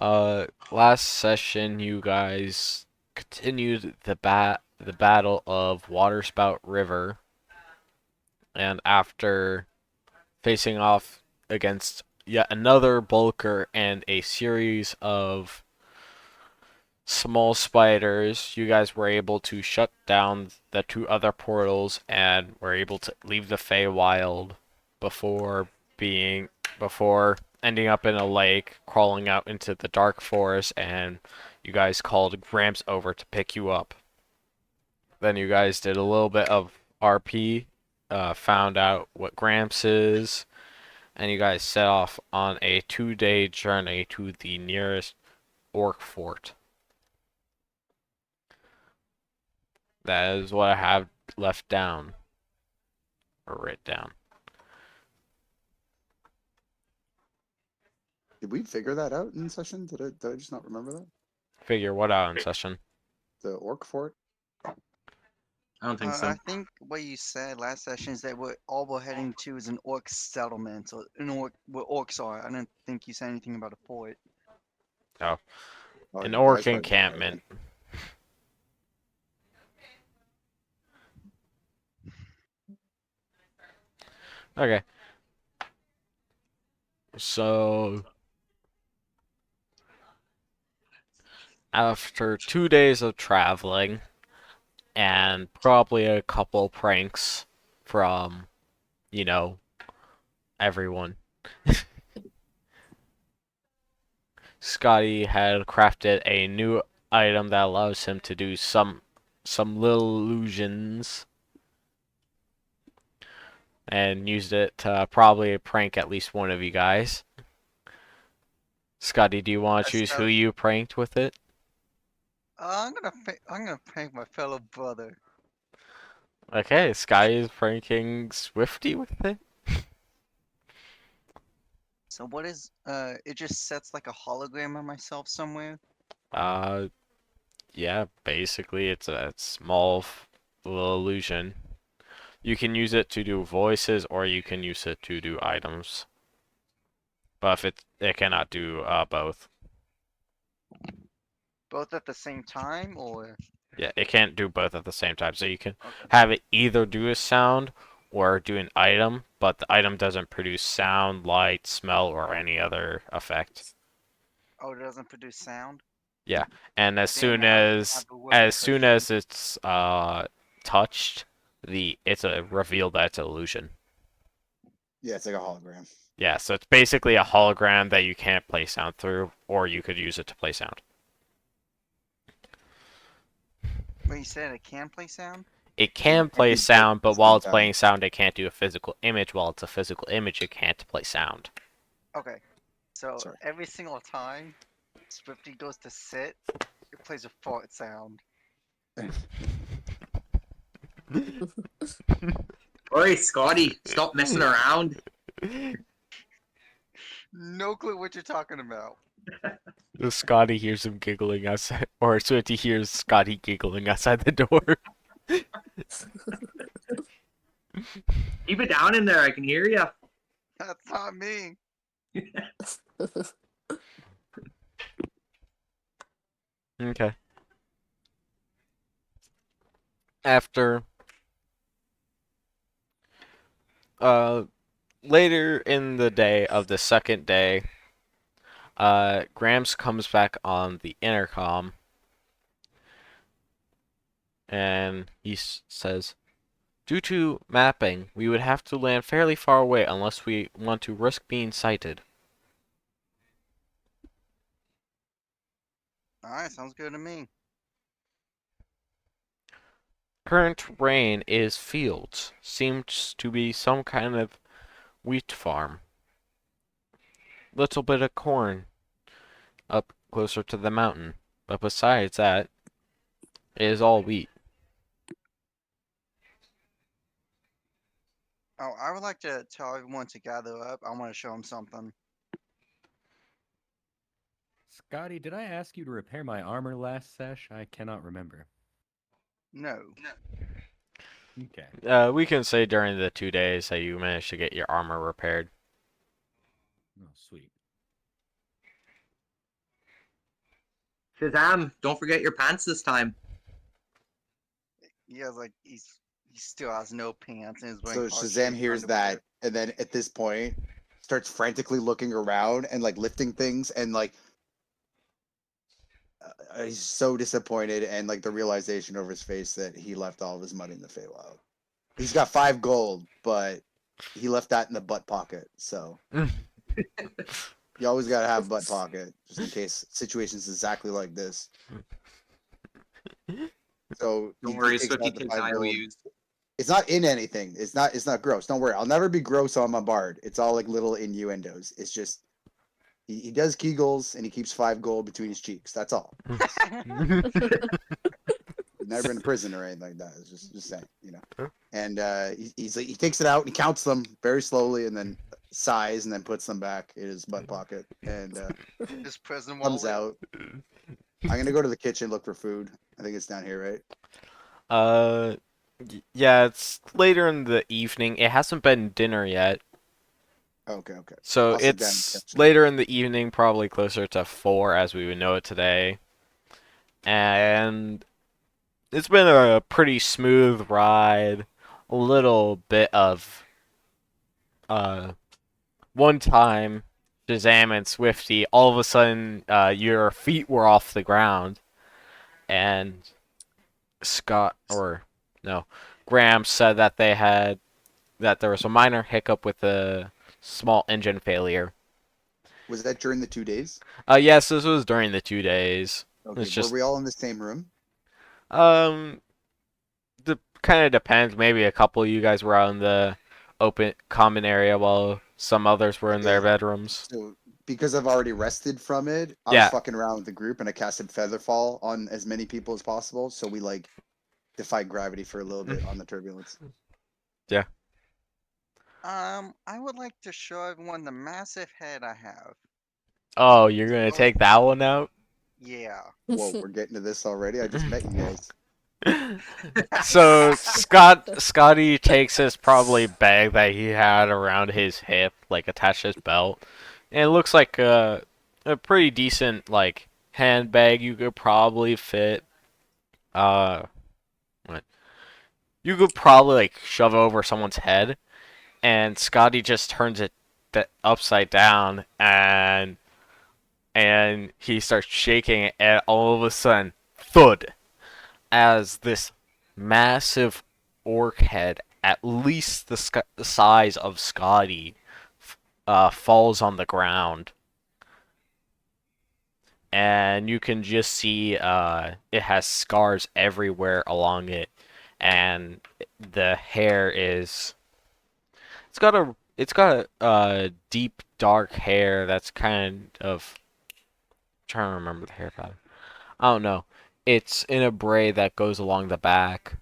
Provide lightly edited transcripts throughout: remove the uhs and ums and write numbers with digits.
Last session you guys continued the battle of Waterspout River, and after facing off against yet another bulker and a series of small spiders, you guys were able to shut down the two other portals and were able to leave the Feywild before being before ending up in a lake, crawling out into the dark forest, and you guys called Gramps over to pick you up. Then you guys did a little bit of RP, found out what Gramps is, and you guys set off on a 2-day journey to the nearest orc fort. That is what I have left down, or written down. Did we figure that out in session? Did I just not remember that? Figure what out in session? The orc fort? I don't think so. I think what you said last session is that what all we're heading to is an orc settlement, or an orc where orcs are. I didn't think you said anything about a fort. Oh, Oh, an yeah, orc that's probably what I encampment. Okay. So, after 2 days of traveling and probably a couple pranks from, you know, everyone, Scotty had crafted a new item that allows him to do some little illusions and used it to probably prank at least one of you guys. Scotty, do you want to choose who you pranked with it? I'm gonna prank my fellow brother. Okay, Scotty is pranking Swifty with it. So what is it just sets like a hologram of myself somewhere? Uh, yeah, basically it's a small little illusion. You can use it to do voices, or you can use it to do items. But if it cannot do both. Both at the same time, or Yeah, it can't do both at the same time. So you can okay. have it either do a sound or do an item, but the item doesn't produce sound, light, smell, or any other effect. Oh, it doesn't produce sound? Yeah, and as Damn, soon I don't even have as a whoopee cushion. it's touched, it's a reveal that it's an illusion. Yeah, it's like a hologram. Yeah, so it's basically a hologram that you can't play sound through, or you could use it to play sound. But you said it can play sound? It can It can't play do both sound, at the but while same it's time. playing sound, it can't do a physical image. While it's a physical image, it can't play sound. Okay. So Sorry. every single time Swifty goes to sit, it plays a fart sound. Alright, Scotty, stop messing around. No clue what you're talking about. Scotty hears him giggling outside, or Swifty hears Scotty giggling outside the door. Keep it down in there, I can hear you. That's not me. Okay. After later in the day of the second day, Gramps comes back on the intercom and he says, "Due to mapping, we would have to land fairly far away unless we want to risk being sighted." Alright, sounds good to me. Current terrain is fields. Seems to be some kind of wheat farm. Little bit of corn up closer to the mountain. But besides that, it is all wheat. Oh, I would like to tell everyone to gather up. I want to show them something. Scotty, did I ask you to repair my armor last sesh? I cannot remember. No. Okay. We can say during the 2 days that you managed to get your armor repaired. Oh, sweet. Shazam! Don't forget your pants this time. He has like he still has no pants and is wearing So heart Shazam shaped hears underwear. that, and then at this point, starts frantically looking around and like lifting things, and like he's so disappointed, and like the realization over his face that he left all of his money in the Feywild. He's got 5 gold, but he left that in the butt pocket. So you always gotta have a butt pocket just in case situations exactly like this. So Don't he worry, takes Swifty out the takes 5 gold. IOUs. It's not in anything. It's not gross. Don't worry. I'll never be gross on my bard. It's all like little innuendos. It's just he does Kegels and he keeps 5 gold between his cheeks. That's all. He's never in prison or anything like that. It's just saying, you know. And he takes it out and he counts them very slowly and then sighs and then puts them back in his butt pocket and His prison comes wallet. out. I'm gonna go to the kitchen, look for food. I think it's down here, right? Yeah, it's later in the evening. It hasn't been dinner yet. Okay, okay. So I'll sit down in the it's kitchen. later in the evening, probably closer to 4 as we would know it today. And it's been a pretty smooth ride. A little bit of uh one time Shazam and Swifty, all of a sudden your feet were off the ground and Scott or no, Graham said that there was a minor hiccup with a small engine failure. Was that during the 2 days? Yes, this was during the 2 days. Okay. It's Were just we all in the same room? um kind of depends. Maybe a couple of you guys were out in the open common area while some others were in their Okay. bedrooms. So because I've already rested from it, I was Yeah. fucking around with the group and I casted Featherfall on as many people as possible. So we like defied gravity for a little bit on the turbulence. Yeah. I would like to show everyone the massive head I have. Oh, you're gonna take that one out? Yeah. Whoa, we're getting to this already. I just met you guys. So Scotty takes his probably bag that he had around his hip, like attached to his belt, and it looks like a pretty decent like handbag. You could probably fit what? You could probably like shove over someone's head, and Scotty just turns it upside down and he starts shaking it, and all of a sudden, thud, as this massive orc head, at least the size of Scotty, falls on the ground. And you can just see it has scars everywhere along it, and the hair is it's got a deep dark hair that's kind of trying to remember the hair pattern. I don't know. It's in a braid that goes along the back.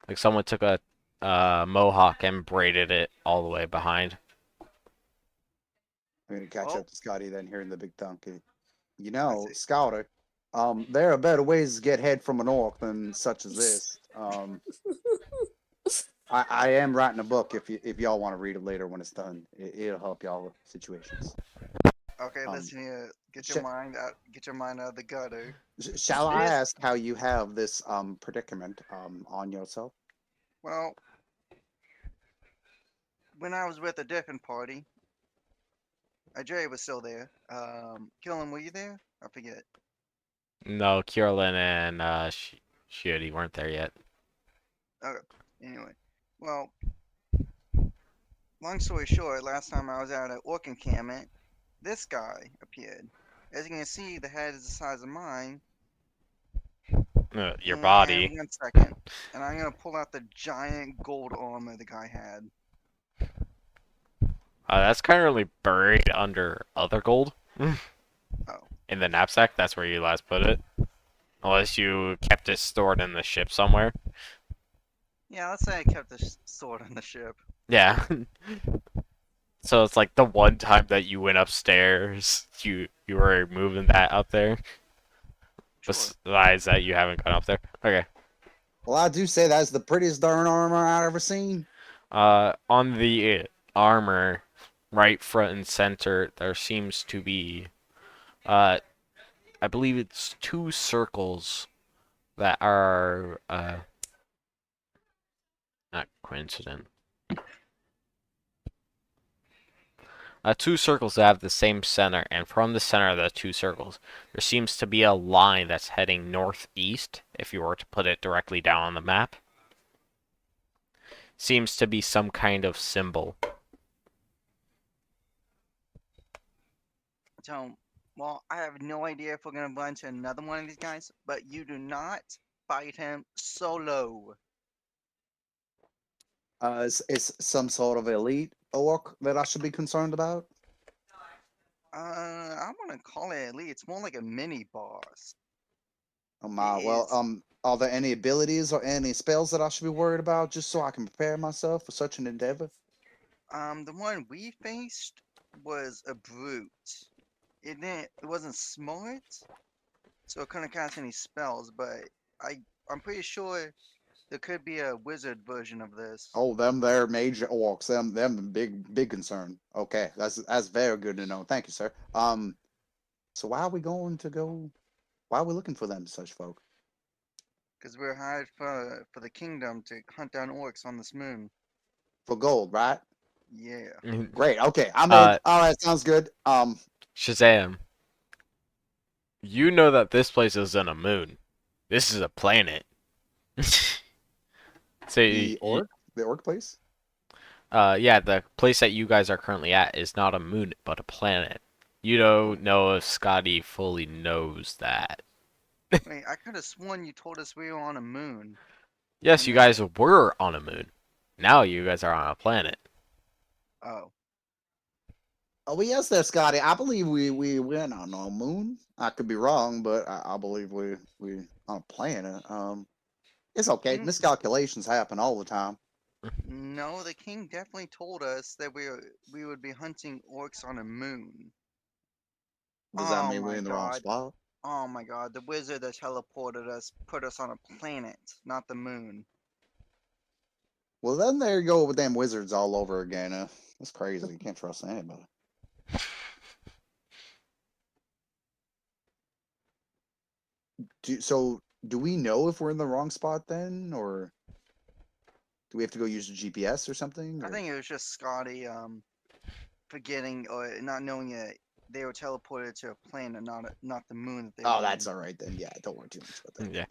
Like someone took a mohawk and braided it all the way behind. I'm gonna catch Oh, up to Scotty then here in the big donkey. You I know, see. Scouter, there are better ways to get head from an orc than such as this. I am writing a book if y'all want to read it later when it's done. It'll help y'all with situations. Okay, Um, listen here. sh- Get your mind out of the gutter. shall I This, ask how you have this predicament on yourself? well, when I was with a different party, Jay was still there. Killen, were you there? I forget. No, Kierlin and Shioty weren't there yet. Okay. Anyway, well, long story short, last time I was out at orc encampment, this guy appeared. As you can see, the head is the size of mine. Your And body. 1 second, and I'm gonna pull out the giant gold armor the guy had. That's currently buried under other gold. Oh, In the knapsack. That's where you last put it. Unless you kept it stored in the ship somewhere. yeah. Let's say I kept the sword on the ship. Yeah. So it's like the one time that you went upstairs, you were moving that up there. Sure. Besides that, you haven't gone up there. Okay. Well, I do say that's the prettiest darn armor I've ever seen. On the armor, right front and center, there seems to be, uh, I believe it's two circles that are not coincident. Two circles that have the same center, and from the center of the two circles, there seems to be a line that's heading northeast. If you were to put it directly down on the map, seems to be some kind of symbol. So, well, I have no idea if we're gonna run into another one of these guys, but you do not fight him solo. Is some sort of elite orc that I should be concerned about? I want to call it elite. It's more like a mini boss. Well, It's are there any abilities or any spells that I should be worried about, just so I can prepare myself for such an endeavor? the one we faced was a brute. It wasn't smart, so it couldn't cast any spells. But I'm pretty sure there could be a wizard version of this. Oh, them there major orcs, them big concern. Okay, that's very good to know. Thank you, sir. So why are we going to go? Why are we looking for them, such folk? Because we're hired for the kingdom to hunt down orcs on this moon. For gold, right? Yeah. Great. Okay, I'm in. All right, sounds good. Shazam! You know that this place isn't a moon. This is a planet. So, The orc place. yeah, the place that you guys are currently at is not a moon, but a planet. You don't know if Scotty fully knows that. Wait, I could have sworn you told us we were on a moon. Yes, And you then, guys were on a moon. Now you guys are on a planet. oh, Oh, well, yes, there, Scotty. I believe we went on a moon. I could be wrong, but I believe we on a planet. It's okay. mm, Miscalculations happen all the time. no, the king definitely told us that we would be hunting orcs on a moon. Does that Oh mean we're my in the wrong god. spot? Oh my god, the wizard that teleported us put us on a planet, not the moon. Well, then there you go with them wizards all over again. That's crazy. You can't trust anybody. Do we know if we're in the wrong spot then, or do we have to go use the GPS or something? I Or think it was just Scotty forgetting or not knowing that they were teleported to a planet, not the moon that they oh, were that's in. all right then. Yeah, don't worry too much about that. Yeah.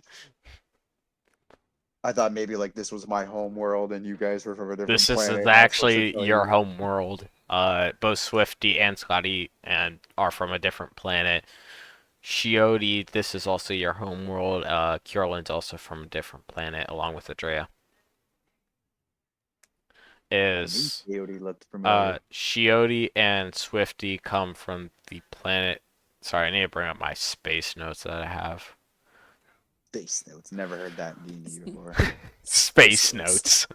I thought maybe like this was my home world and you guys were from a different This is planet. And I was supposed to actually tell your you. home world. Both Swifty and Scotty and are from a different planet. Shioti, this is also your home world. Kierland's also from a different planet, along with Adrea. I knew Is Coyote looked familiar. Shioti and Swifty come from the planet. Sorry, I need to bring up my space notes that I have. Space notes. Never heard that in D&D before. Space notes. notes.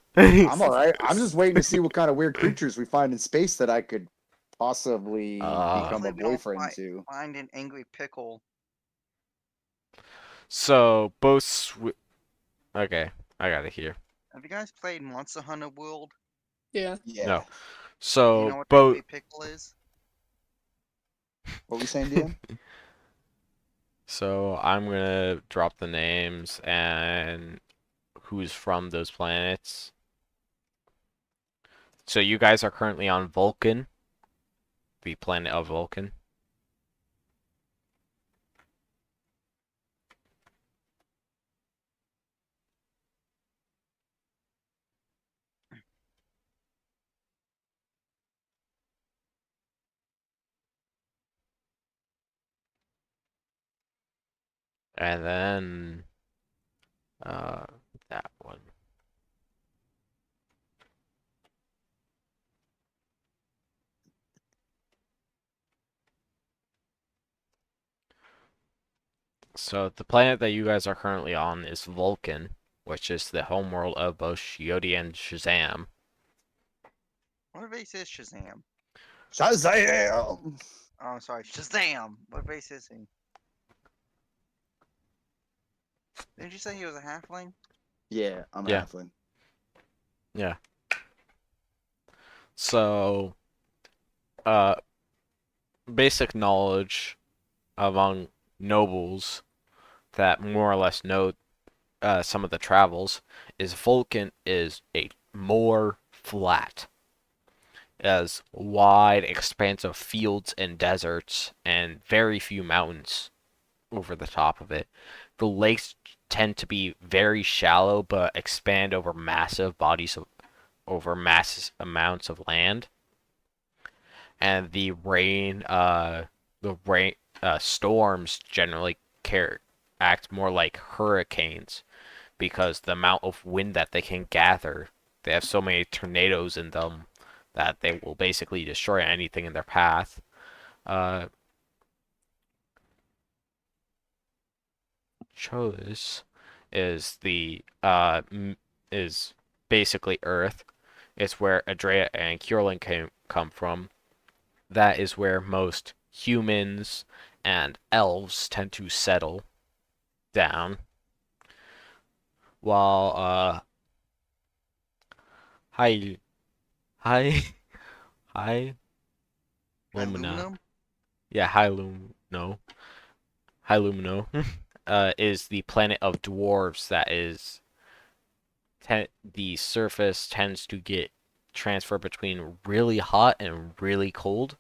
I'm all right. I'm just waiting to see what kind of weird creatures we find in space that I could possibly become a Hopefully we don't boyfriend to. find an angry pickle. So both. Okay, I got it here. Have you guys played Monster Hunter World? Yeah. Yeah. No. Do you So know what the both. angry pickle is? What were we saying, DM? So I'm gonna drop the names and who's from those planets. So you guys are currently on Vulcan, the planet of Vulcan. And then uh that one. So the planet that you guys are currently on is Vulcan, which is the homeworld of both Shioti and Shazam. What race is Shazam? Shazam! Oh, sorry, Shazam! What race is he? Didn't you say he was a halfling? Yeah, I'm a Yeah. halfling. Yeah. So uh basic knowledge among nobles that more or less know some of the travels is Vulcan is a more flat, as wide, expansive fields and deserts, and very few mountains over the top of it. The lakes tend to be very shallow, but expand over massive bodies of over massive amounts of land, and the rain storms generally act more like hurricanes because the amount of wind that they can gather, they have so many tornadoes in them that they will basically destroy anything in their path. Uh, Chose is basically Earth. It's where Adrea and Curlin come from. That is where most humans and elves tend to settle down. While hi hi hi Lumina, Aluminum? yeah, Hi Lumino is the planet of dwarves that is the surface tends to get transferred between really hot and really cold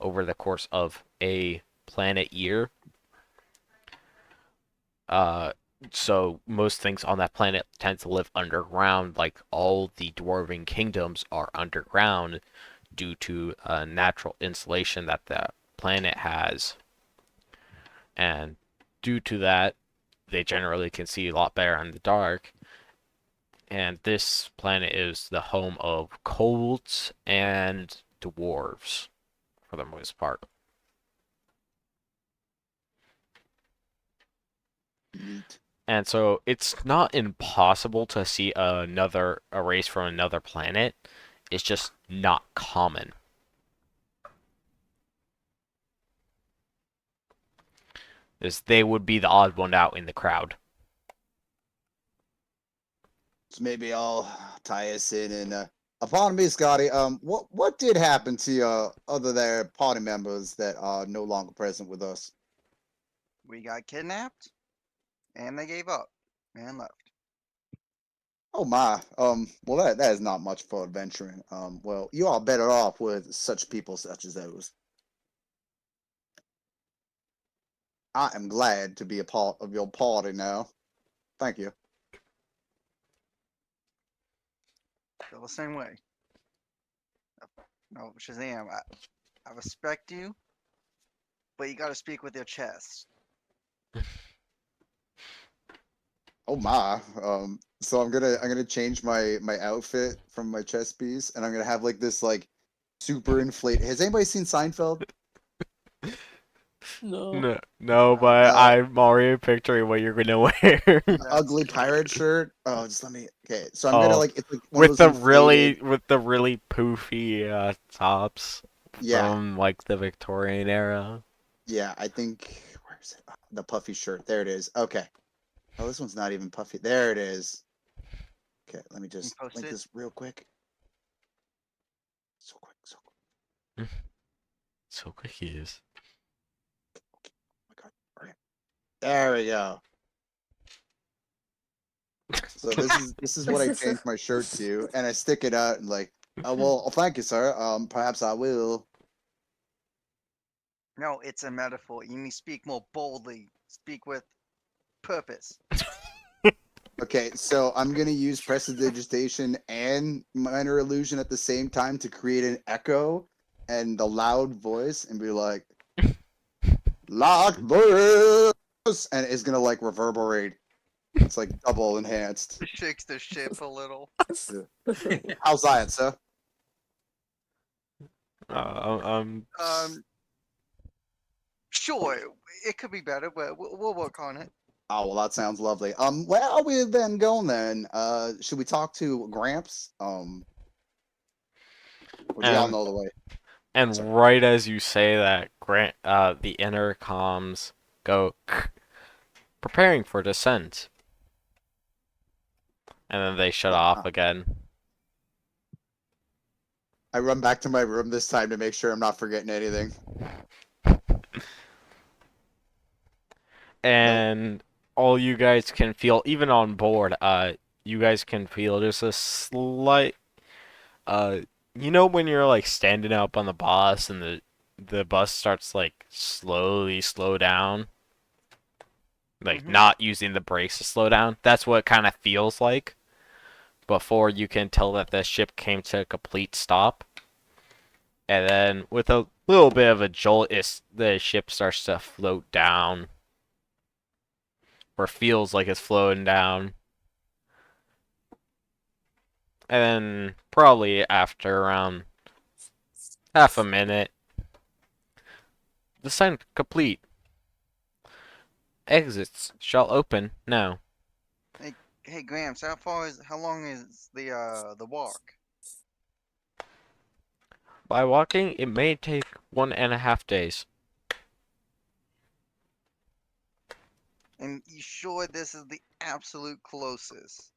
over the course of a planet year. Uh, so most things on that planet tend to live underground, like all the dwarven kingdoms are underground due to natural insulation that the planet has, and due to that, they generally can see a lot better in the dark. And this planet is the home of colds and dwarves for the most part. Neat. And so it's not impossible to see a race from another planet. It's just not common. Is they would be the odd one out in the crowd. So maybe I'll tie us in and upon me, Scotty. What did happen to your other there party members that are no longer present with us? We got kidnapped, and they gave up and left. Oh my. Well, that is not much for adventuring. Well, you are better off with such people such as those. I am glad to be a part of your party now. Thank you. Feel the same way. No, Shazam, I respect you, but you gotta speak with your chest. Oh my. So I'm gonna change my outfit from my chest piece, and I'm gonna have like this like super inflate. Has anybody seen Seinfeld? No. No, no, No. but I'm already picturing what you're gonna wear. Ugly pirate shirt. Oh, just let me. Okay, so I'm gonna Oh, like it's like one of those inflated. with the really poofy tops Yeah, from like the Victorian era. yeah. I think where is it? Oh, the puffy shirt. There it is. Okay. Oh, this one's not even puffy. There it is. Okay, let me You just post link it. this real quick. So quick, so So quick he is. quick. Oh my god. Hurry up. There we go. So this is what I changed my shirt to, and I stick it out and like, oh well, thank you, sir. Perhaps I will. No, it's a metaphor. You need to speak more boldly. Speak with purpose. Okay, so I'm gonna use prestidigitation and minor illusion at the same time to create an echo and the loud voice and be like, loud voice, and it's gonna like reverberate. It's like double enhanced. It shakes the ship a little. How's that, sir? Um, sure, it could be better, but we'll work on it. Oh well, that sounds lovely. Where are we then going then? Should we talk to Gramps? Or do y'all and know the way? Sorry. and right as you say that, the intercoms go preparing for descent, and then they shut Oh, off my. again. I run back to my room this time to make sure I'm not forgetting anything. Nope. and all you guys can feel, even on board, you guys can feel just a slight, uh, you know when you're like standing up on the bus and the bus starts like slowly slow down, like Mm-hmm. not using the brakes to slow down. That's what it kind of feels like before you can tell that the ship came to a complete stop. And then with a little bit of a jolt, the ship starts to float down, or feels like it's floating down. And then probably after around half a minute, descent complete. Exits shall open now. Hey, hey, Gramps, how long is the walk? By walking, it may take 1.5 days. And you sure this is the absolute closest?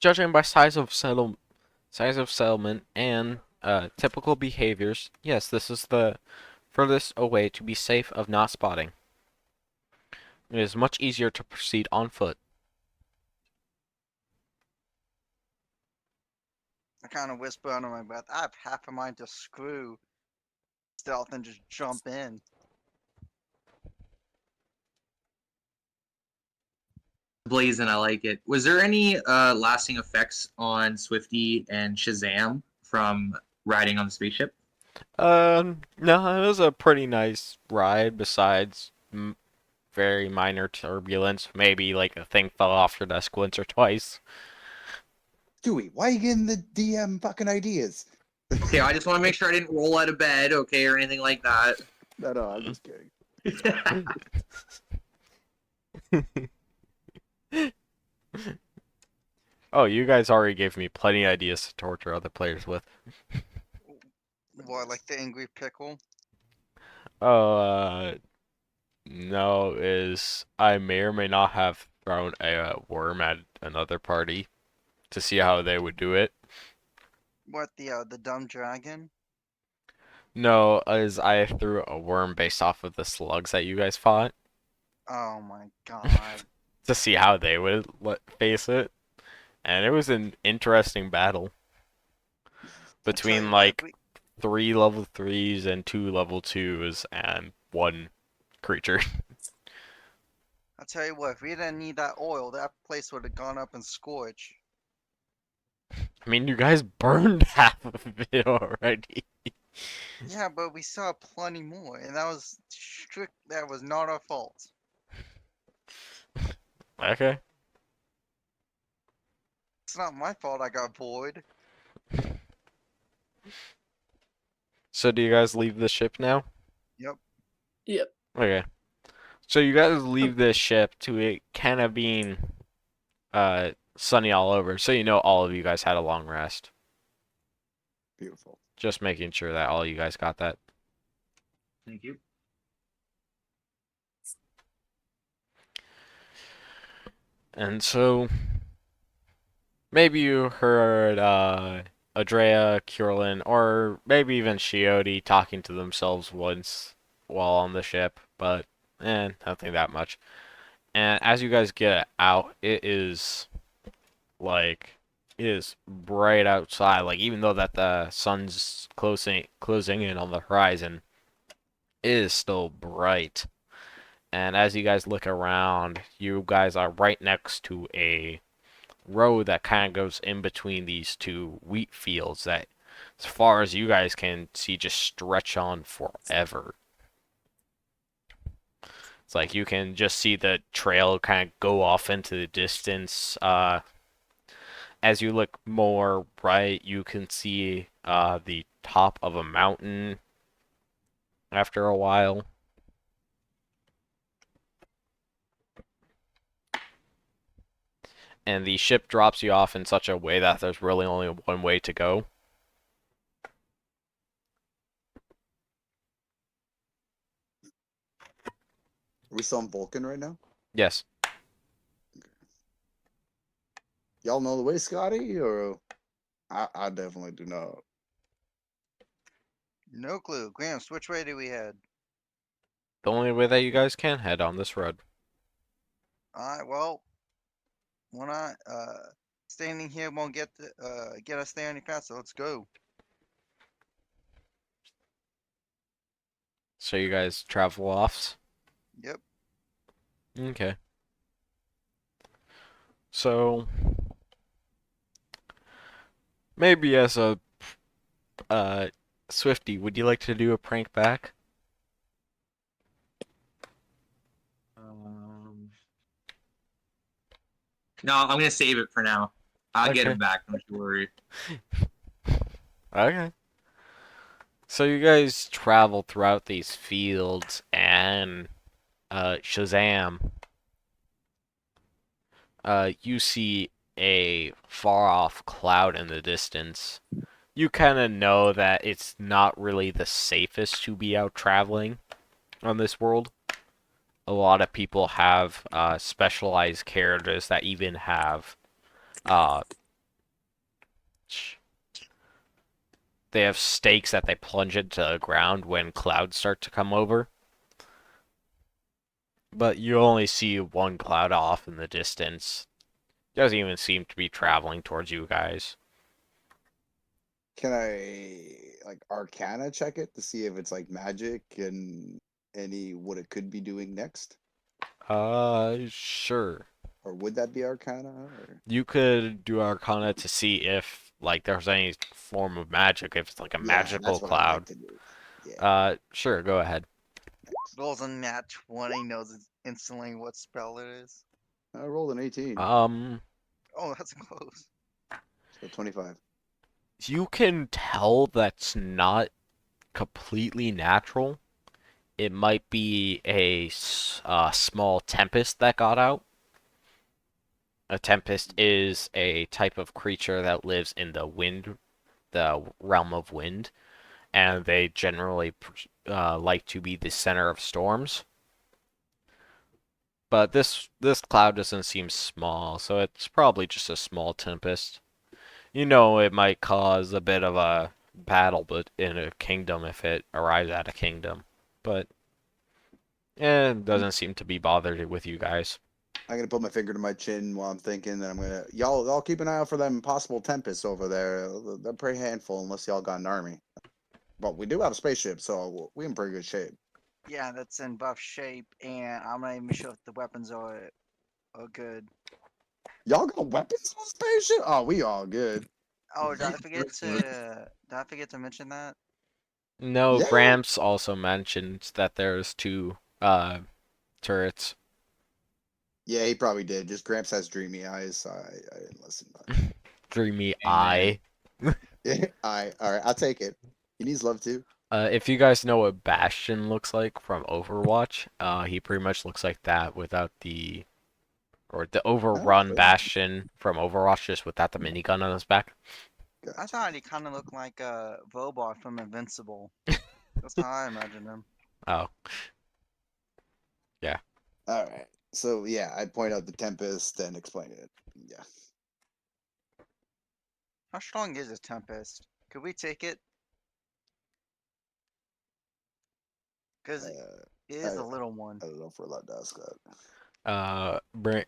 Judging by size of settlement, and typical behaviors, yes, this is the furthest away to be safe of not spotting. It is much easier to proceed on foot. I kind of whisper under my breath. I have half a mind to screw stealth and just jump in. Blazing, I like it. Was there any lasting effects on Swifty and Shazam from riding on the spaceship? No, it was a pretty nice ride. Besides very minor turbulence, maybe like a thing fell off your desk once or twice. Stewie, why you getting the DM fucking ideas? Okay, I just want to make sure I didn't roll out of bed, okay, or anything like that. No, I'm just kidding. Oh, you guys already gave me plenty of ideas to torture other players with. What, like the angry pickle? Oh, no, is I may or may not have thrown a worm at another party to see how they would do it. What, the dumb dragon? No, as I threw a worm based off of the slugs that you guys fought Oh my god. to see how they would face it, and it was an interesting battle I tell between you what, like 3 level 3s and 2 level 2s and one creature. if we didn't need that oil, that place would have gone up in scorch. I mean, you guys burned half of it already. Yeah, but we saw plenty more, and that was not our fault. Okay. It's not my fault I got bored. So do you guys leave the ship now? Yep. Yep. Okay. So you guys leave this ship to it kind of being sunny all over, so you know all of you guys had a long rest. Beautiful. Just making sure that all you guys got that. Thank you. And so maybe you heard Adrea, Curlin, or maybe even Shioti talking to themselves once while on the ship, but nothing that much. And as you guys get out, like it is bright outside. Like even though that the sun's closing in on the horizon, it is still bright. And as you guys look around, you guys are right next to a road that kind of goes in between these two wheat fields that, as far as you guys can see, just stretch on forever. It's like you can just see the trail kind of go off into the distance. As you look more right, you can see the top of a mountain after a while. And the ship drops you off in such a way that there's really only one way to go. Are we still on Vulcan right now? Yes. Y'all know the way, Scotty? Or I definitely do not. No clue. Gramps, which way do we head? The only way that you guys can head on this road. All right. Well, we're not standing here won't get us there any faster. Let's go. So you guys travel off. Yep. Okay. So maybe as a uh Swifty, would you like to do a prank back? Um, no, I'm gonna save it for now. I'll get Okay. him back. Don't you worry. Okay. So you guys travel throughout these fields and Shazam, you see a far off cloud in the distance. You kind of know that it's not really the safest to be out traveling on this world. A lot of people have specialized characters that even have uh, they have stakes that they plunge into the ground when clouds start to come over. But you only see one cloud off in the distance. Doesn't even seem to be traveling towards you guys. Can I like Arcana check it to see if it's like magic and any what it could be doing next? Sure. Or would that be Arcana? Or You could do Arcana to see if like there's any form of magic, if it's like a yeah, magical that's what I'd like cloud. to do. Yeah. Sure, go ahead. Rolls a nat 20, knows instantly what spell it is. I rolled an 18, Um, Oh, that's close. so 25. you can tell that's not completely natural. It might be a small tempest that got out. A tempest is a type of creature that lives in the wind, the realm of wind, and they generally like to be the center of storms. But this cloud doesn't seem small, so it's probably just a small tempest. You know, it might cause a bit of a battle, but in a kingdom if it arrives at a kingdom. But it doesn't seem to be bothered with you guys. I'm gonna put my finger to my chin while I'm thinking that I'm gonna y'all keep an eye out for them possible tempests over there. They're a pretty handful unless y'all got an army. But we do have a spaceship, so we in pretty good shape. Yeah, that's in buff shape, and I'm not even sure if the weapons are good. Y'all got weapons on the spaceship? Oh, we all good. Oh, did I forget to mention that? No, Yeah. Gramps also mentioned that there's two turrets. Yeah, he probably did. Just Gramps has dreamy eyes, so I didn't listen much. Dreamy Amen. Eye. Yeah, all right, I'll take it. He needs love too. If you guys know what Bastion looks like from Overwatch, he pretty much looks like that without or the Overrun Okay, Bastion from Overwatch, just without the minigun on his back. I gotcha. thought he kind of looked like Vobot from Invincible. That's how I imagine him. Oh, yeah. All right. So yeah, I point out the tempest and explain it. Yeah. How strong is this Tempest? Could we take it? Because it Uh, is I, a little one. I don't know if we're allowed to ask that. Brain,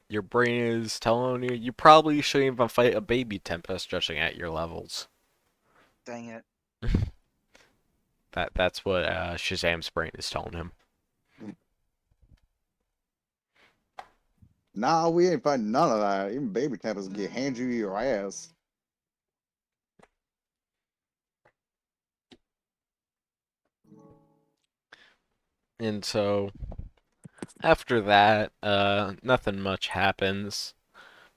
your brain is telling you you probably shouldn't even fight a baby Tempest, judging at your levels. Dang it. That's what Shazam's brain is telling him. Nah, we ain't fighting none of that. Even baby tempest can get hand you your ass. And so after that, nothing much happens.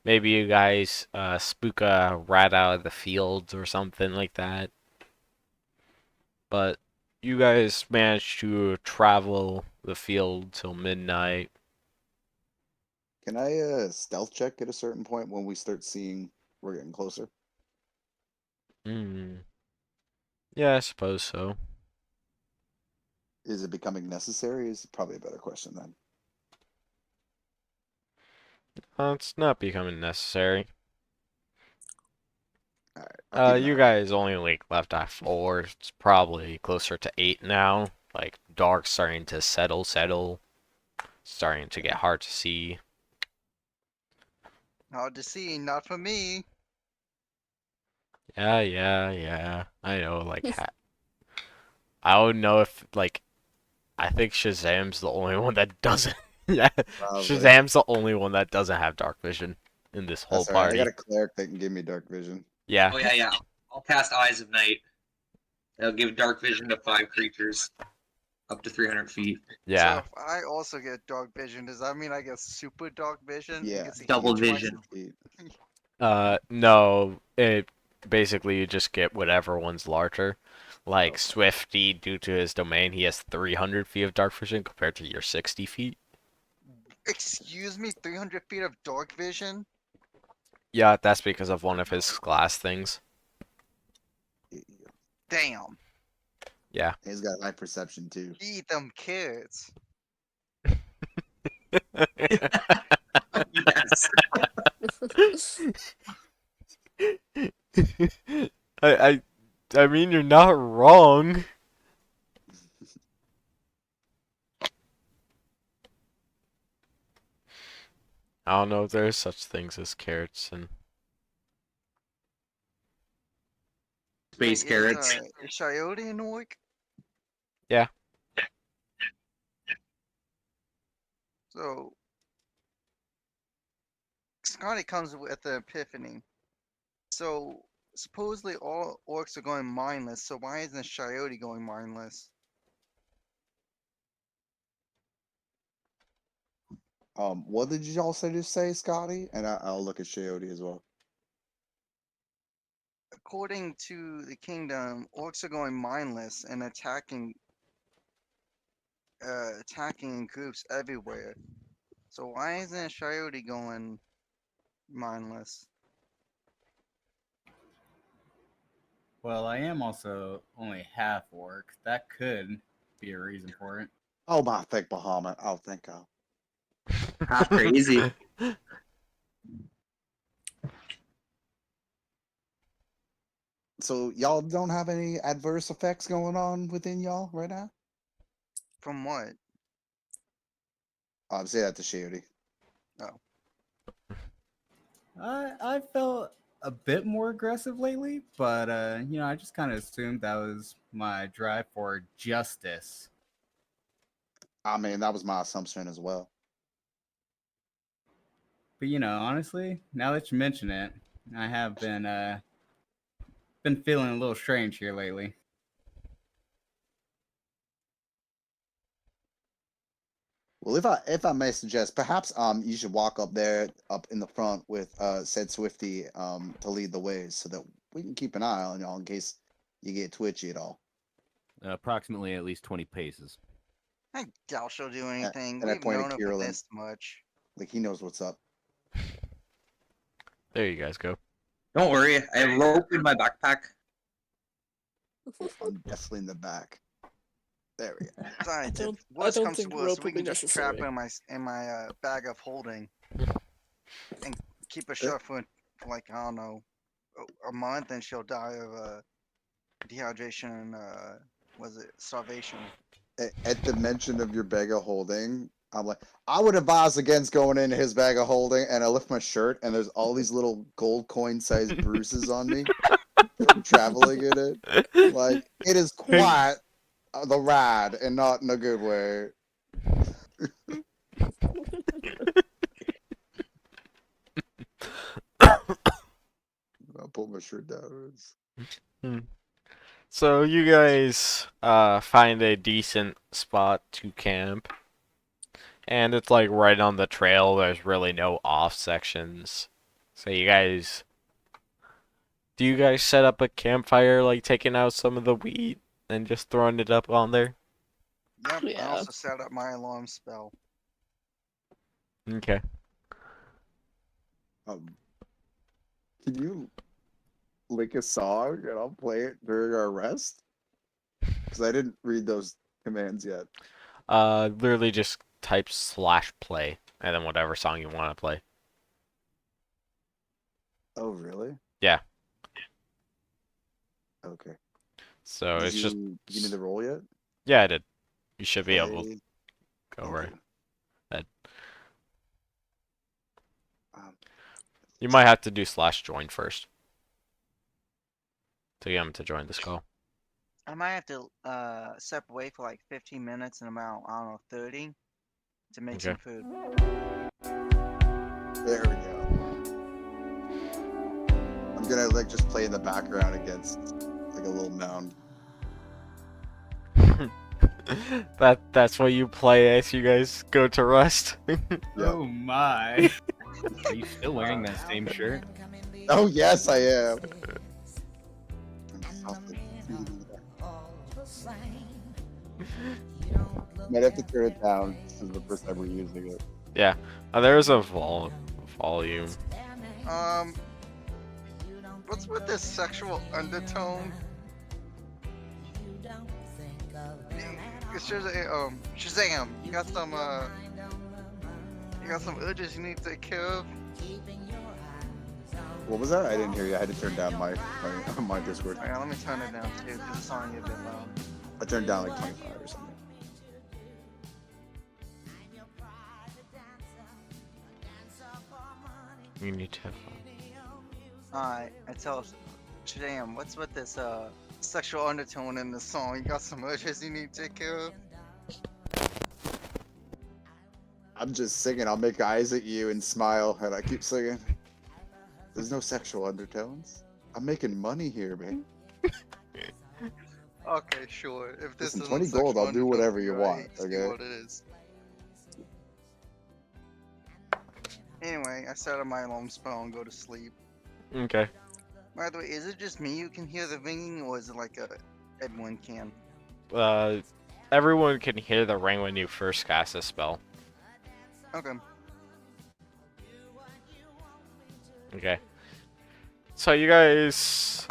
Maybe you guys spook a rat out of the fields or something like that. But you guys managed to travel the field till midnight. Can I stealth check at a certain point when we start seeing we're getting closer? Hmm. Yeah, I suppose so. Is it becoming necessary? Is probably a better question then. It's not becoming necessary. All right, I'll keep an eye You out. guys only like left at 4. It's probably closer to 8 now. Like dark starting to settle, starting to get hard to see. Hard to see, not for me. Yeah. I know, like, I don't know if, like, I think Shazam's the only one that doesn't. Yeah, Probably. Shazam's the only one that doesn't have dark vision in this whole That's alright. I got party. a cleric that can give me dark vision. Yeah, Oh yeah. I'll cast Eyes of Night. That'll give dark vision to 5 creatures up to 300 feet. So yeah. if I also get dark vision, does that mean I get super dark vision and Yeah. get to Double heal Up to twice? vision. 100 feet. No, it basically you just get whatever one's larger. Like Okay. Swifty, due to his domain, he has 300 feet of dark vision compared to your 60 feet. Excuse me, 300 feet of dark vision? Yeah, that's because of one of his glass things. Damn. Yeah. He's got high perception too. Eat them carrots. Yes. I, I, I mean, you're not wrong. I don't know if there's such things as carrots and Space Wait, carrots. is Coyote an orc? yeah. So Scotty comes with the epiphany. So supposedly all orcs are going mindless, so why isn't Coyote going mindless? What did y'all say to say, Scotty? And I'll look at Coyote as well. According to the kingdom, orcs are going mindless and attacking in groups everywhere. So why isn't Coyote going mindless? Well, I am also only half orc. That could be a reason for it. Oh my thick Bahamut. Oh thank God. Half crazy. So y'all don't have any adverse effects going on within y'all right now? From what? I'll say that to Coyote. I felt a bit more aggressive lately, but I just kind of assumed that was my drive for justice. I mean, that was my assumption as well. But honestly, now that you mention it, I have been feeling a little strange here lately. Well, if I may suggest, perhaps you should walk up there up in the front with said Swifty to lead the way so that we can keep an eye on y'all in case you get twitchy at all. Approximately at least 20 paces. I doubt she'll do A- anything. And I We've pointed known her for Kirill this much. like he knows what's up. There you guys go. Don't worry, I have rope in my backpack. I'm definitely in the back. There we go. Besides, if I worse don't comes to think worse, rope we will be can just trap necessary. her in my bag of holding and keep her shut for like I don't know a month, and she'll die of dehydration and was it starvation? At the mention of your bag of holding, I'm like, I would advise against going into his bag of holding, and I lift my shirt, and there's all these little gold coin sized bruises on me from traveling in it. Like, it is quite the ride, and not in a good way. I'll pull my shirt down. Hmm. So you guys find a decent spot to camp, and it's like right on the trail. There's really no off sections. So do you guys set up a campfire, like taking out some of the wheat and just throwing it up on there? Yep. I Yeah. also set up my alarm spell. Okay. Um, can you lick a song and I'll play it during our rest? Because I didn't read those commands yet. Literally just type /play and then whatever song you want to play. Oh, really? Yeah. Okay. So Did it's just you give me the roll yet? yeah, I did. You should be able to Play. go Thank right. you. That Um, You might have to do /join first to get him to join this call. I might have to step away for like 15 minutes and about, I don't know, 30 to make Okay. some food. There we go. I'm gonna like just play in the background against like a little mound. That's what you play as you guys go to rust. Oh my. Are you still wearing that same shirt? Oh yes, I am. I'm softly feeding it. Might have to turn it down. This is the first time we're using it. Yeah, there's a volume. What's with this sexual undertone? Shazam, you got some urges you need to take care of. What was that? I didn't hear you. I had to turn down my my Discord. Alright, let me turn it down too, because it's on a bit loud. I turned down like 25 or something. You need to have fun. Alright, I tell Shazam, what's with this sexual undertone in the song? You got some urges you need to take care of? I'm just singing. I'll make eyes at you and smile, and I keep singing. There's no sexual undertones. I'm making money here, man. Okay, sure. If this Listen, isn't 20 gold, sexual I'll do whatever you undertone, want, I hate to see okay? what it is. Anyway, I set up my alarm spell and go to sleep. Okay. By the way, is it just me who can hear the ringing, or is it like everyone can? Everyone can hear the ring when you first cast a spell. Okay. Okay. So you guys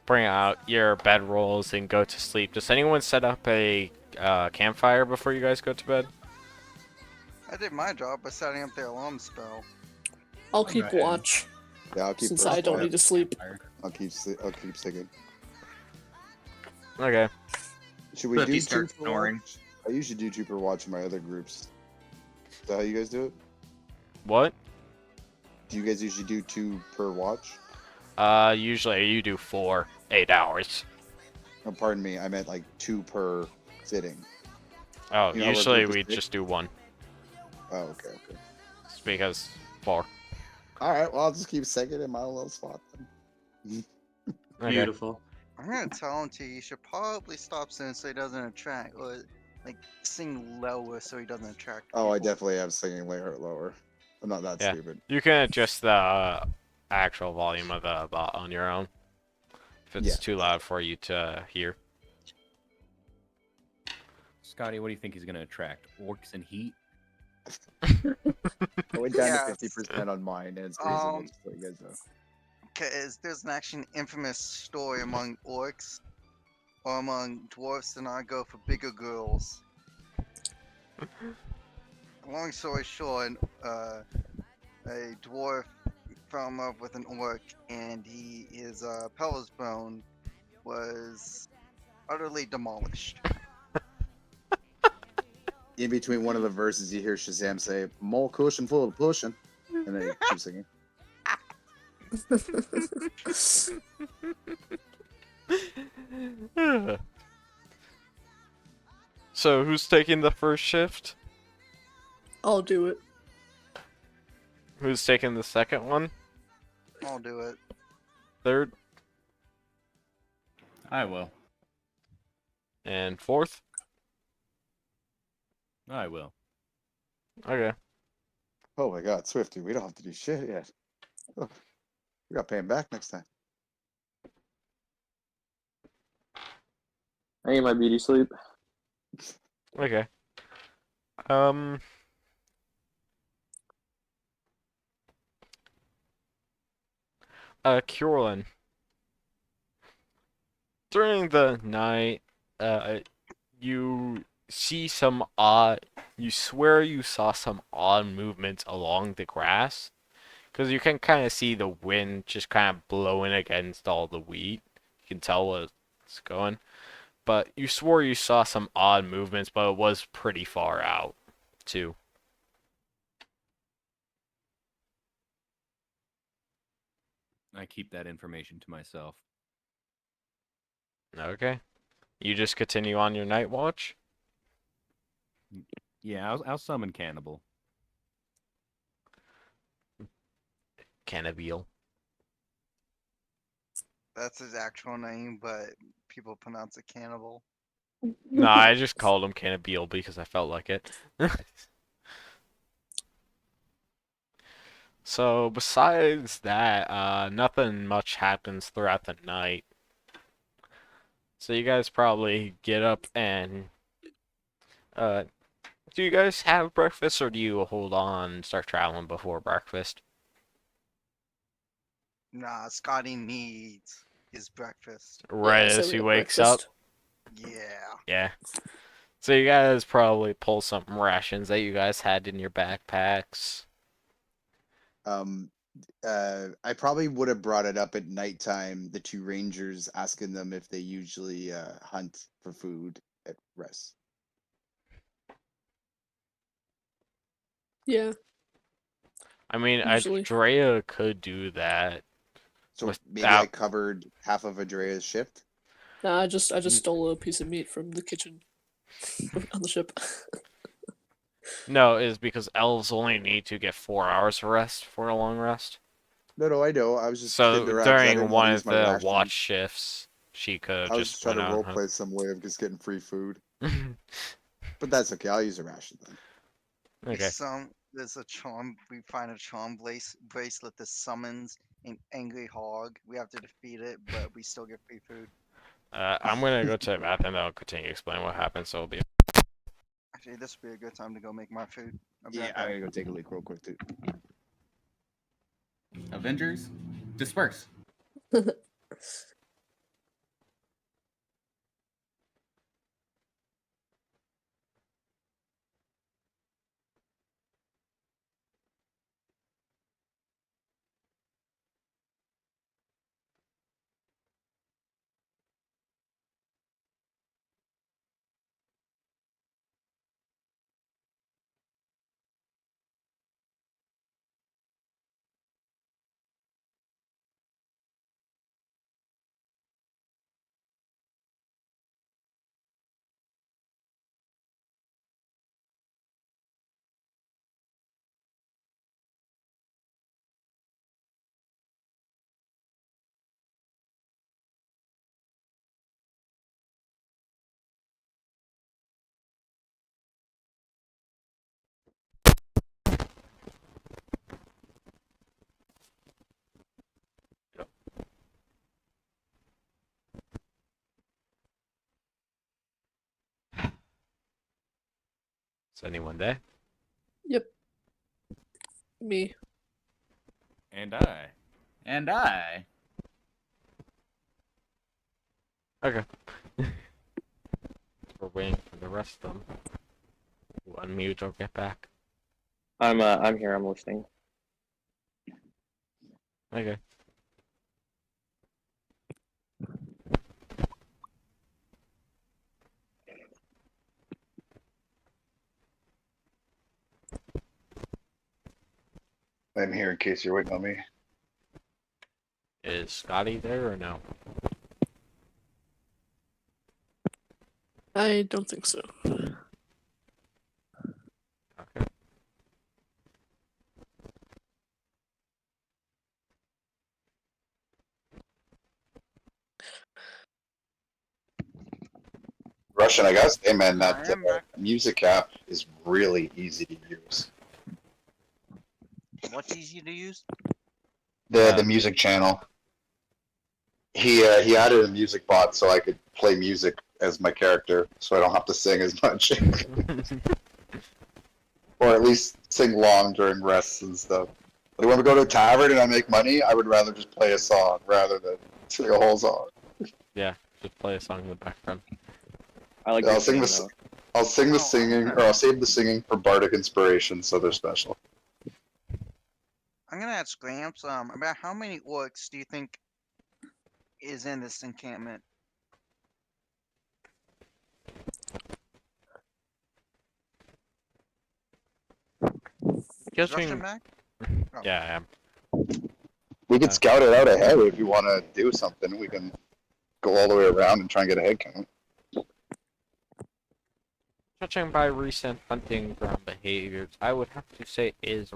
bring out your bed rolls and go to sleep. Does anyone set up a campfire before you guys go to bed? I did my job by setting up the alarm spell. I'll Go keep ahead. watch Yeah, I'll keep. since first I don't watch. need to sleep. I'll keep singing. Okay. Should we So if do you two start per snoring. watch? I usually do two per watch in my other groups. Is that how you guys do it? What? Do you guys usually do two per watch? Usually you do 8 hours. No, pardon me. I meant like two per sitting. Oh, You know how our usually group is we six? just do one. Oh, okay. It's because 4. All right. Well, I'll just keep singing in my little spot then. Okay. Beautiful. I'm gonna tell him he should probably stop singing so he doesn't attract, or like sing lower so he doesn't attract. Oh, I people. definitely am singing lower. I'm not that Yeah. stupid. You can adjust the actual volume of the bot on your own. If it's Yeah. too loud for you to hear. Scotty, what do you think he's gonna attract? Orcs and heat? I went down Yes. to 50% on mine, and it's reasonable. Just so you guys know. Cause there's an actually infamous story among orcs or among dwarfs, and I go for bigger girls. Long story short, a dwarf fell in love with an orc, and his pelvis bone was utterly demolished. In between one of the verses, you hear Shazam say, "More cushion full of pushing," and then you keep singing. So who's taking the first shift? I'll do it. Who's taking the second one? I'll do it. Third? I will. And fourth? I will. Okay. Oh my God, Swifty, we don't have to do shit yet. Oh, we got to pay him back next time. I get my beauty sleep. Okay. Curlin. During the night, you see some odd. You swear you saw some odd movements along the grass, because you can kind of see the wind just kind of blowing against all the wheat. You can tell what's going. But you swore you saw some odd movements, but it was pretty far out, too. I keep that information to myself. Okay. You just continue on your night watch? Yeah, I'll summon Cannibal. Cannibal. That's his actual name, but people pronounce it cannibal. No, I just called him Cannibal because I felt like it. So besides that, nothing much happens throughout the night. So you guys probably get up and uh do you guys have breakfast or do you hold on and start traveling before breakfast? Nah, Scotty needs his breakfast. Right Yeah, so as we he have wakes up? breakfast. Yeah. Yeah. So you guys probably pull some rations that you guys had in your backpacks. Um, I probably would have brought it up at nighttime. The two rangers asking them if they usually hunt for food at rest. Yeah, I mean, usually. Drea could do that So maybe I without. covered half of Andrea's shift. Nah, I just stole a piece of meat from the kitchen on the ship. No, is because elves only need to get 4 hours of rest for a long rest. No, I know. I was just kidding So around because I during didn't want to one use of my the watch rations. shifts, she could I was just just trying went to out role play some way of just getting free food, and but that's okay. I'll use a ration then. okay. There's a charm. We find a charm bracelet that summons an angry hog. We have to defeat it, but we still get free food. I'm gonna go to the bathroom and I'll continue explaining what happened, so it'll be. Actually, this would be a good time to go make my food. I'll be Yeah, right I back. gotta go take a leak real quick too. Avengers, disperse. Is anyone there? Yep. Me. And I. And I. Okay. We're waiting for the rest of them. We'll unmute or get back. I'm here. I'm listening. Okay. I'm here in case you're waiting on me. Is Scotty there or no? I don't think so. Okay. Russian, I gotta say, man, I that am back. music app is really easy to use. What's easy to use? The music channel. He added a music bot so I could play music as my character, so I don't have to sing as much, or at least sing long during rests and stuff. Like when we go to a tavern and I make money, I would rather just play a song rather than sing a whole song. Yeah, just play a song in the background. I like Yeah, your I'll sing singing, this. though. I'll sing the Oh, singing, or I'll save the singing for bardic inspiration, so they're special. I'm gonna ask Gramps. About how many orcs do you think is in this encampment? Is Russian Guessing. back? Oh. Yeah, I am. We could scout it out ahead if you want to do something. We can go all the way around and try and get a head count. Judging by recent hunting ground behaviors, I would have to say is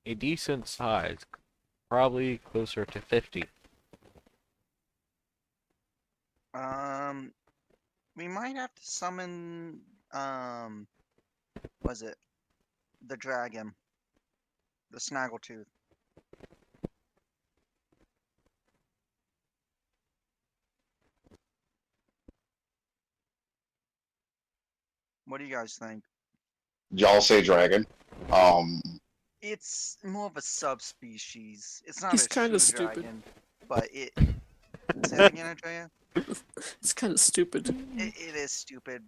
a decent size, probably closer to 50. We might have to summon was it the dragon, the Snaggletooth. What do you guys think? Y'all say dragon. It's more of a subspecies. It's not He's a kinda true stupid. dragon, but it. Say that again, Andrea. It's kind of stupid. It is stupid.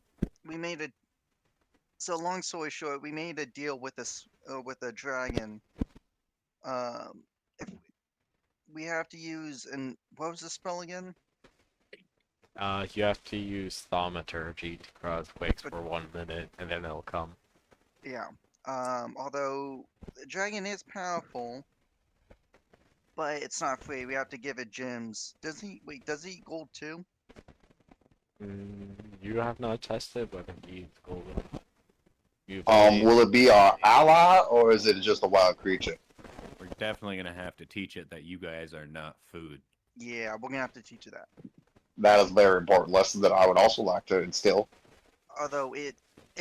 We made a. So long story short, we made a deal with with a dragon. If we have to use and what was the spell again? You have to use thaumaturgy to cause quakes But- for 1 minute, and then it'll come. Yeah. Although the dragon is powerful, but it's not free. We have to give it gems. Does he? Wait, does he eat gold too? You have not tested whether he eats golden. You believe- Will it be our ally or is it just a wild creature? We're definitely gonna have to teach it that you guys are not food. Yeah, we're gonna have to teach it that. That is a very important lesson that I would also like to instill. Although it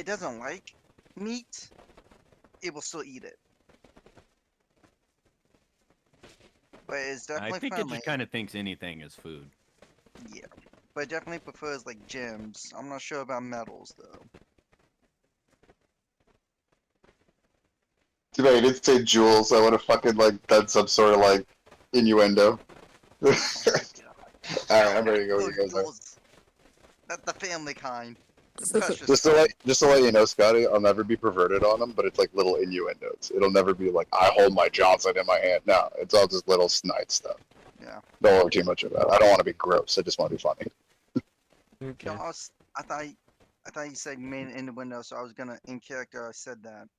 doesn't like meat, it will still eat it. But it's definitely I think friendly. it just kind of thinks anything is food. Yeah, but it definitely prefers like gems. I'm not sure about metals though. Too bad you didn't say jewels. I would have fucking like done some sort of like innuendo. Alright, I'm ready to go. Those You guys are. jewels. That's the family kind. The precious Just to let you know, Scotty, I'll never be perverted on them, but it's like little innuendos. It'll never be like I hold my Johnson in my hand. No, it's all just little snide stuff. Yeah. Don't worry too much about it. I don't want to be gross. I just want to be funny. Okay. No, I thought you said you made it in the window, so I was gonna in character. I said that.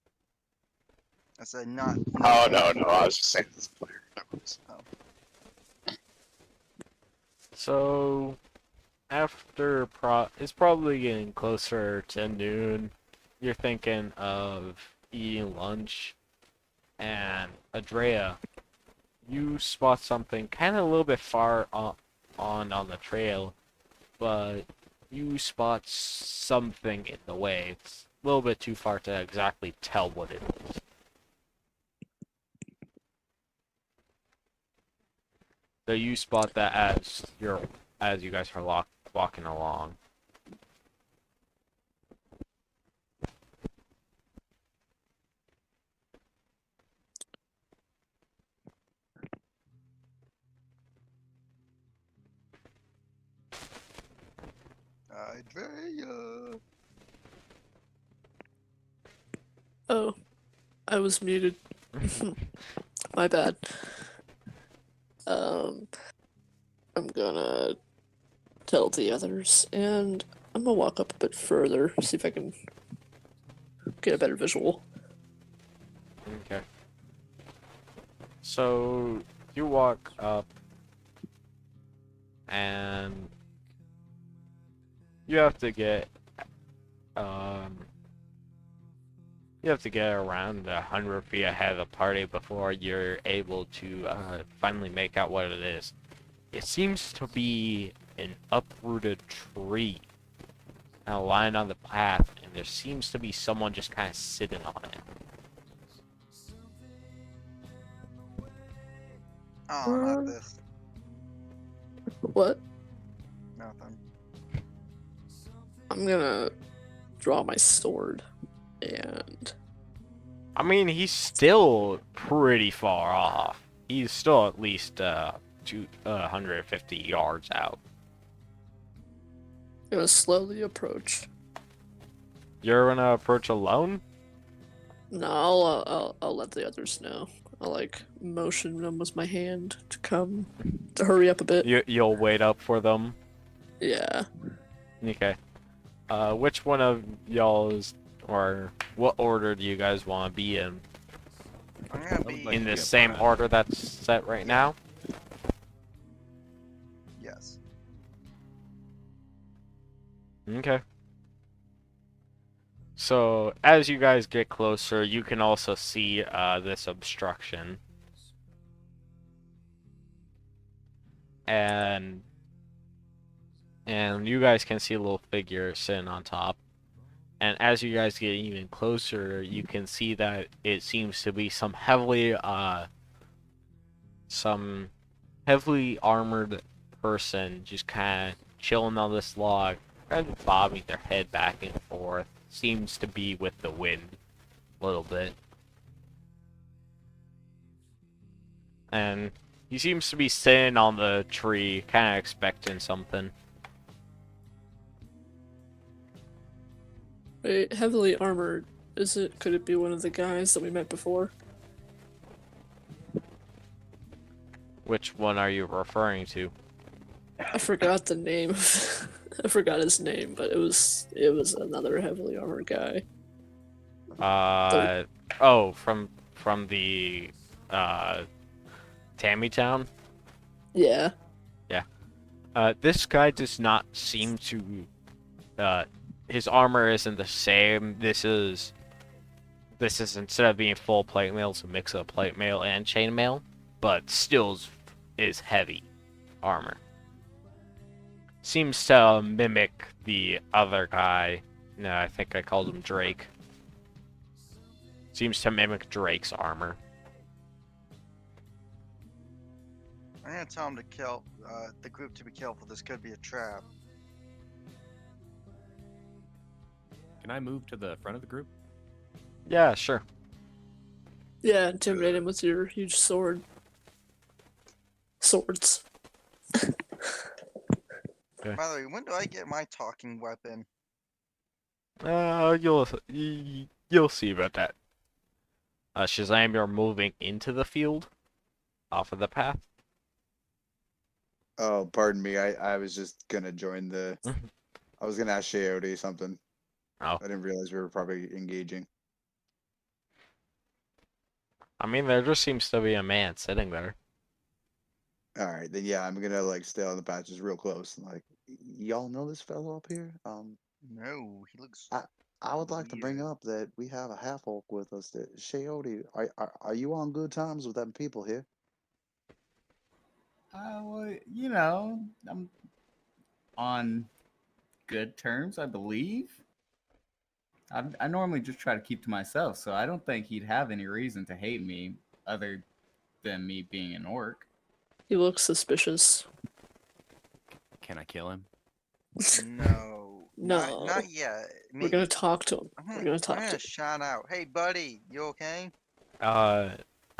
I said not. Oh no, I was just saying this player. So, after it's probably getting closer to noon. You're thinking of eating lunch, and Adrea, you spot something kind of a little bit far on the trail, but you spot something in the way. It's a little bit too far to exactly tell what it is. So you spot that as you guys are walking along. Andrea. Oh, I was muted. My bad. I'm gonna tell the others, and I'm gonna walk up a bit further, see if I can get a better visual. Okay. So you walk up, and you have to get around 100 feet ahead of the party before you're able to finally make out what it is. It seems to be an uprooted tree, kind of lying on the path, and there seems to be someone just kind of sitting on it. Oh, not this. What? Nothing. I'm gonna draw my sword, and I mean, he's still pretty far off. He's still at least 250 yards out. gonna slowly approach. You're gonna approach alone? No, I'll let the others know. I'll like motion them with my hand to come to hurry up a bit. You'll wait up for them. Yeah. Okay. Which one of y'all's, or what order do you guys want to be in? I'm gonna would be like in to the be a same part of order that's set right now. yes. Okay. So as you guys get closer, you can also see this obstruction, and you guys can see a little figure sitting on top. And as you guys get even closer, you can see that it seems to be some heavily armored person just kind of chilling on this log, kind of bobbing their head back and forth. Seems to be with the wind a little bit. And he seems to be sitting on the tree, kind of expecting something. Wait, heavily armored. Could it be one of the guys that we met before? Which one are you referring to? I forgot the name. I forgot his name, but it was another heavily armored guy. Oh, from the Tammy Town? Yeah. Yeah. This guy does not seem to his armor isn't the same. This is instead of being full plate mail, it's a mix of plate mail and chain mail, but still is heavy armor. Seems to mimic the other guy. No, I think I called him Drake. Seems to mimic Drake's armor. I'm gonna tell him to kill the group to be careful. This could be a trap. Can I move to the front of the group? Yeah, sure. Yeah, intimidate him with your huge sword. Swords. Okay. By the way, when do I get my talking weapon? You'll see about that. Shazam, you're moving into the field, off of the path. Oh, pardon me. I was just gonna join the. Mhm. I was gonna ask Shayote something. Oh, I didn't realize we were probably engaging. I mean, there just seems to be a man sitting there. All right, then yeah, I'm gonna like stay on the patches real close. Like, y'all know this fellow up here? No, he looks. I would like to bring weird. up that we have a half orc with us. That Shayote, are you on good terms with them people here? Well, I'm on good terms, I believe. I normally just try to keep to myself, so I don't think he'd have any reason to hate me other than me being an orc. He looks suspicious. Can I kill him? No, No. not yet. We're Maybe. gonna talk to him. I'm We're gonna I'm talk to gonna him. shout out, "Hey, buddy, you okay?" Uh,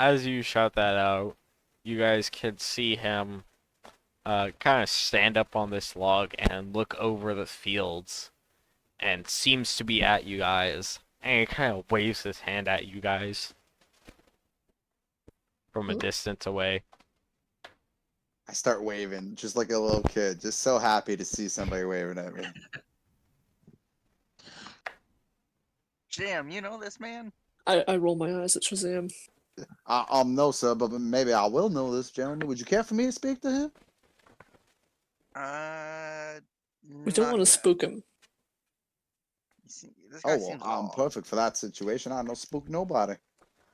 as you shout that out, you guys can see him kind of stand up on this log and look over the fields, and seems to be at you guys, and he kind of waves his hand at you guys from a distance away. I start waving, just like a little kid, just so happy to see somebody waving at me. Jim, you know this man? I roll my eyes at Shazam. No, sir, but maybe I will know this gentleman. Would you care for me to speak to him? We don't Not want to yet. spook him. This guy Oh, well, seems I'm off. perfect for that situation. I don't spook nobody.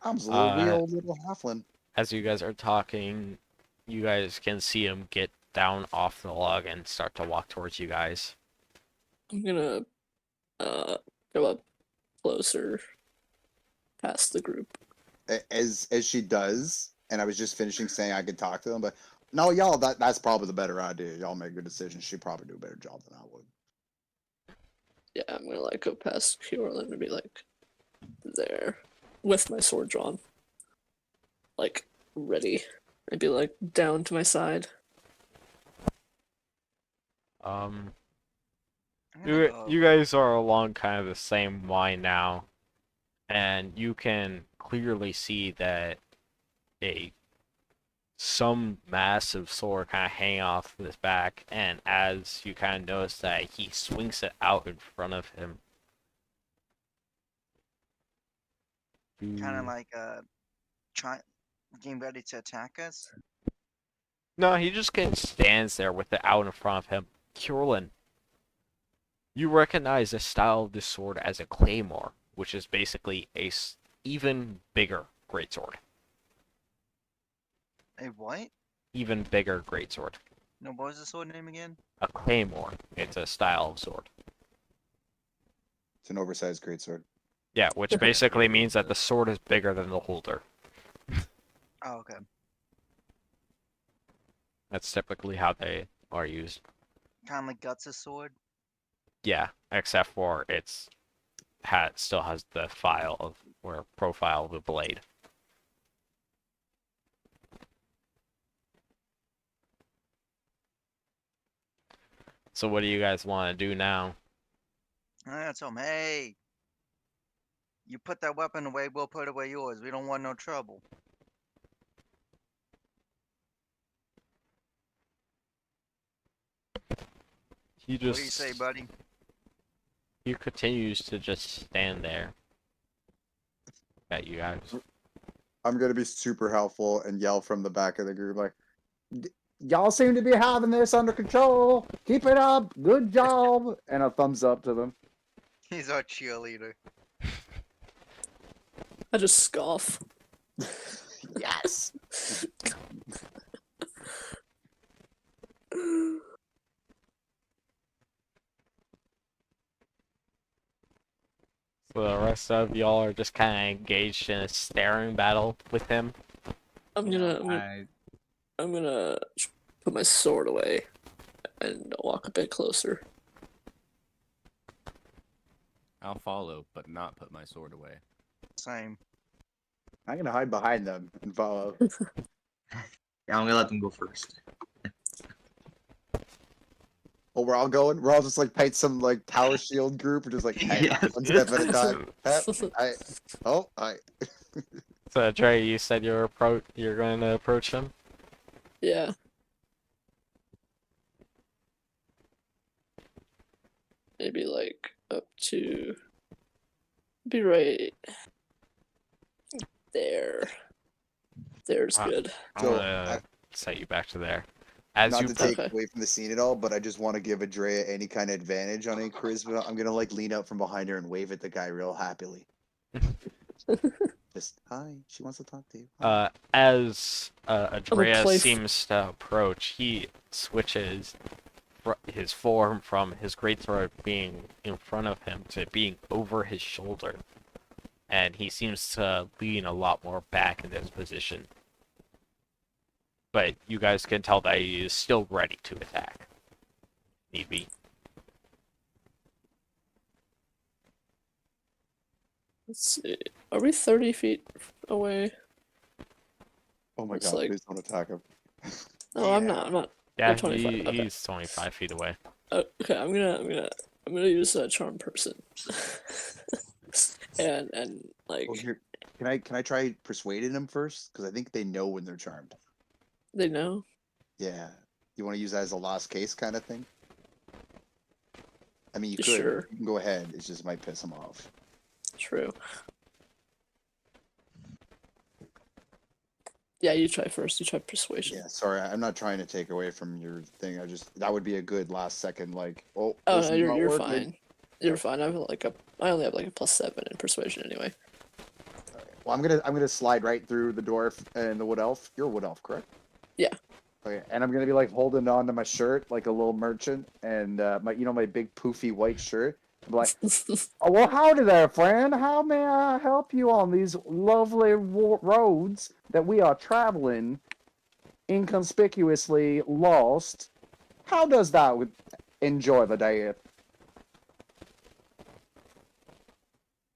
I'm just a little wee Uh, old little halfling. as you guys are talking, you guys can see him get down off the log and start to walk towards you guys. I'm gonna go up closer past the group. As she does, and I was just finishing saying I could talk to them, but no, y'all, that's probably the better idea. Y'all make good decisions. She'd probably do a better job than I would. Yeah, I'm gonna like go past Kyorlin and be like there with my sword drawn. Like ready. I'd be like down to my side. Um, I'm gonna go you guys are along kind of the same line now, and you can clearly see that some massive sword kind of hang off his back, and as you kind of notice that he swings it out in front of him. kind of like getting ready to attack us? No, he just kind of stands there with it out in front of him. Curlin, you recognize the style of this sword as a claymore, which is basically a even bigger greatsword. A what? Even bigger greatsword. No, what was the sword name again? A claymore. It's a style of sword. It's an oversized greatsword. Yeah, which basically means that the sword is bigger than the holder. Oh, okay. That's typically how they are used. Kind of like Guts' sword. Yeah, except for still has the file of profile of the blade. So what do you guys want to do now? I told him, hey, you put that weapon away, we'll put away yours. We don't want no trouble. He What do you say, buddy? He continues to just stand there at you guys. I'm gonna be super helpful and yell from the back of the group like, "Y'all seem to be having this under control. Keep it up. Good job." And a thumbs up to them. He's our cheerleader. I just scoff. Yes. So the rest of y'all are just kind of engaged in a staring battle with him. I'm gonna put my sword away and walk a bit closer. I'll follow, but not put my sword away. Same. I'm gonna hide behind them and follow. Yeah, I'm gonna let them go first. Oh, we're all going. We're all just like paint some like tower shield group. We're just like, hey, Yeah. one step at a time. I. So Trey, you said you're going to approach him. Yeah. Maybe like up to be right there. There's Wow. good. I'm So, gonna set you back to there. As Not you to take Okay. away from the scene at all, but I just want to give Adrea any kind of advantage on any charisma. I'm gonna like lean out from behind her and wave at the guy real happily. Just hi. She wants to talk to you. Hi. as I'm a Andrea playf- seems to approach, he switches his form from his greatsword being in front of him to being over his shoulder, and he seems to lean a lot more back in this position. But you guys can tell that he is still ready to attack. Need be. Let's see. Are we 30 feet away? Oh my It's god! like- Please don't attack him. No, I'm not. I'm not. Yeah, 25, okay. he's 25 feet away. Okay, I'm gonna use a charm person. and like Well, here, can I try persuading them first? Because I think they know when they're charmed. they know. Yeah. You want to use that as a lost case kind of thing? I mean, you could. Sure. You can go ahead. It just might piss them off. True. Yeah, you try first. You try persuasion. Yeah, sorry, I'm not trying to take away from your thing. That would be a good last second, like, oh, Oh this no, is not you're working. fine. You're fine. I only have like a +7 in persuasion anyway. Well, I'm gonna slide right through the dwarf and the wood elf. You're a wood elf, correct? Yeah. Okay, and I'm gonna be like holding on to my shirt like a little merchant, and my big poofy white shirt. I'm like, oh, well, howdy there, friend. How may I help you on these lovely roads that we are traveling inconspicuously lost? How does that enjoy the day?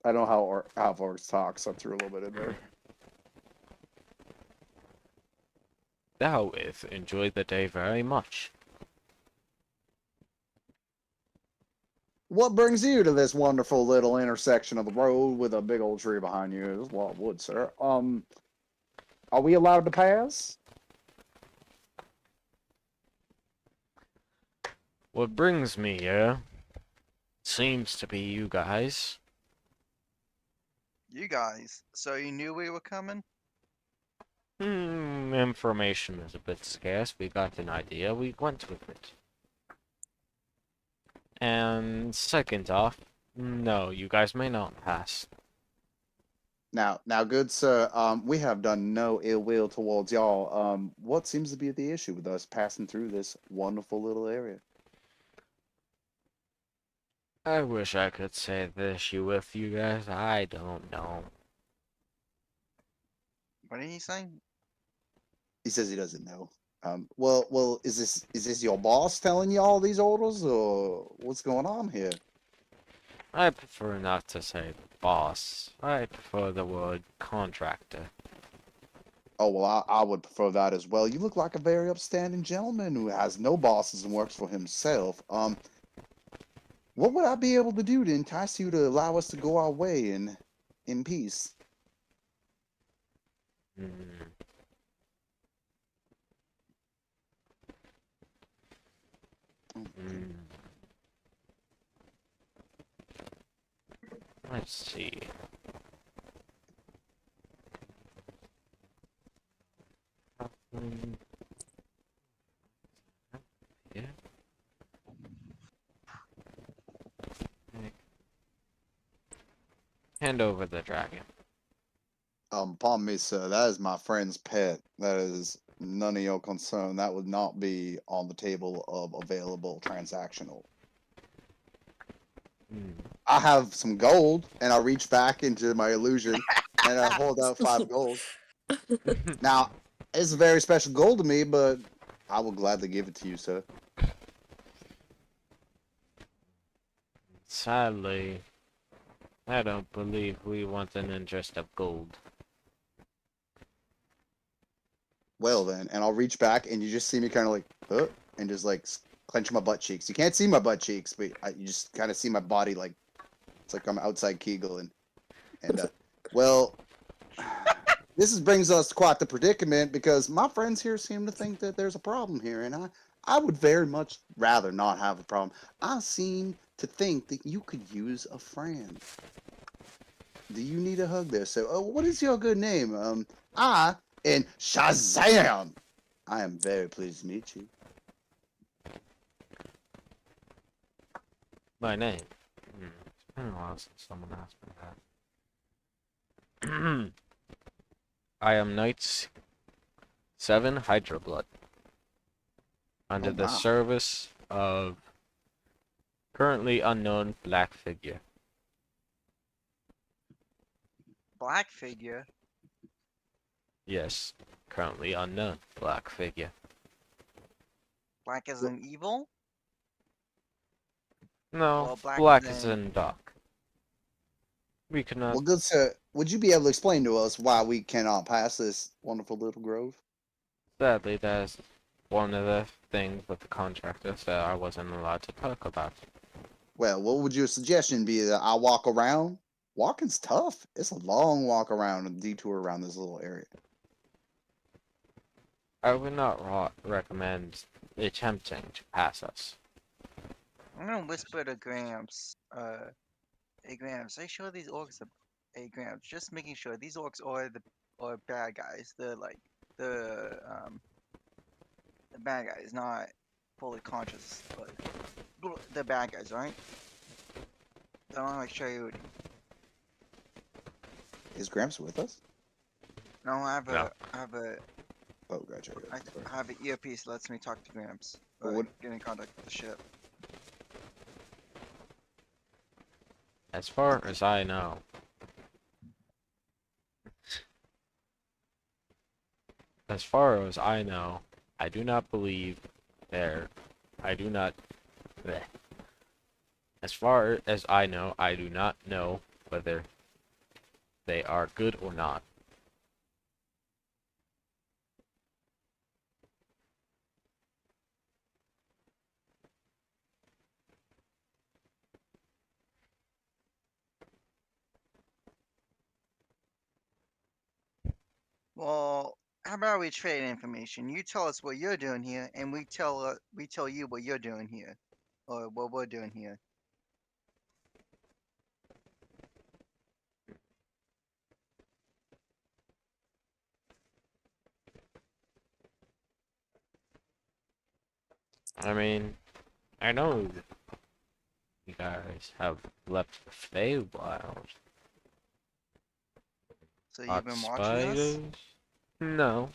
I don't know how orcs talk, so I threw a little bit in there. Thou enjoyed the day very much. What brings you to this wonderful little intersection of the road with a big old tree behind you? There's a lot of wood, sir. Are we allowed to pass? What brings me here seems to be you guys. You guys. So you knew we were coming? Information is a bit scarce. We got an idea. We went with it. And second off, no, you guys may not pass. Now, good sir, we have done no ill will towards y'all. What seems to be the issue with us passing through this wonderful little area? I wish I could say the issue with you guys. I don't know. What did he say? He says he doesn't know. Well, is this your boss telling you all these orders, or what's going on here? I prefer not to say boss. I prefer the word contractor. Oh well, I would prefer that as well. You look like a very upstanding gentleman who has no bosses and works for himself. What would I be able to do to entice you to allow us to go our way in peace? Hmm. Hmm. Let's see. Yeah. Hand over the dragon. Pardon me, sir. That is my friend's pet. That is none of your concern. That would not be on the table of available transactional. Hmm. I have some gold, and I reach back into my illusion, and I hold out 5 gold. Now, it's a very special gold to me, but I will gladly give it to you, sir. Sadly, I don't believe we want an interest of gold. Well then, and I'll reach back, and you just see me kind of like, and just like clench my butt cheeks. You can't see my butt cheeks, but you just kind of see my body like it's like I'm outside Kegel, and well, brings us to quite the predicament because my friends here seem to think that there's a problem here, and I would very much rather not have a problem. I seem to think that you could use a friend. Do you need a hug there? So, what is your good name? I and Shazam. I am very pleased to meet you. My name. It's been a while since someone asked me that. I am Knight 7 Hydroblood. Under Oh the my. service of currently unknown black figure. Black figure. Yes, currently unknown black figure. Black as in evil? No, Well, black black as is in in dark. We cannot. Well, good sir, would you be able to explain to us why we cannot pass this wonderful little grove? Sadly, that's one of the things with the contractors that I wasn't allowed to talk about. Well, what would your suggestion be that I walk around? Walking's tough. It's a long walk around and detour around this little area. I would not recommend attempting to pass us. I'm gonna whisper to Gramps. Hey Gramps, are you sure these orcs are hey Gramps, just making sure these orcs are bad guys. The bad guys, not fully conscious, but the bad guys, right? I don't like show you. Is Gramps with us? No, No. I have a Oh, gotcha. I have an earpiece that lets me talk to Gramps. Well, Or what- get in contact with the ship. As far as I know. As far as I know, I do not believe there. I do not. Bleh. As far as I know, I do not know whether they are good or not. Well, how about we trade information? You tell us what you're doing here, and we tell you what you're doing here, or what we're doing here. I mean, I know you guys have left the Feywild. So you've Hot been watching us? spiders? No.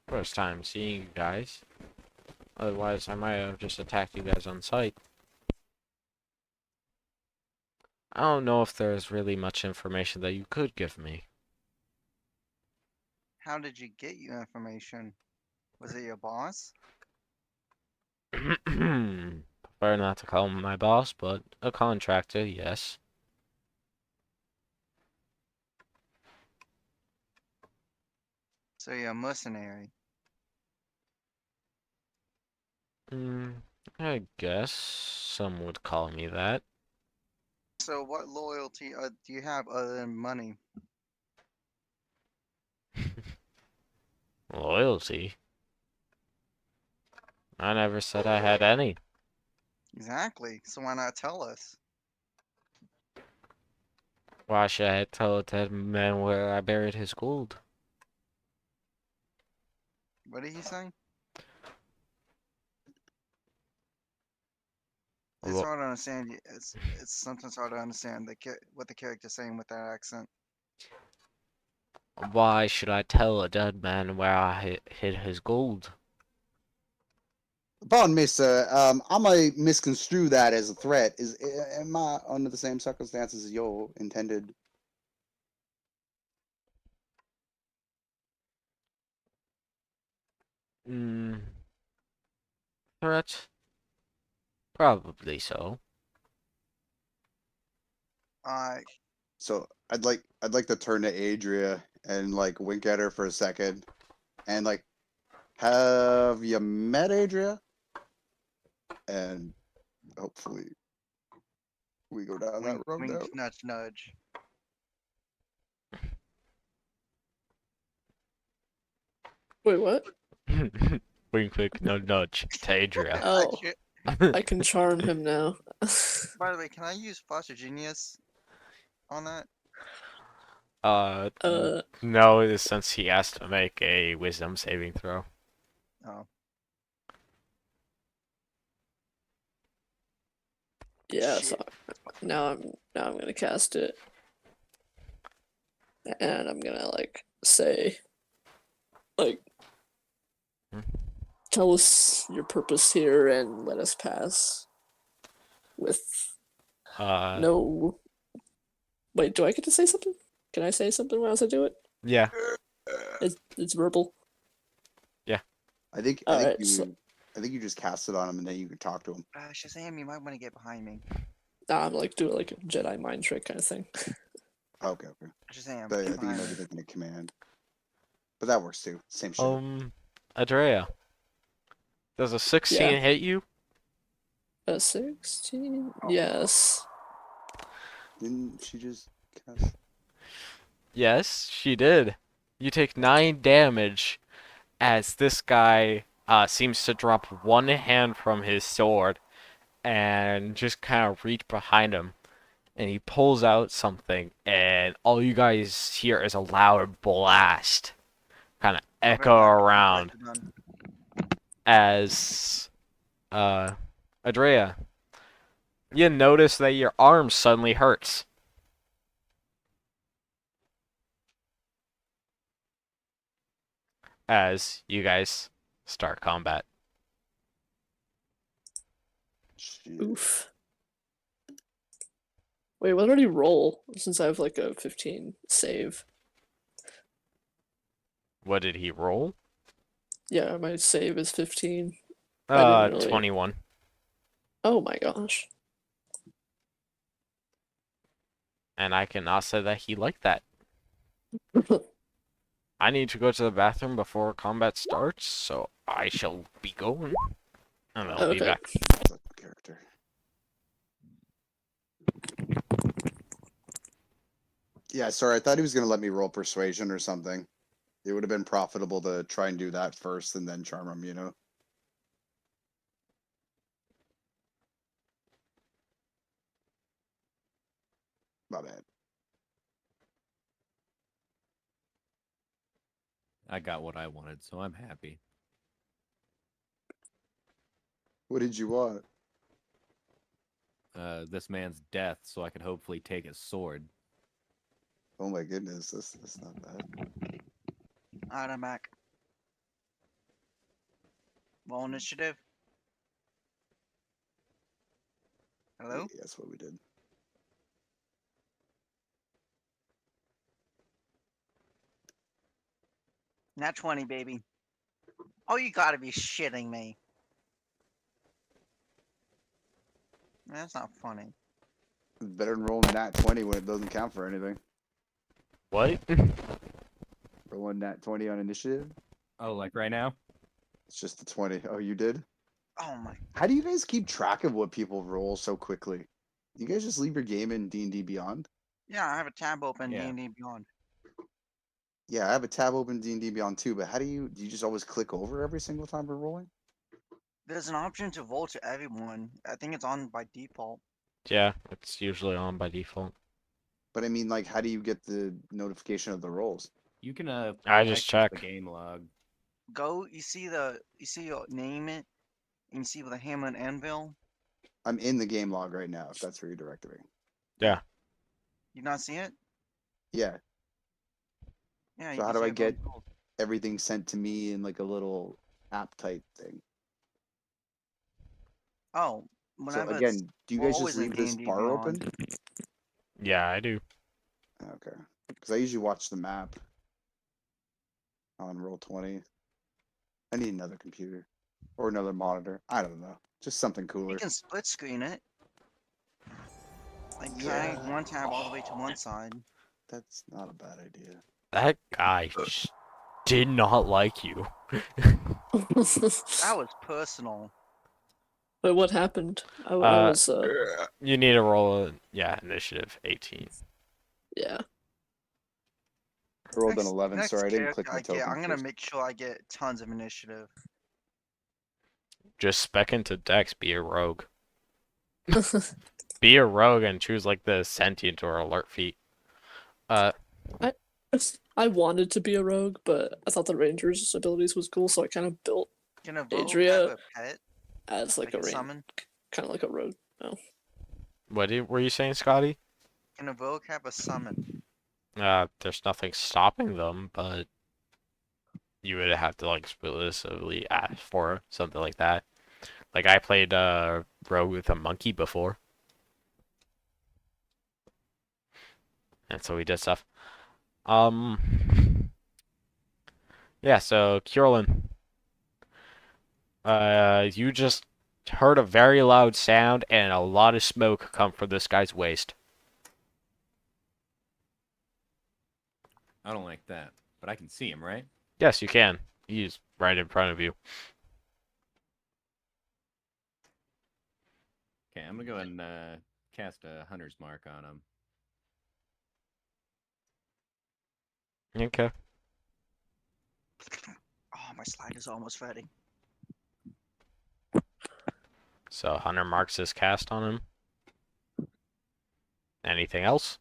First time seeing you guys. Otherwise, I might have just attacked you guys on sight. I don't know if there's really much information that you could give me. How did you get your information? Was it your boss? Prefer not to call him my boss, but a contractor, yes. So you're a mercenary. Mm, I guess some would call me that. So what loyalty do you have other than money? Loyalty? I never said I had any. Exactly. So why not tell us? Why should I tell a dead man where I buried his gold? What did he say? It's Wh- hard to understand. It's sometimes hard to understand what the character's saying with that accent. Why should I tell a dead man where I hid his gold? Pardon me, sir. I might misconstrue that as a threat. Am I under the same circumstances as your intended? Hmm. Threat? Probably so. I So I'd like to turn to Adria and like wink at her for a second, and like, have you met Adria? And hopefully we go down that wink, road wink, now. nudge, nudge. Wait, what? Wink, wink, no nudge. To Adria. Oh, I can charm him now. By the way, can I use Foster Genius on that? No, since he has to make a wisdom saving throw. Oh, Yeah, shit. so now I'm gonna cast it. And I'm gonna like say like Hmm. tell us your purpose here and let us pass with Uh, no wait, do I get to say something? Can I say something when I do it? yeah, It's verbal. yeah. I think Alright, so you just cast it on him and then you can talk to him. Shazam, you might want to get behind me. now I'm like doing like a Jedi mind trick kind of thing. Okay, okay. Shazam, But I get think you behind might me. be making a command, but that works too. Same shit. Andrea, does a Yeah. 16 hit you? A 16? Yes. Didn't she just cast? Yes, she did. You take 9 damage as this guy seems to drop one hand from his sword and just kind of reach behind him. And he pulls out something, and all you guys hear is a loud blast kind of echo I'll bet around you're done. as Andrea, you notice that your arm suddenly hurts. As you guys start combat. Shit. Oof. Wait, what did he roll? Since I have like a 15 save. What did he roll? Yeah, my save is 15. I didn't really. 21. Oh my gosh. And I cannot say that he liked that. I need to go to the bathroom before combat starts, so I shall be going. And I'll be Okay. back. That's a character. Yeah, sorry. I thought he was gonna let me roll persuasion or something. It would have been profitable to try and do that first and then charm him. You know. My bad. I got what I wanted, so I'm happy. What did you want? This man's death, so I could hopefully take his sword. Oh my goodness, that's not bad. Alright, I'm back. Roll initiative. Hello? Yeah, that's what we did. Nat 20, baby. Oh, you gotta be shitting me. That's not funny. It's better than rolling nat 20 when it doesn't count for anything. What? Rolling nat 20 on initiative. Oh, like right now? It's just a 20. Oh, you did? Oh my. How do you guys keep track of what people roll so quickly? You guys just leave your game in D&D Beyond? Yeah, I have a tab open Yeah. D&D Beyond. Yeah, I have a tab open D&D Beyond too, but how do you just always click over every single time we're rolling? There's an option to roll to everyone. I think it's on by default. Yeah, it's usually on by default. But I mean, like, how do you get the notification of the rolls? You can I just access the check. game log. Go, you see your name it, and you see with a hammer and anvil. I'm in the game log right now, if that's where you're directing me. Yeah. You not see it? Yeah. Yeah, you So how can do see I everyone's get rolls. everything sent to me in like a little app type thing? Oh, So whenever it's again, do you we're guys just always in leave this D&D bar open? Beyond. Yeah, I do. Okay. Because I usually watch the map on Roll20. I need another computer or another monitor. I don't know. Just something You cooler. can split screen it. Like drag Yeah. one tab all the way to one side. That's not a bad idea. That guy did not like you. That was personal. Wait, what happened? I Uh, was you need to roll, initiative 18. yeah. I rolled an 11, Next sorry, I didn't character click my I get, token I'm gonna first. make sure I get tons of initiative. Just spec into Dex, be a rogue. Be a rogue and choose like the sentient or alert feat. I wanted to be a rogue, but I thought the ranger's abilities was cool, so I kind of built Can a rogue have Adria a pet? as like Like a a summon? kind of like a rogue. No. Were you saying, Scotty? Can a rogue have a summon? There's nothing stopping them, but you would have to like explicitly ask for something like that. Like I played rogue with a monkey before, and so we did stuff. Yeah. So Curlin, you just heard a very loud sound and a lot of smoke come from this guy's waist. I don't like that, but I can see him, right? Yes, you can. He's right in front of you. Okay, I'm gonna go ahead and cast a hunter's mark on him. Okay. Oh, my slide is almost ready. So Hunter marks his cast on him. Anything else?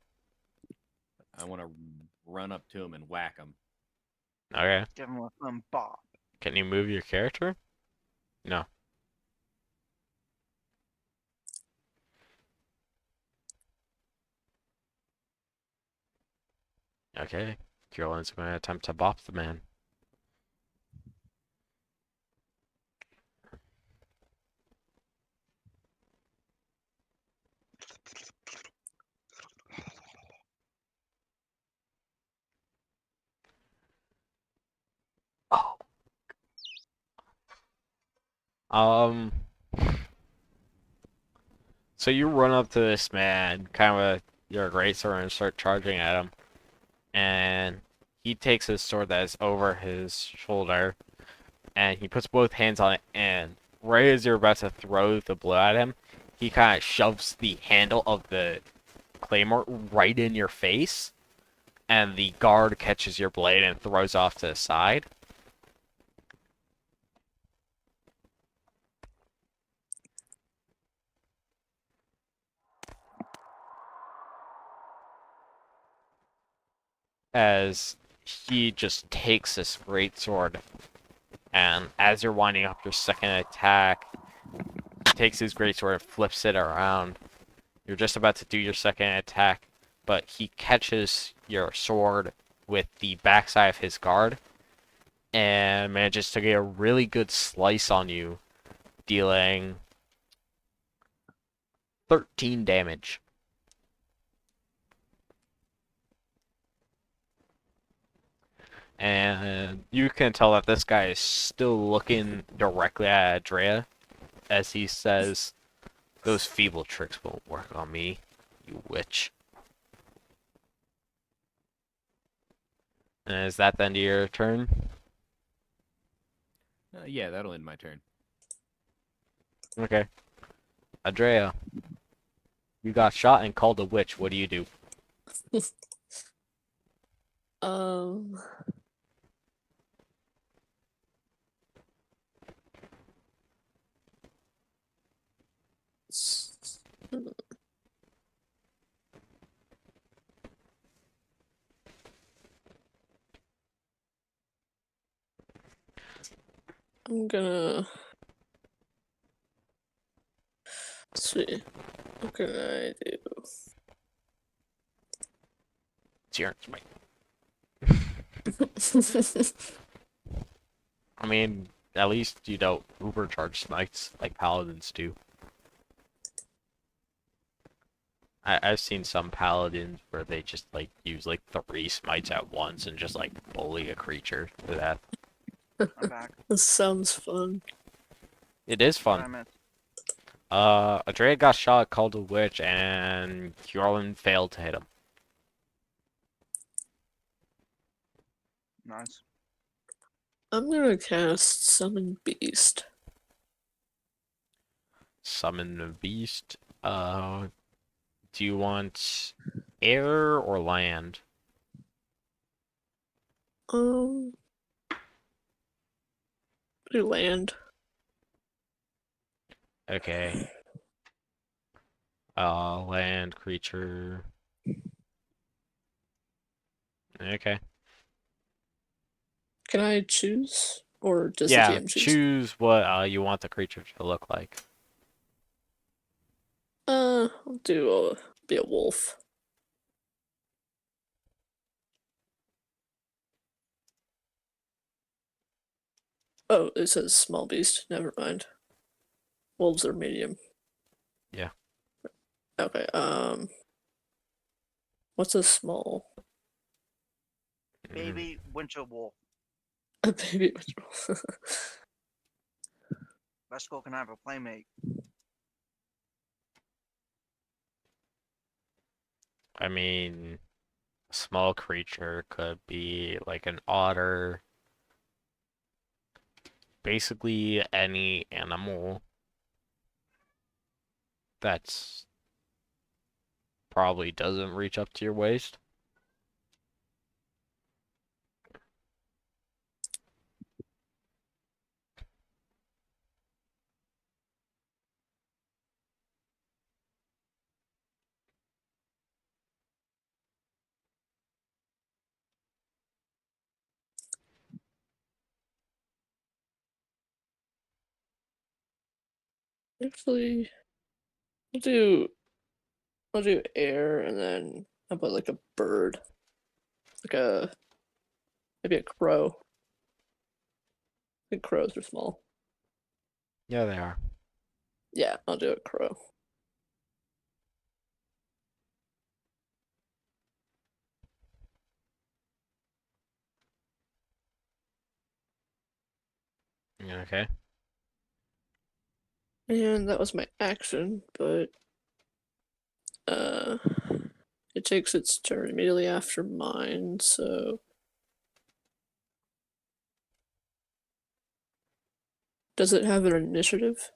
I want to run up to him and whack him. Okay. Give him a thumb bob. Can you move your character? No. Okay. Curlin's going to attempt to bop the man. Oh. Um. So you run up to this man, kind of with your greatsword, and start charging at him. And he takes his sword that is over his shoulder, and he puts both hands on it. And right as you're about to throw the blow at him, he kind of shoves the handle of the claymore right in your face, and the guard catches your blade and throws off to the side. As he just takes this great sword, and as you're winding up your second attack, takes his greatsword and flips it around. You're just about to do your second attack, but he catches your sword with the backside of his guard and manages to get a really good slice on you, dealing 13 damage. And you can tell that this guy is still looking directly at Andrea as he says, "Those feeble tricks won't work on me, you witch." And is that the end of your turn? Yeah, that'll end my turn. Okay. Andrea, you got shot and called a witch. What do you do? Um. I'm gonna see. What can I do? It's your turn. I mean, at least you don't overcharge smites like paladins do. I've seen some paladins where they just like use like 3 smites at once and just like bully a creature to death. I'm back. This sounds fun. It is What I fun. missed. Andrea got shot, called a witch, and Kjorlin failed to hit him. Nice. I'm gonna cast Summon Beast. Summon the beast. Do you want air or land? Do land. Okay. Land creature. Okay. Can I choose, or does the Yeah, GM choose? choose what you want the creature to look like. I'll be a wolf. Oh, it says small beast. Never mind. Wolves are medium. Yeah. Okay. What's a small? Baby winter wolf. A baby. Let's go can I have a playmate. I mean, a small creature could be like an otter. Basically, any animal that's probably doesn't reach up to your waist. Actually, I'll do air, and then how about like a bird, like maybe a crow. I think crows are small. Yeah, they are. Yeah, I'll do a crow. Okay. And that was my action, but it takes its turn immediately after mine, so does it have an initiative?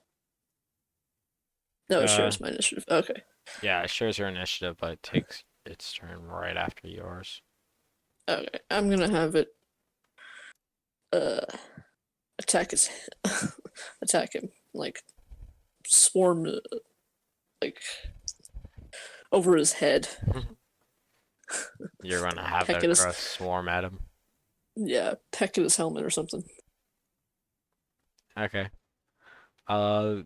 No, it shares my initiative. Okay. Yeah, it shares your initiative, but it takes its turn right after yours. Okay. I'm gonna have it attack his attack him. Like swarm like over his head. You're gonna have Peck the at his crust swarm at him. yeah, peck at his helmet or something. Okay. Uh,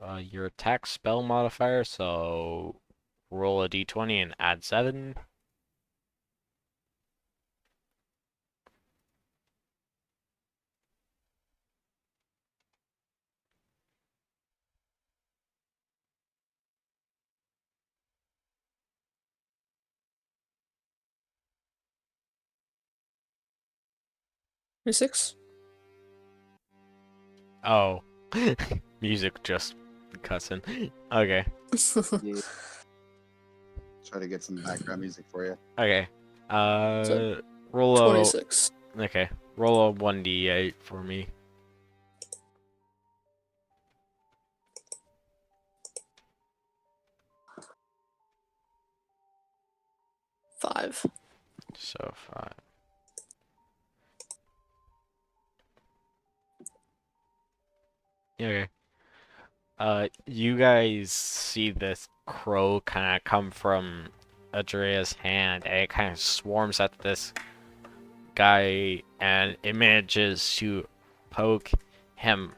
Your attack spell modifier, so roll a d20 and add 7. Six. Oh, music just cussing. Okay, Yeah. Try to get some background music for you. okay. So, Roll a 26. okay. Roll a 1d8 for me. Five. So 5. Okay. You guys see this crow kind of come from Adrea's hand, and it kind of swarms at this guy, and it manages to poke him.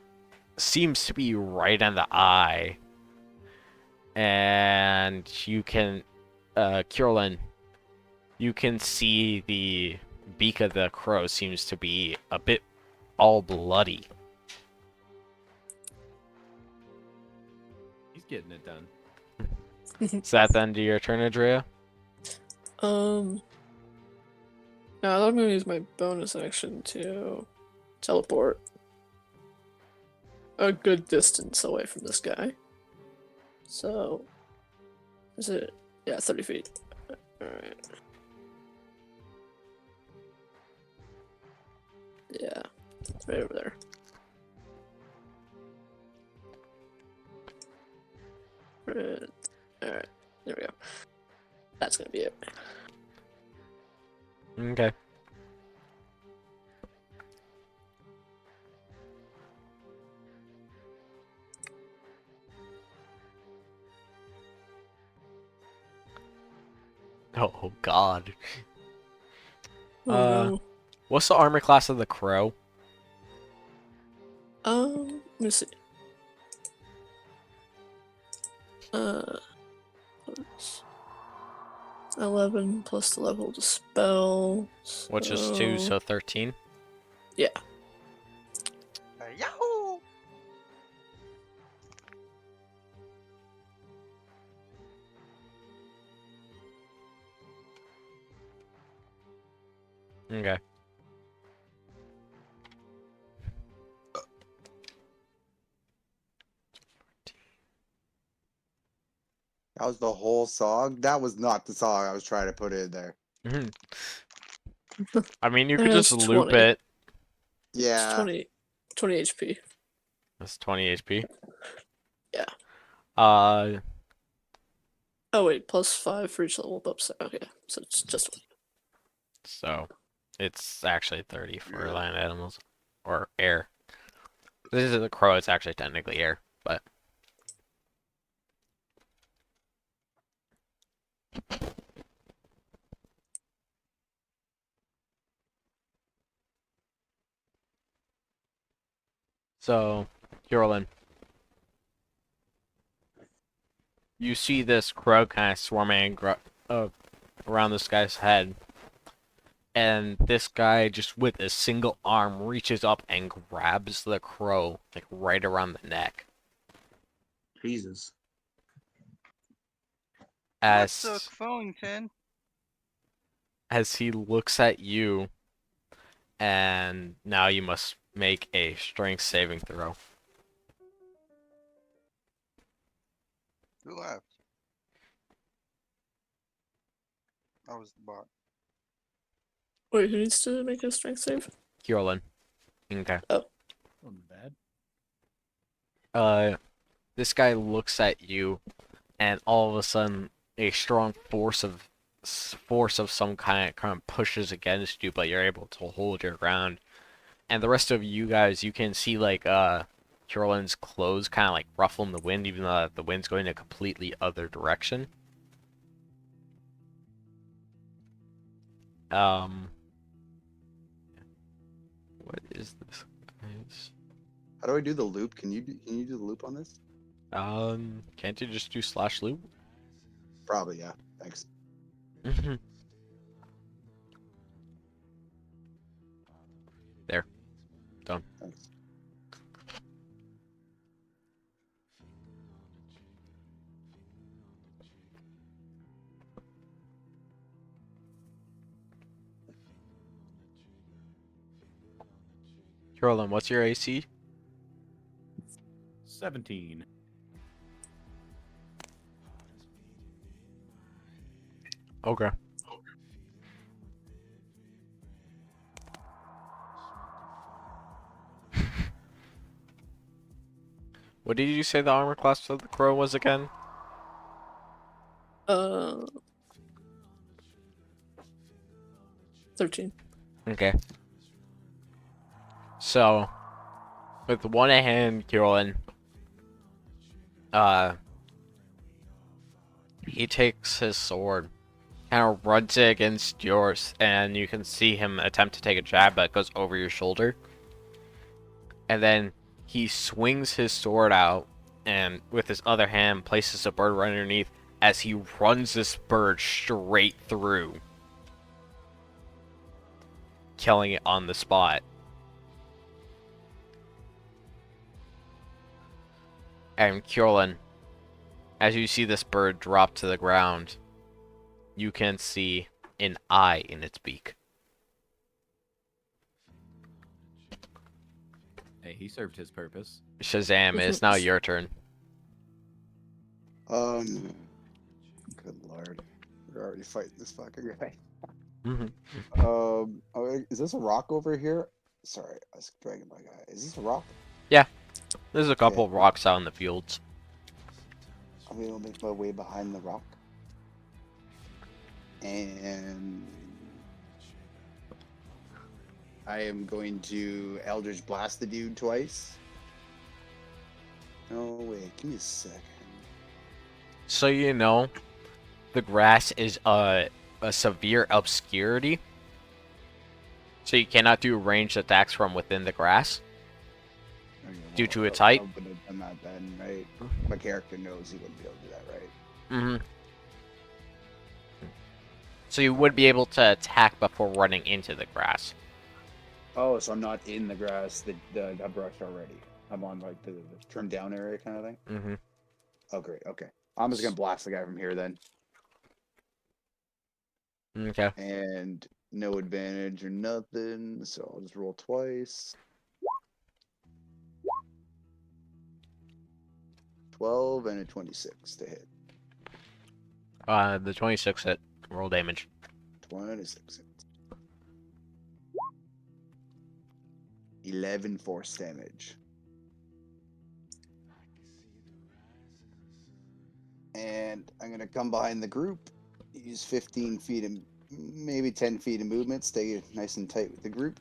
Seems to be right in the eye, and you can, Curlin, you can see the beak of the crow seems to be a bit all bloody. He's getting it done. Is that the end of your turn, Adrea? Now I'm gonna use my bonus action to teleport a good distance away from this guy. So, is it? Yeah, 30 feet. Alright. Yeah, it's right over there. Right. Alright, there we go. That's gonna be it. Okay. Oh God. Oh no. What's the armor class of the crow? Let me see. Plus 11 plus the level of the spell. Which is 2, So so 13. yeah. Yahoo! Okay. That was the whole song. That was not the song I was trying to put in there. I mean, you could That's just loop 20. it. It's Yeah. 20 HP. That's 20 HP. Yeah. Uh, Oh wait, plus 5 for each level up. So okay, so it's just 20. so it's actually 30 for Yeah. land animals or air. This is a crow. It's actually technically air, but so Yorlin, you see this crow kind of swarming around this guy's head, and this guy just with a single arm reaches up and grabs the crow like right around the neck. Jesus. Not so As Crowington. as he looks at you, and now you must make a strength saving throw. Who left? I was the bot. Wait, who needs to make a strength save? Yorlin. Okay. Wasn't bad. This guy looks at you, and all of a sudden, a strong force of some kind of pushes against you, but you're able to hold your ground. And the rest of you guys, you can see like Caroline's clothes kind of like ruffle in the wind, even though the wind's going a completely other direction. What is this, guys? How do I do the loop? Can you do the loop on this? Can't you just do slash loop? Probably, yeah. Thanks. There. Done. Thanks. Carolyn, what's your AC? 17. Okay. What did you say the armor class of the crow was again? Uh, 13. Okay. So, with one hand, Carolyn, he takes his sword, kind of runs it against yours, and you can see him attempt to take a jab, but it goes over your shoulder. And then he swings his sword out, and with his other hand, places a bird right underneath as he runs this bird straight through, killing it on the spot. And Kjorlin, as you see this bird drop to the ground, you can see an eye in its beak. Hey, he served his purpose. Shazam, it is now your turn. Good lord. We're already fighting this fucking guy. Is this a rock over here? Sorry, I was dragging my guy. Is this a rock? There's a couple of rocks out in the fields. I'm gonna make my way behind the rock. And I am going to Eldritch Blast the dude twice. No, wait, give me a second. So you know, the grass is a severe obscurity. So you cannot do ranged attacks from within the grass. Okay, Due to its I height? would have done that then, right? My character knows he wouldn't be able to do that, right? Mm-hmm. So you would be able to attack before running into the grass. Oh, so I'm not in the grass, the brush already. I'm on like the trimmed down area kind of thing. Mm-hmm. Oh, great. Okay, I'm just gonna blast the guy from here then, Okay. and no advantage or nothing. So I'll just roll twice. 12 and a 26 to hit. The 26 hit. Roll damage. 26 hits. 11 force damage. And I'm going to come behind the group, use 15 feet and maybe 10 feet of movement, stay nice and tight with the group.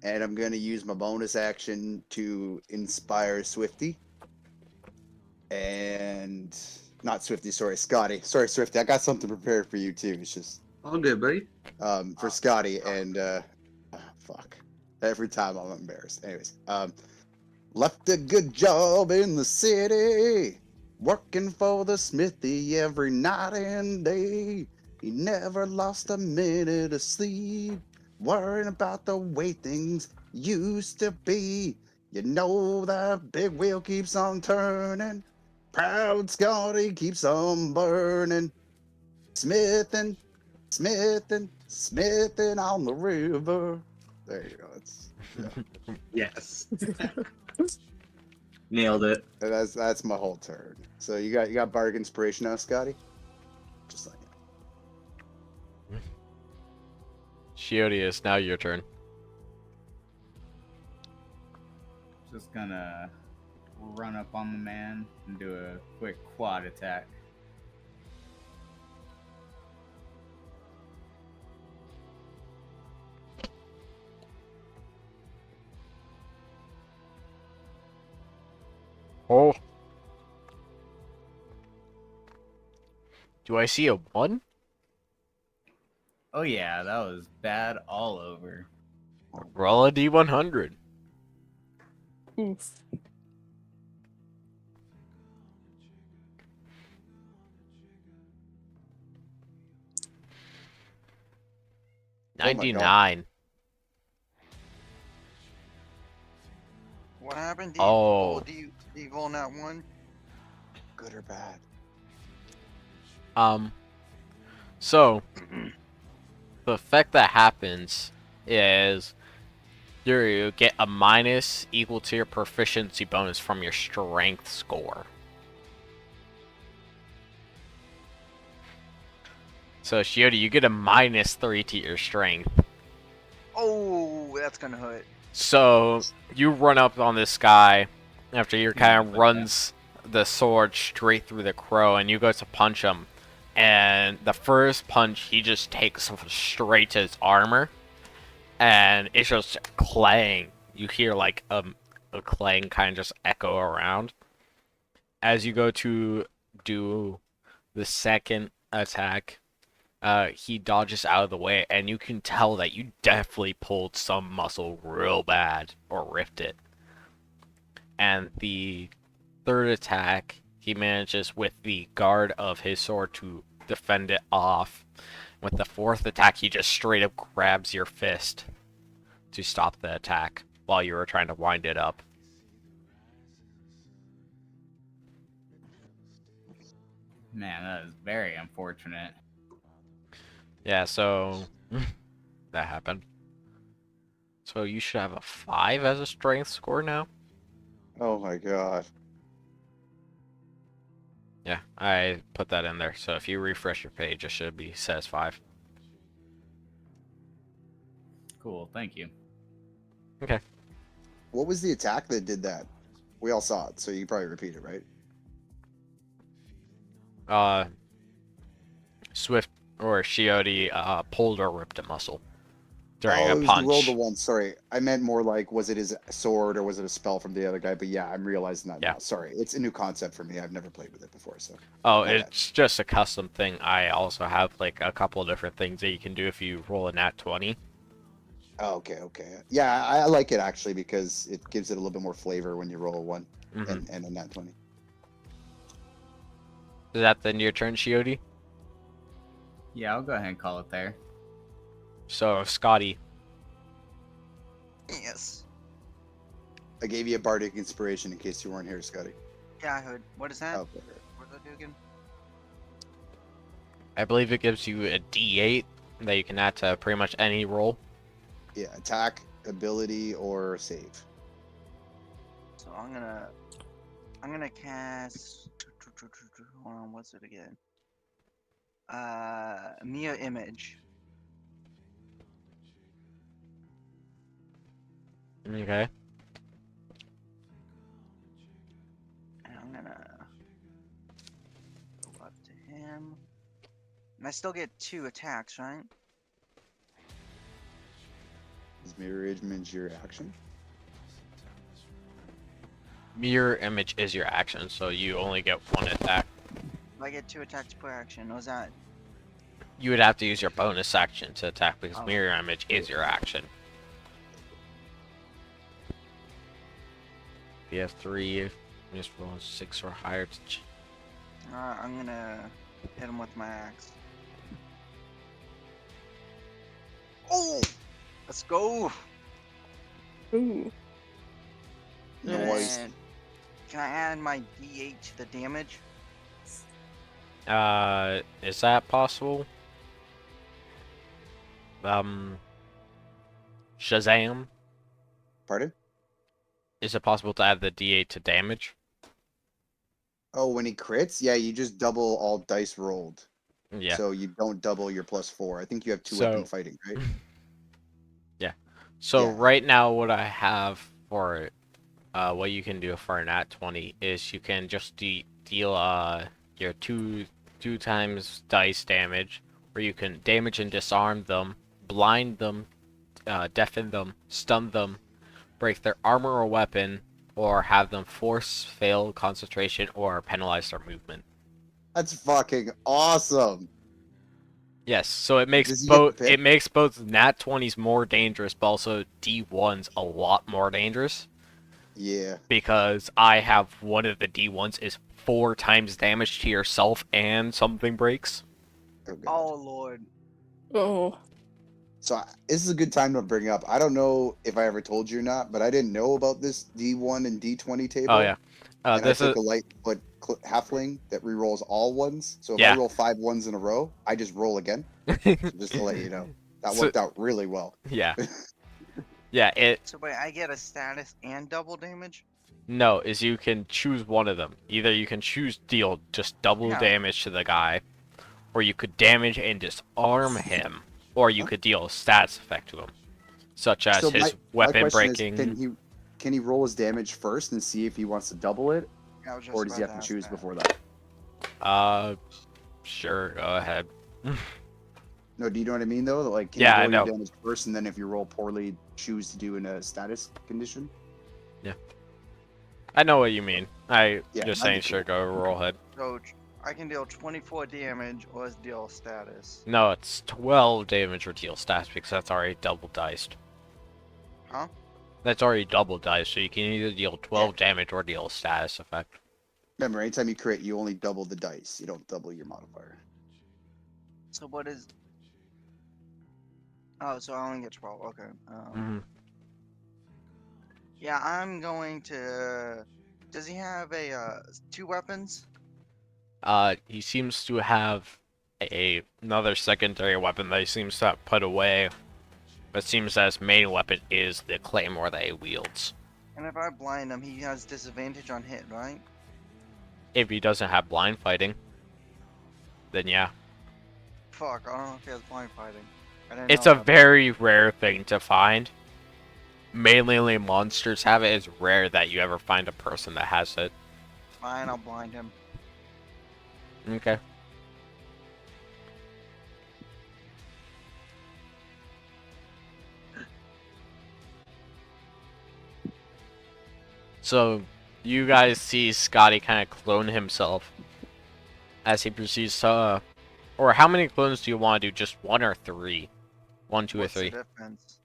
And I'm going to use my bonus action to inspire Swifty. And not Swifty, sorry, Scotty. Sorry, Swifty. I got something prepared for you too. It's just All good, buddy. for Scotty and fuck. Every time I'm embarrassed. Anyways, left a good job in the city, working for the smithy every night and day. He never lost a minute of sleep, worrying about the way things used to be. You know that big wheel keeps on turning, proud Scotty keeps on burning, smithing, smithing, smithing on the river. There you go. Yes. Nailed it. That's my whole turn. So you got bardic inspiration now, Scotty? Just like Shiodi, it's now your turn. Just gonna run up on the man and do a quick quad attack. Oh. Do I see a 1? Oh yeah, that was bad all over. Roll a d100. Oof. Oh my god. 99. What happened? Oh. Do you roll that one? Good or bad? So the effect that happens is you get a minus equal to your proficiency bonus from your strength score. So Shiota, you get a -3 to your strength. Oh, that's gonna hurt. So you run up on this guy after you Yeah, kind of like that. runs the sword straight through the crow, and you go to punch him. And the first punch, he just takes straight to his armor, and it's just clang. You hear like a clang kind of just echo around. As you go to do the second attack, he dodges out of the way, and you can tell that you definitely pulled some muscle real bad or ripped it. And the third attack, he manages with the guard of his sword to defend it off. With the fourth attack, he just straight up grabs your fist to stop the attack while you were trying to wind it up. Man, that is very unfortunate. Yeah, so that happened. So you should have a 5 as a strength score now. Oh my god. Yeah, I put that in there. So if you refresh your page, it should be says 5. Cool, thank you. Okay. What was the attack that did that? We all saw it, so you probably repeat it, right? Swift or Shioti pulled or ripped a muscle during Oh, a it was the roll punch. the one. Sorry, I meant more like, was it his sword or was it a spell from the other guy? But yeah, I'm realizing that Yeah. now. Sorry, it's a new concept for me. I've never played with it before, so. Oh, My bad. it's just a custom thing. I also have like a couple of different things that you can do if you roll a nat 20. Oh, okay, okay. Yeah, I like it actually because it gives it a little bit more flavor when you roll a one Mm-hmm. and a nat 20. Is that then your turn, Shioti? Yeah, I'll go ahead and call it there. So, Scotty. Yes. I gave you a bardic inspiration in case you weren't here, Scotty. Yeah, I heard. What is that? Okay. What does that do again? I believe it gives you a D8 that you can add to pretty much any roll. Yeah, attack, ability, or save. So I'm gonna cast. Hold on, what's it again? Mirror image. Okay. And I'm gonna go up to him. And I still get 2 attacks, right? Is mirror image your action? Mirror image is your action, so you only get 1 attack. I get 2 attacks per action. Was that? You would have to use your bonus action to attack because Oh. mirror image is your action. If you have 3, you just roll 6 or higher to I'm gonna hit him with my axe. Oh! Let's go! Ooh. Noise. And can I add my D8 to the damage? Is that possible? Shazam? Pardon? Is it possible to add the D8 to damage? Oh, when he crits, yeah, you just double all dice rolled. Yeah. So you don't double your +4. I think you have 2 So- weapon fighting, right? Yeah. So Yeah. right now, what I have for what you can do for an at 20 is you can just deal your two times dice damage, where you can damage and disarm them, blind them, deafen them, stun them, break their armor or weapon, or have them force, fail concentration, or penalize their movement. That's fucking awesome. Yes, so it makes Does he get to pick? it makes both nat 20s more dangerous, but also D1s a lot more dangerous. Yeah. Because I have one of the D1s is 4 times damage to yourself and something breaks. Oh, God. Oh lord. Oh. So this is a good time to bring up. I don't know if I ever told you or not, but I didn't know about this D1 and D20 table. Oh yeah. And I This is took a lightfoot halfling that rerolls all ones. So if I yeah. roll 5 ones in a row, I just roll again. So just to let you know, that So- worked out really well. yeah. Yeah. So wait, I get a status and double damage? No, is you can choose one of them. Either you can choose deal just double Yeah. damage to the guy, or you could damage and disarm him, or you could deal a status effect to him, such as So his my weapon question is, breaking. can he roll his damage first and see if he wants to double it, I was just or does he about have to ask choose that. before that? Sure, go ahead. No, do you know what I mean though? Like, can Yeah, I you roll your know. damage first, and then if you roll poorly, choose to do in a status condition? I know what you mean. Yeah, Just that'd saying, be sure, cool. go roll ahead. So I can deal 24 damage or deal status. No, it's 12 damage or deal status because that's already double diced. Huh? That's already double diced, so you can either deal 12 damage or deal a status effect. Remember, anytime you crit, you only double the dice. You don't double your modifier. So what is? Oh, so I only get 12. Okay. Mm-hmm. Yeah, I'm going to. Does he have a 2 weapons? He seems to have another secondary weapon that he seems to have put away. But it seems that his main weapon is the claymore that he wields. And if I blind him, he has disadvantage on hit, right? If he doesn't have blind fighting, then yeah. Fuck, I don't know if he has blind fighting. I didn't It's know a that. very rare thing to find. Mainly only monsters have it. It's rare that you ever find a person that has it. Fine, I'll blind him. Okay. So, you guys see Scotty kind of clone himself as he proceeds to, or how many clones do you want to do? Just 1 or 3? 1, 2, What's or the 3? difference?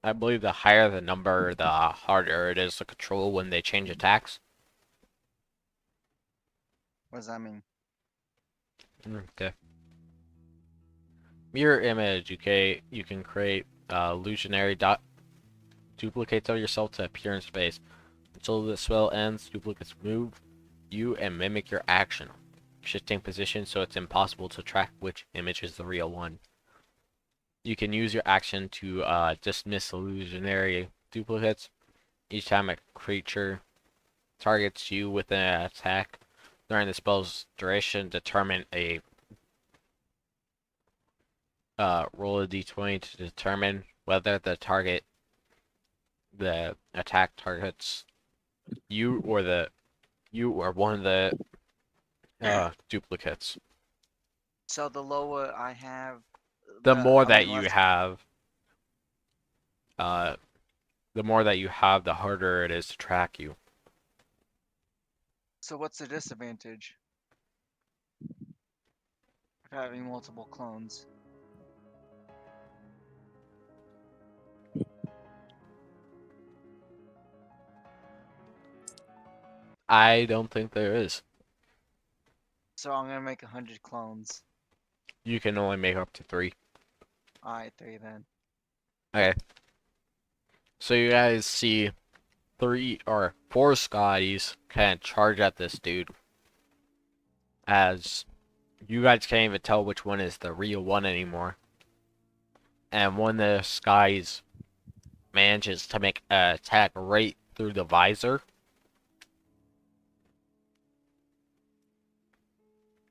I believe the higher the number, the harder it is to control when they change attacks. What does that mean? Okay. Mirror image. You can create illusionary duplicates of yourself to appear in space. Until the spell ends, duplicates move you and mimic your action, shifting position so it's impossible to track which image is the real one. You can use your action to dismiss illusionary duplicates. Each time a creature targets you with an attack during the spell's duration, determine a roll a d20 to determine whether the attack targets you or one of the duplicates. So the lower I have, The more I that mean, you less- have, the more that you have, the harder it is to track you. So what's the disadvantage of having multiple clones? I don't think there is. So I'm gonna make 100 clones. You can only make up to 3. Alright, 3 then. Okay. So you guys see 3 or 4 Scotties kind of charge at this dude. As you guys can't even tell which one is the real one anymore. And one of the Scotties manages to make an attack right through the visor.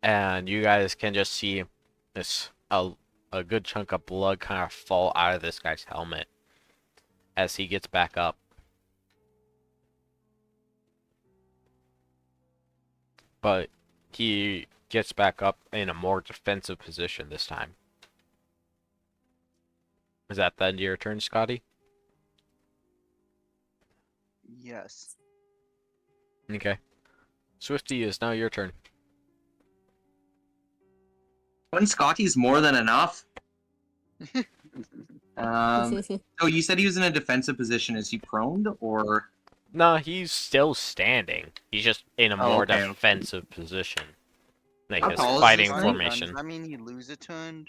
And you guys can just see this a good chunk of blood kind of fall out of this guy's helmet as he gets back up. But he gets back up in a more defensive position this time. Is that the end of your turn, Scotty? Yes. Okay. Swifty, is now your turn. One Scotty's more than enough. So you said he was in a defensive position. Is he prone or? No, he's still standing. He's just in a more okay. defensive position. Like How his tall is fighting this Does thing? formation. that mean he lose a turn?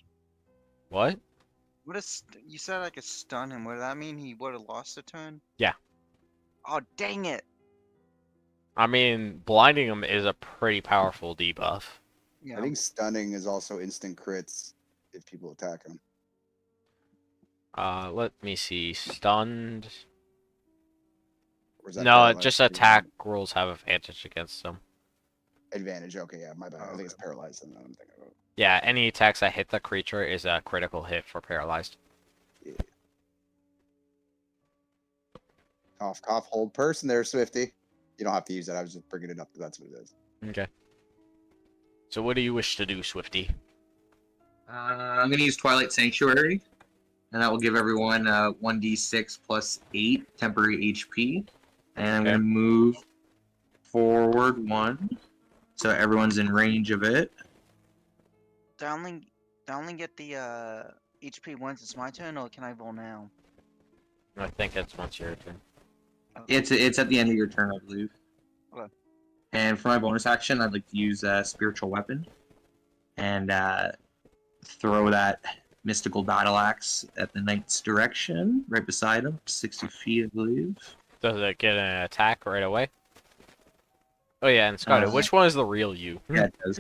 What? You said I could stun him. Would that mean he would have lost a turn? Yeah. Oh, dang it. I mean, blinding him is a pretty powerful debuff. Yeah. I think stunning is also instant crits if people attack him. Let me see. Stunned. Or is that No, paralyzed? just attack rules have advantage against them. Advantage. Okay, yeah, my bad. I think it's Okay. paralyzed. And I'm thinking about. Yeah, any attacks that hit the creature is a critical hit for paralyzed. Yeah. Cough, cough, hold person there, Swifty. You don't have to use that. I was just bringing it up because that's what it is. Okay. So what do you wish to do, Swifty? I'm gonna use Twilight Sanctuary, and that will give everyone 1d6 plus 8 temporary HP. And I'm Okay. gonna move forward 1, so everyone's in range of it. Do I only get the HP once it's my turn, or can I roll now? I think it's once your turn. It's at the end of your turn, I believe. Okay. And for my bonus action, I'd like to use a spiritual weapon and throw that mystical battle axe at the knight's direction, right beside him, 60 feet, I believe. Does it get an attack right away? Oh yeah, and Scotty, Uh, which one is the real you? Yeah, it does.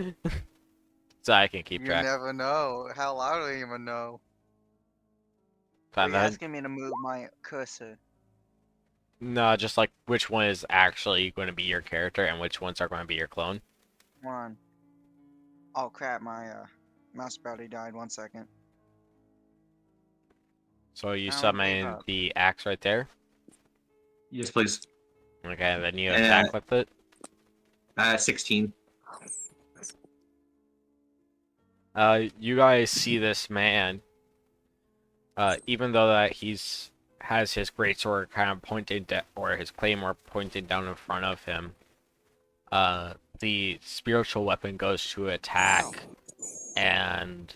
So I can keep You track. never know. Hell, I don't even know. Are Fine, you then. asking me to move my cursor? No, just like which one is actually going to be your character and which ones are going to be your clone. One. Oh crap, my mouse battery died. 1 second. So you I gave summon up. the axe right there. Yes, please. Okay, then you attack with it. 16. You guys see this man. Even though that has his greatsword kind of pointing or his claymore pointing down in front of him. The spiritual weapon goes to attack, and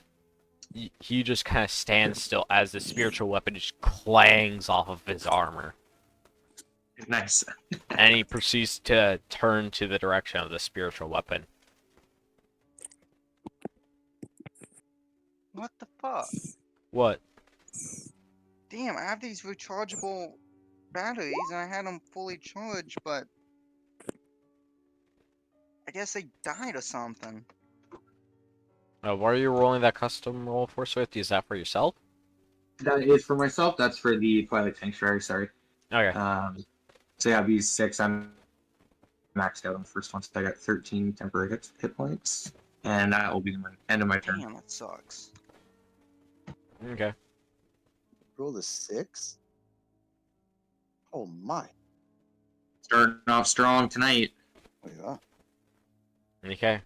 he just kind of stands still as the spiritual weapon just clangs off of his armor. Nice. And he proceeds to turn to the direction of the spiritual weapon. What the fuck? What? Damn, I have these rechargeable batteries and I had them fully charged, but I guess they died or something. What are you rolling that custom roll for, Swift? Is that for yourself? That is for myself. That's for the Twilight Sanctuary, sorry. Okay. So yeah, these 6, I'm maxed out on the first one, so I got 13 temporary hit points. And that will be the end of my turn. Damn, that sucks. Okay. Roll a 6. Oh my. Starting off strong tonight. Look at that. Okay.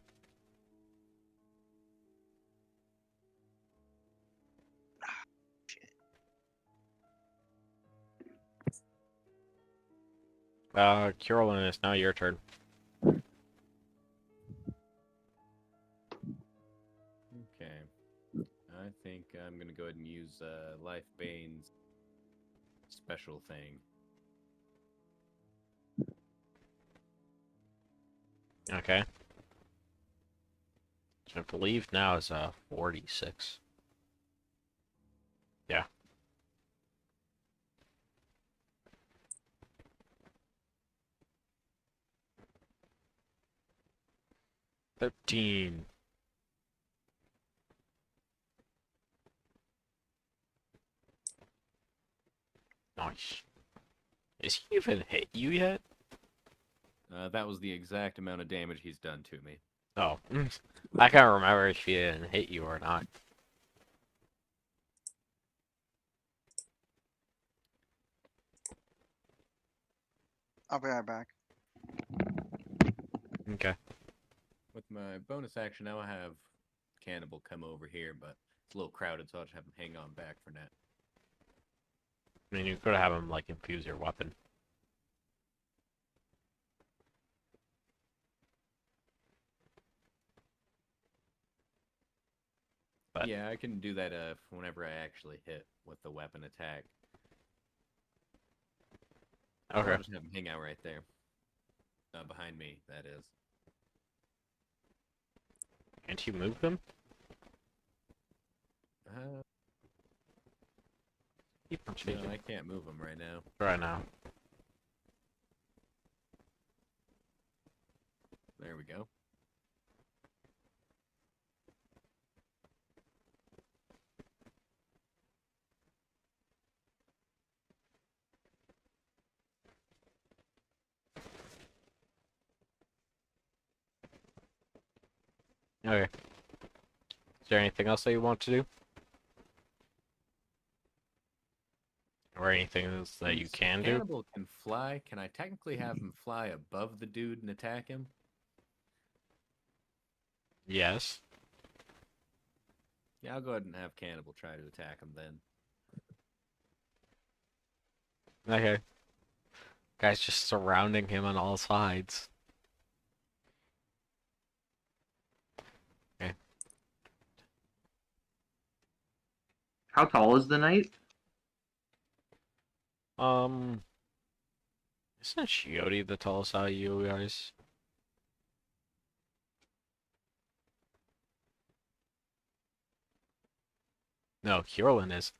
Carolyn, it's now your turn. Okay. I think I'm gonna go ahead and use Life Bane's special thing. Okay. So I believe now is 46. Yeah. $13. Nice. Is he even hit you yet? That was the exact amount of damage he's done to me. Oh. I can't remember if he didn't hit you or not. I'll be right back. Okay. With my bonus action now, I have Cannibal come over here, but it's a little crowded, so I'll just have him hang on back for now. I mean, you could have him, like, infuse your weapon. But Yeah, I can do that whenever I actually hit with the weapon attack. So okay. I'll just have him hang out right there. Behind me, that is. Can't you move him? Change No, it I can't move him right now. right now. There we go. Okay. Is there anything else that you want to do? Or anything else that you So can do? Cannibal can fly. Can I technically have him fly above the dude and attack him? Yes. Yeah, I'll go ahead and have Cannibal try to attack him then. Okay. Guys just surrounding him on all sides. How tall is the knight? Isn't Shioti the tallest out of you guys? No, Kjorlin is.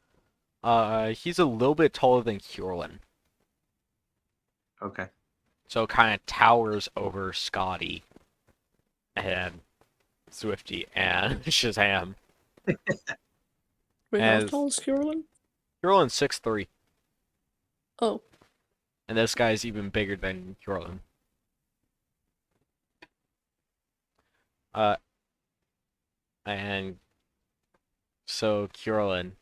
He's a little bit taller than Kjorlin. Okay. So kind of towers over Scotty and Swifty and Shazam. Wait, how As tall is Kierlin? Kjorlin's 6'3", Oh, and this guy's even bigger than Kjorlin. And so Kjorlin,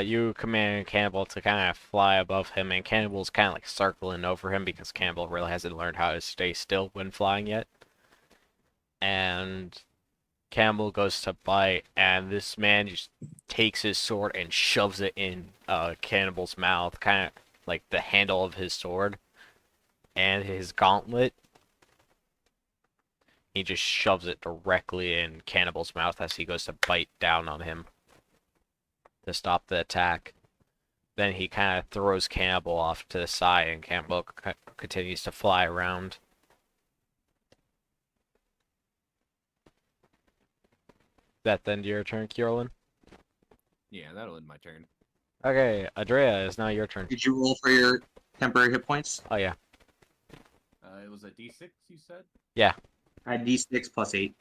you command Cannibal to kind of fly above him, and Cannibal's kind of like circling over him because Cannibal really hasn't learned how to stay still when flying yet. And Cannibal goes to bite, and this man just takes his sword and shoves it in Cannibal's mouth, kind of like the handle of his sword and his gauntlet. He just shoves it directly in Cannibal's mouth as he goes to bite down on him to stop the attack. Then he kind of throws Cannibal off to the side, and Cannibal continues to fly around. That then your turn, Kjorlin? Yeah, that'll end my turn. Okay, Adrea, it's now your turn. Did you roll for your temporary hit points? Oh, yeah. It was a D6, you said? I had D6 plus 8.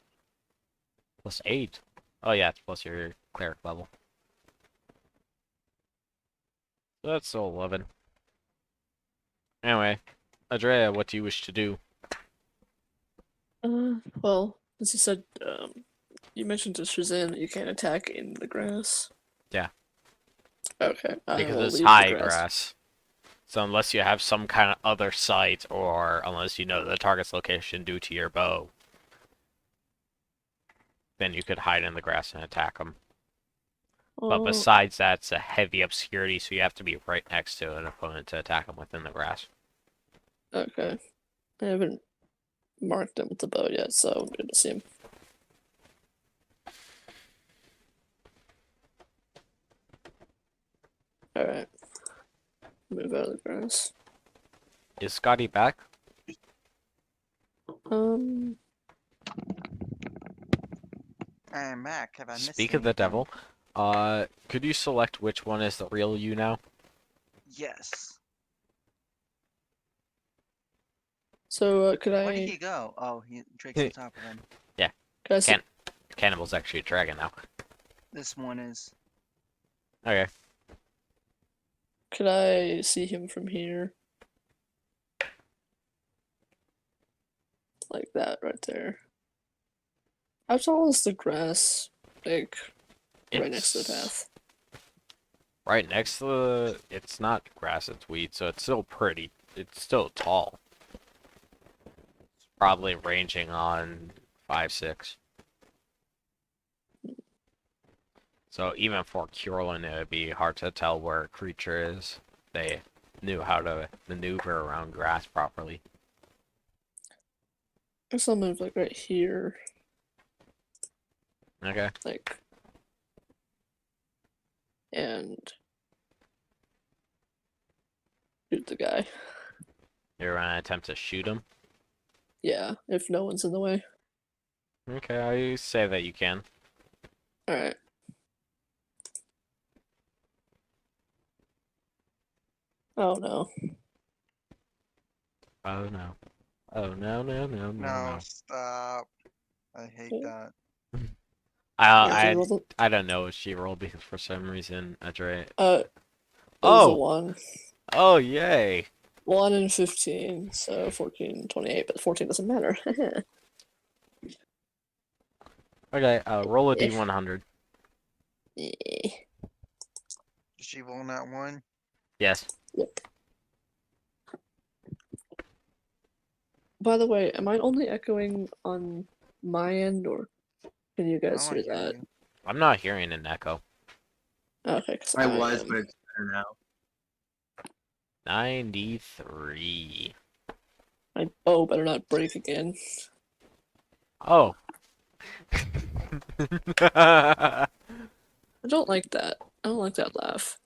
Plus 8. Oh, yeah, it's plus your cleric level. So that's still 11. Anyway, Adrea, what do you wish to do? well, as you said, you mentioned to Shazam that you can't attack in the grass. Yeah. Okay, I Because will it's leave high the grass. grass. So unless you have some kind of other sight, or unless you know the target's location due to your bow, then you could hide in the grass and attack them. But Oh, besides that, it's a heavy obscurity, so you have to be right next to an opponent to attack them within the grass. okay. I haven't marked him with the bow yet, so I'm good to see him. Alright. Move out of the grass. Is Scotty back? Um, I'm Mac. Have I missed Speak of the anything? devil, could you select which one is the real you now? Yes. so, could Where did I... he go? Oh, Drake's on top of him. Could I see, Cannibal's actually a dragon now. This one is. Okay. could I see him from here? Like that right there. How tall is the grass? Like, right next to the path. Right next to the... It's not grass, it's weed, so it's still pretty. It's still tall. It's probably ranging on 5'6". So even for Kjorlin, it would be hard to tell where a creature is. They knew how to maneuver around grass properly. I guess I'll move like right here. Okay. Like, and shoot the guy. You're gonna attempt to shoot him? Yeah, if no one's in the way. Okay, I say that you can. Alright. Oh no. Oh no. Oh no no no no No, no. stop. I hate that. Wait, did we roll the I don't know what she rolled because for some reason I tried. it was a Oh 1. oh yay. 1 and 15, so 14, 28, but 14 doesn't matter. Okay, roll a Eh. d100. Eh. Did she roll that one? Yes. Yep. By the way, am I only echoing on my end, or can you guys I hear hear that? you. I'm not hearing an echo. Okay, because I I was, am. but it's better now. 93. My bow better not break again. Oh. I don't like that. I don't like that laugh.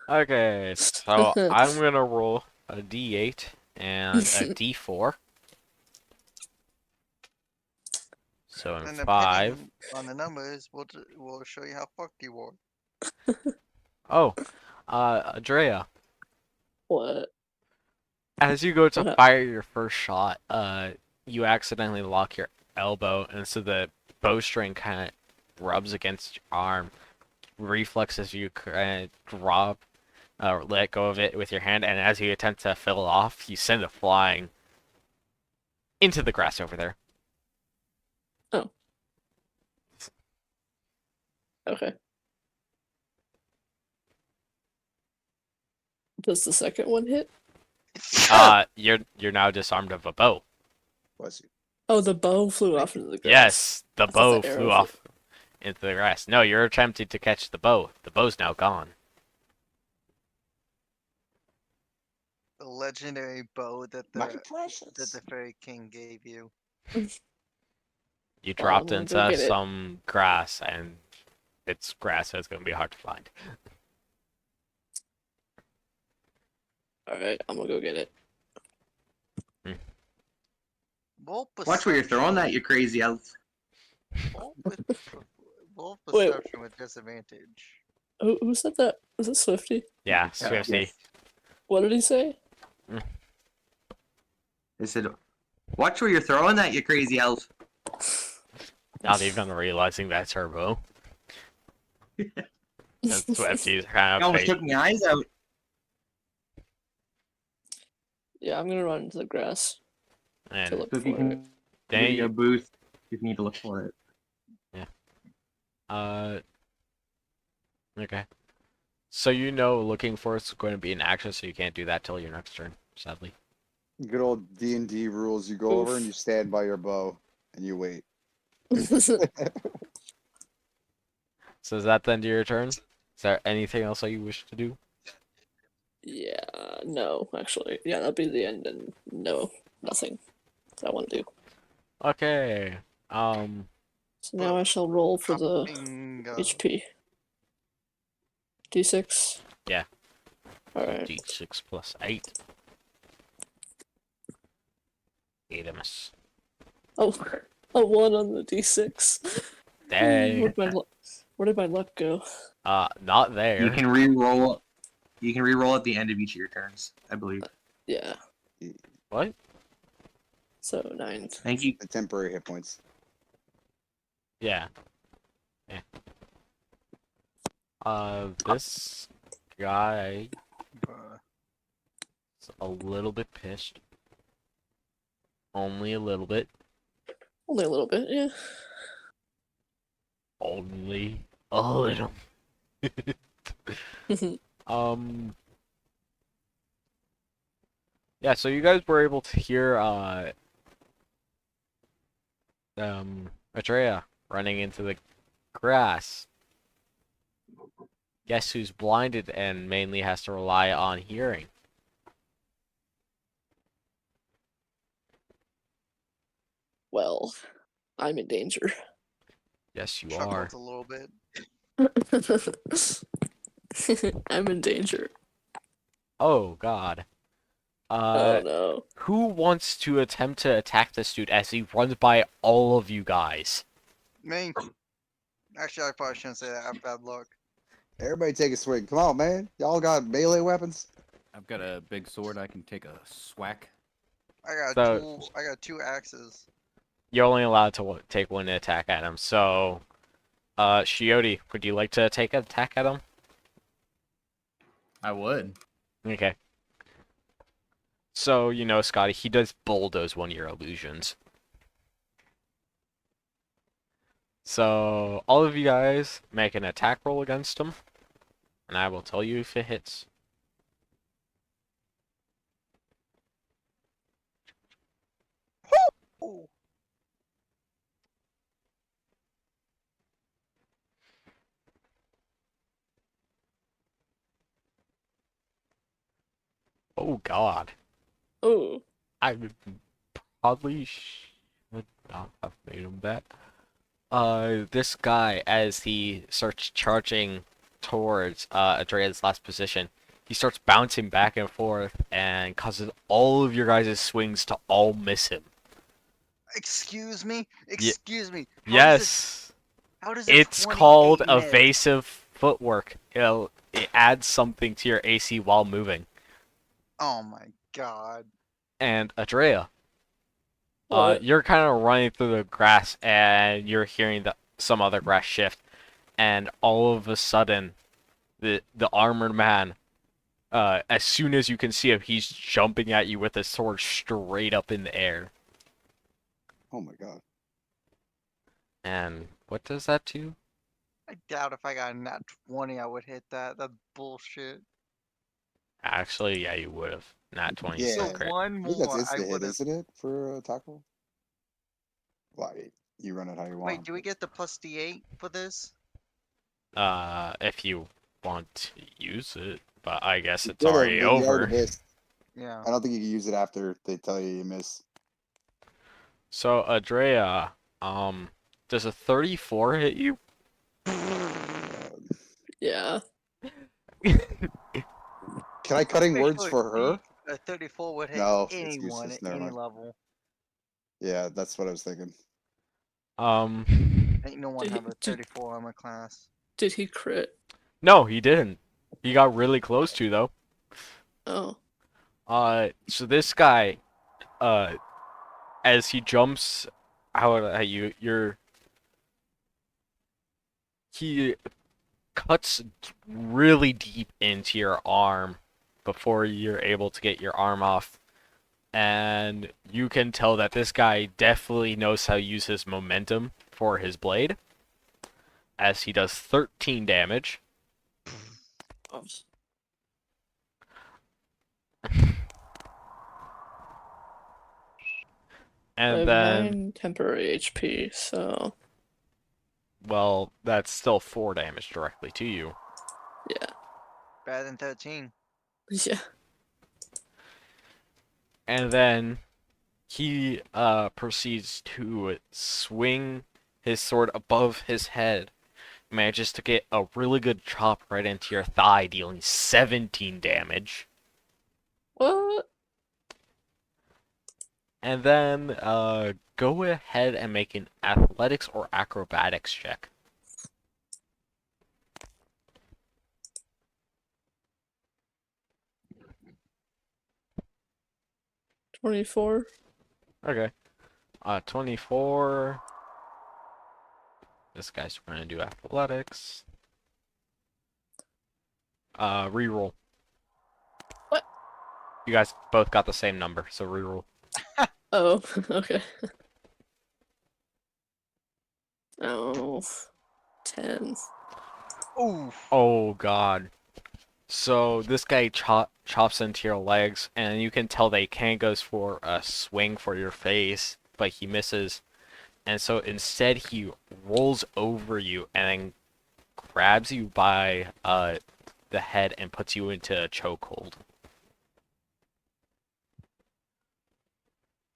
Okay, so I'm gonna roll a d8 and a d4. So in And 5. depending on the numbers, we'll show you how fucked you are. Oh, Andrea, What? as you go to What? fire your first shot, you accidentally lock your elbow, and so the bowstring kind of rubs against your arm. Reflexes you kind of drop, let go of it with your hand, and as you attempt to fill it off, you send it flying into the grass over there. Oh. Okay. Does the second one hit? You're now disarmed of a bow. Bless you. Oh, the bow flew off into the grass. Yes, the I thought bow the arrow flew off into the grass. No, you're attempting to catch the bow. The bow's now gone. The legendary bow that My the precious. fairy king gave you. You Well, I'm dropped gonna go into get it. some grass, and it's grass, so it's going to be hard to find. Alright, I'm gonna go get it. Roll Watch where you're throwing that, perception. you crazy elf. Roll with roll Wait. perception with disadvantage. Who said that? Was it Swifty? Yeah, Swifty. Yes. What did he say? I said, watch where you're throwing that, you crazy elf. Not even realizing that's her bow. And Swifty's kind You of almost face. took my eyes out. Yeah, I'm gonna run into the grass to And look So if you for it. can then give you a you, boost, you need to look for it. uh, okay. So you know looking for it's going to be an action, so you can't do that till your next turn, sadly. Good old D&D rules. You go over and you stand by your bow and you wait. So is that the end of your turn? Is there anything else that you wish to do? Yeah, no, actually. Yeah, that'll be the end, and no, nothing that I want to do. Okay. So now I shall roll for the Bingo. HP. D6? Yeah. Alright. D6 plus 8. 8 of us. Oh, a 1 on the D6. Dang. Where did my luck go? Not there. You can re-roll. You can re-roll at the end of each of your turns, I believe. Yeah, What? so 9. Thank you. The temporary hit points. Yeah. This guy Bruh. is a little bit pissed. Only a little bit. Only a little bit, yeah. Only a little. Yeah, so you guys were able to hear Atreya running into the grass. Guess who's blinded and mainly has to rely on hearing? Well, I'm in danger. Yes, you Chuckled are. a little bit. I'm in danger. Oh, God. Oh no. Who wants to attempt to attack this dude as he runs by all of you guys? Me. Actually, I probably shouldn't say that. I have bad luck. Everybody take a swing. Come on, man. Y'all got melee weapons? I've got a big sword. I can take a swack. So I got 2 axes. you're only allowed to take one attack at him. So, Shioti, would you like to take an attack at him? I would. Okay. So, Scotty, he does bulldoze one of your illusions. So, all of you guys make an attack roll against him, and I will tell you if it hits. Ooh. Oh, God. Oh, I probably should not have made him that. This guy, as he starts charging towards Andrea's last position, he starts bouncing back and forth and causes all of your guys' swings to all miss him. Excuse me? Ye- Excuse me. yes, How does a it's 28 called miss? evasive footwork. It adds something to your AC while moving. Oh my god. And Andrea, what? you're kind of running through the grass and you're hearing some other grass shift, and all of a sudden, the armored man, as soon as you can see him, he's jumping at you with his sword straight up in the air. Oh my god. And what does that do? I doubt if I got a nat 20 I would hit that. That's bullshit. Actually, yeah, you would have. Nat 20 is Yeah. still So crit. one I think that's more, I instant hit, would have. isn't it, for a tackle? Why? You run it how you want. Wait, do we get the plus D8 for this? If you want to use it, but I guess You it's could have, already but you already over. missed. Yeah. I don't think you can use it after they tell you you miss. So, Andrea, does a 34 hit you? Yeah. Can I cutting Pretty words sure for her? a 34 would hit No, it's anyone useless. at Never any mind. level. Yeah, that's what I was thinking. Um, Ain't no one Did have he, a 34 armor class. did he crit? no, he didn't. He got really close to though. Oh. So this guy, uh, as he jumps out at you, he cuts really deep into your arm before you're able to get your arm off. And you can tell that this guy definitely knows how to use his momentum for his blade, as he does 13 damage. Oh. I And have then, 9 temporary HP, so well, that's still 4 damage directly to you. yeah. Better than 13. Yeah. And then he proceeds to swing his sword above his head, manages to get a really good chop right into your thigh, dealing 17 damage. What? And then go ahead and make an athletics or acrobatics check. 24? Okay. 24. This guy's going to do athletics. Reroll. What? You guys both got the same number, so reroll. Oh, okay. Oh, 10. Ooh. Oh god. So this guy chops into your legs, and you can tell that he kind of goes for a swing for your face, but he misses. And so instead he rolls over you and then grabs you by the head and puts you into a chokehold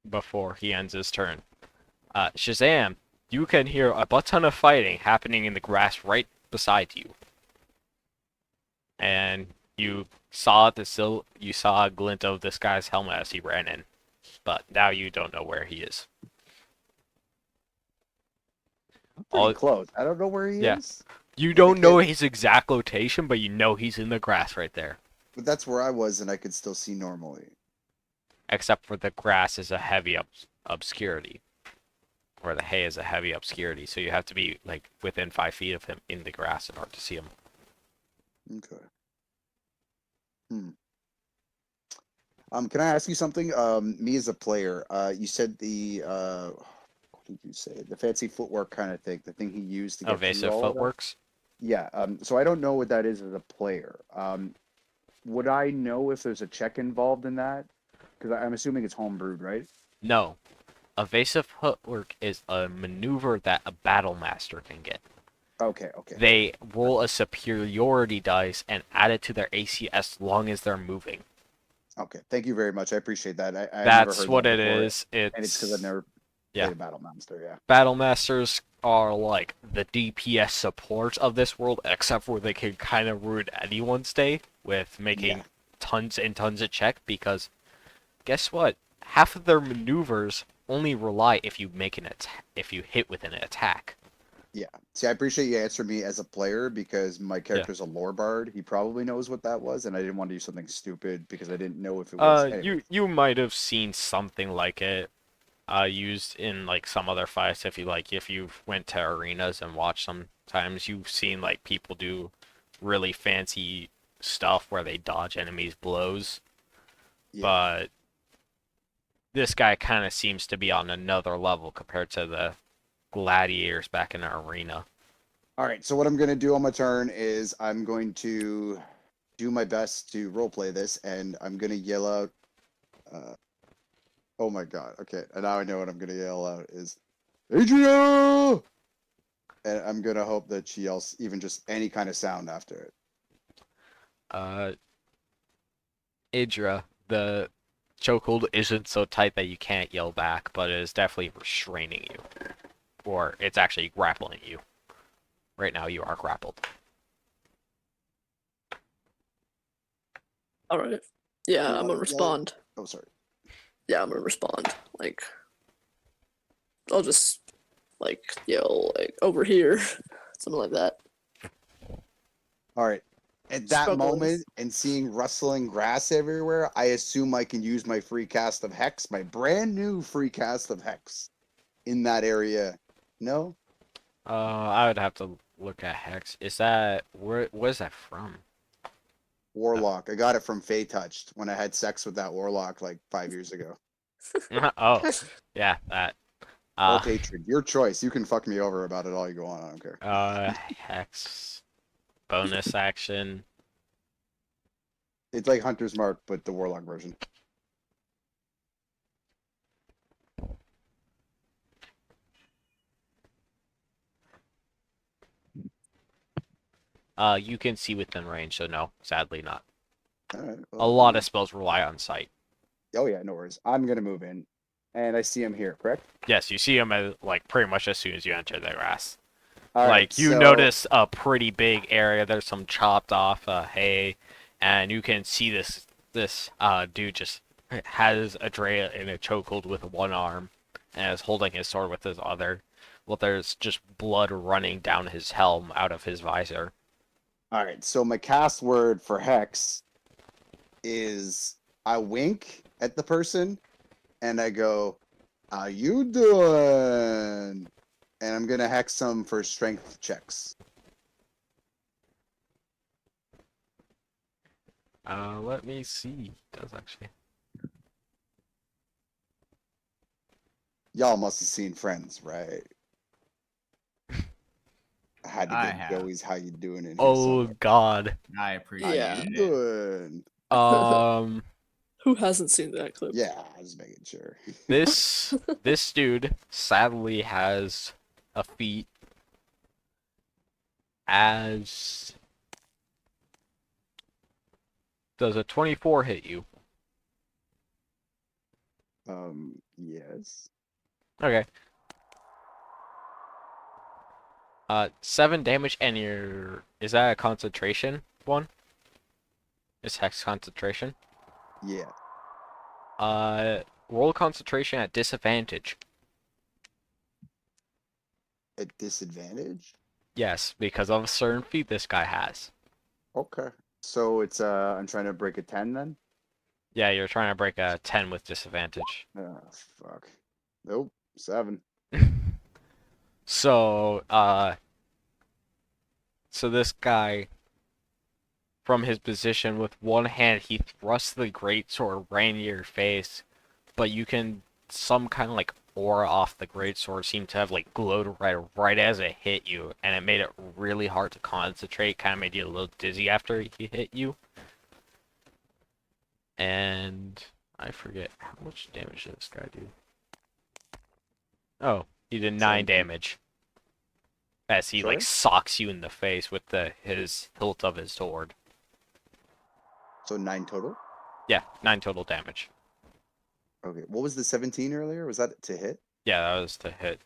before he ends his turn. Shazam, you can hear a butt ton of fighting happening in the grass right beside you. And you saw you saw a glint of this guy's helmet as he ran in, but now you don't know where he is. I'm pretty All close. I don't know where he yeah. is. You Like, I don't know can't- his exact location, but you know he's in the grass right there. But that's where I was, and I could still see normally. except for the grass is a heavy obscurity, or the hay is a heavy obscurity. So you have to be like within 5 feet of him in the grass in order to see him. Okay. Can I ask you something? Me as a player, you said what did you say? The fancy footwork kind of thing, the thing he used to get through Evasive all of that. footworks. Yeah. So I don't know what that is as a player. Would I know if there's a check involved in that? Because I'm assuming it's homebrewed, right? No, evasive footwork is a maneuver that a battle master can get. Okay. Okay. They roll a superiority dice and add it to their AC as long as they're moving. Okay. Thank you very much. I appreciate that. I've never That's heard what that it before, is. and it's because I've It's never yeah. played a battle master. Yeah. Battle masters are like the DPS support of this world, except for they can kind of ruin anyone's day with making Yeah. tons and tons of check because guess what? Half of their maneuvers only rely if you make an attack, if you hit with an attack. Yeah. See, I appreciate you answering me as a player because my Yeah. character's a lore bard. He probably knows what that was, and I didn't want to do something stupid because I didn't know if it was. Anyways. You might have seen something like it used in like some other fights if you went to arenas and watched sometimes you've seen like people do really fancy stuff where they dodge enemies blows, Yeah. but this guy kind of seems to be on another level compared to the gladiators back in the arena. All right. So what I'm gonna do on my turn is I'm going to do my best to roleplay this, and I'm gonna yell out. Oh my god. Okay. And now I know what I'm gonna yell out is, Adria! And I'm gonna hope that she yells even just any kind of sound after it. uh Idra, the chokehold isn't so tight that you can't yell back, but it is definitely restraining you, or it's actually grappling you. Right now you are grappled. All right. Yeah, You I'm wanna gonna yell- respond. Oh, sorry. Yeah, I'm gonna respond. Like, I'll just like yell like over here, something like that. All right. At that Struggling. moment and seeing rustling grass everywhere, I assume I can use my free cast of Hex, my brand new free cast of Hex in that area. No? I would have to look at Hex. Is that what is that from? Warlock. I got it from Fey Touched when I had sex with that warlock like 5 years ago. Oh, yeah, that. Or Uh, Hatred. Your choice. You can fuck me over about it all you go on. I don't care. Hex bonus action. It's like Hunter's Mark, but the warlock version. You can see within range, so no, sadly not. All right. A Well, lot of spells rely on sight. oh yeah, no worries. I'm gonna move in, and I see him here. Correct. Yes, you see him as, like pretty much as soon as you enter the grass. All right. Like you So notice a pretty big area. There's some chopped off hay, and you can see this dude just has Adrea in a chokehold with one arm, and is holding his sword with his other. Well, there's just blood running down his helm out of his visor. all right. So my cast word for Hex is I wink at the person, and I go, "How you doing?" And I'm gonna hex them for strength checks. Let me see. It does actually. Y'all must have seen Friends, right? I had to I get have. Joey's "How you doing" in here Oh somewhere. God. I How appreciate Yeah. you it. doing? Um, Who hasn't seen that clip? Yeah, I was making sure. this dude sadly has a feat as does a 24 hit you? Yes. Okay. 7 damage and is that a concentration one? Is hex concentration? Yeah. Roll concentration at disadvantage. At disadvantage? Yes, because of a certain feat this guy has. Okay. So it's I'm trying to break a 10 then. Yeah, you're trying to break a 10 with disadvantage. Oh fuck. Nope. 7. So, so this guy, from his position, with one hand, he thrusts the greatsword right into your face, but you can some kind of like aura off the greatsword seemed to have like glowed right as it hit you, and it made it really hard to concentrate. Kind of made you a little dizzy after he hit you. And I forget how much damage did this guy do. Oh, he did 9 17. damage as he like Sorry? socks you in the face with his hilt of his sword. So 9 total. Yeah, 9 total damage. Okay. What was the 17 earlier? Was that to hit? Yeah, that was to hit.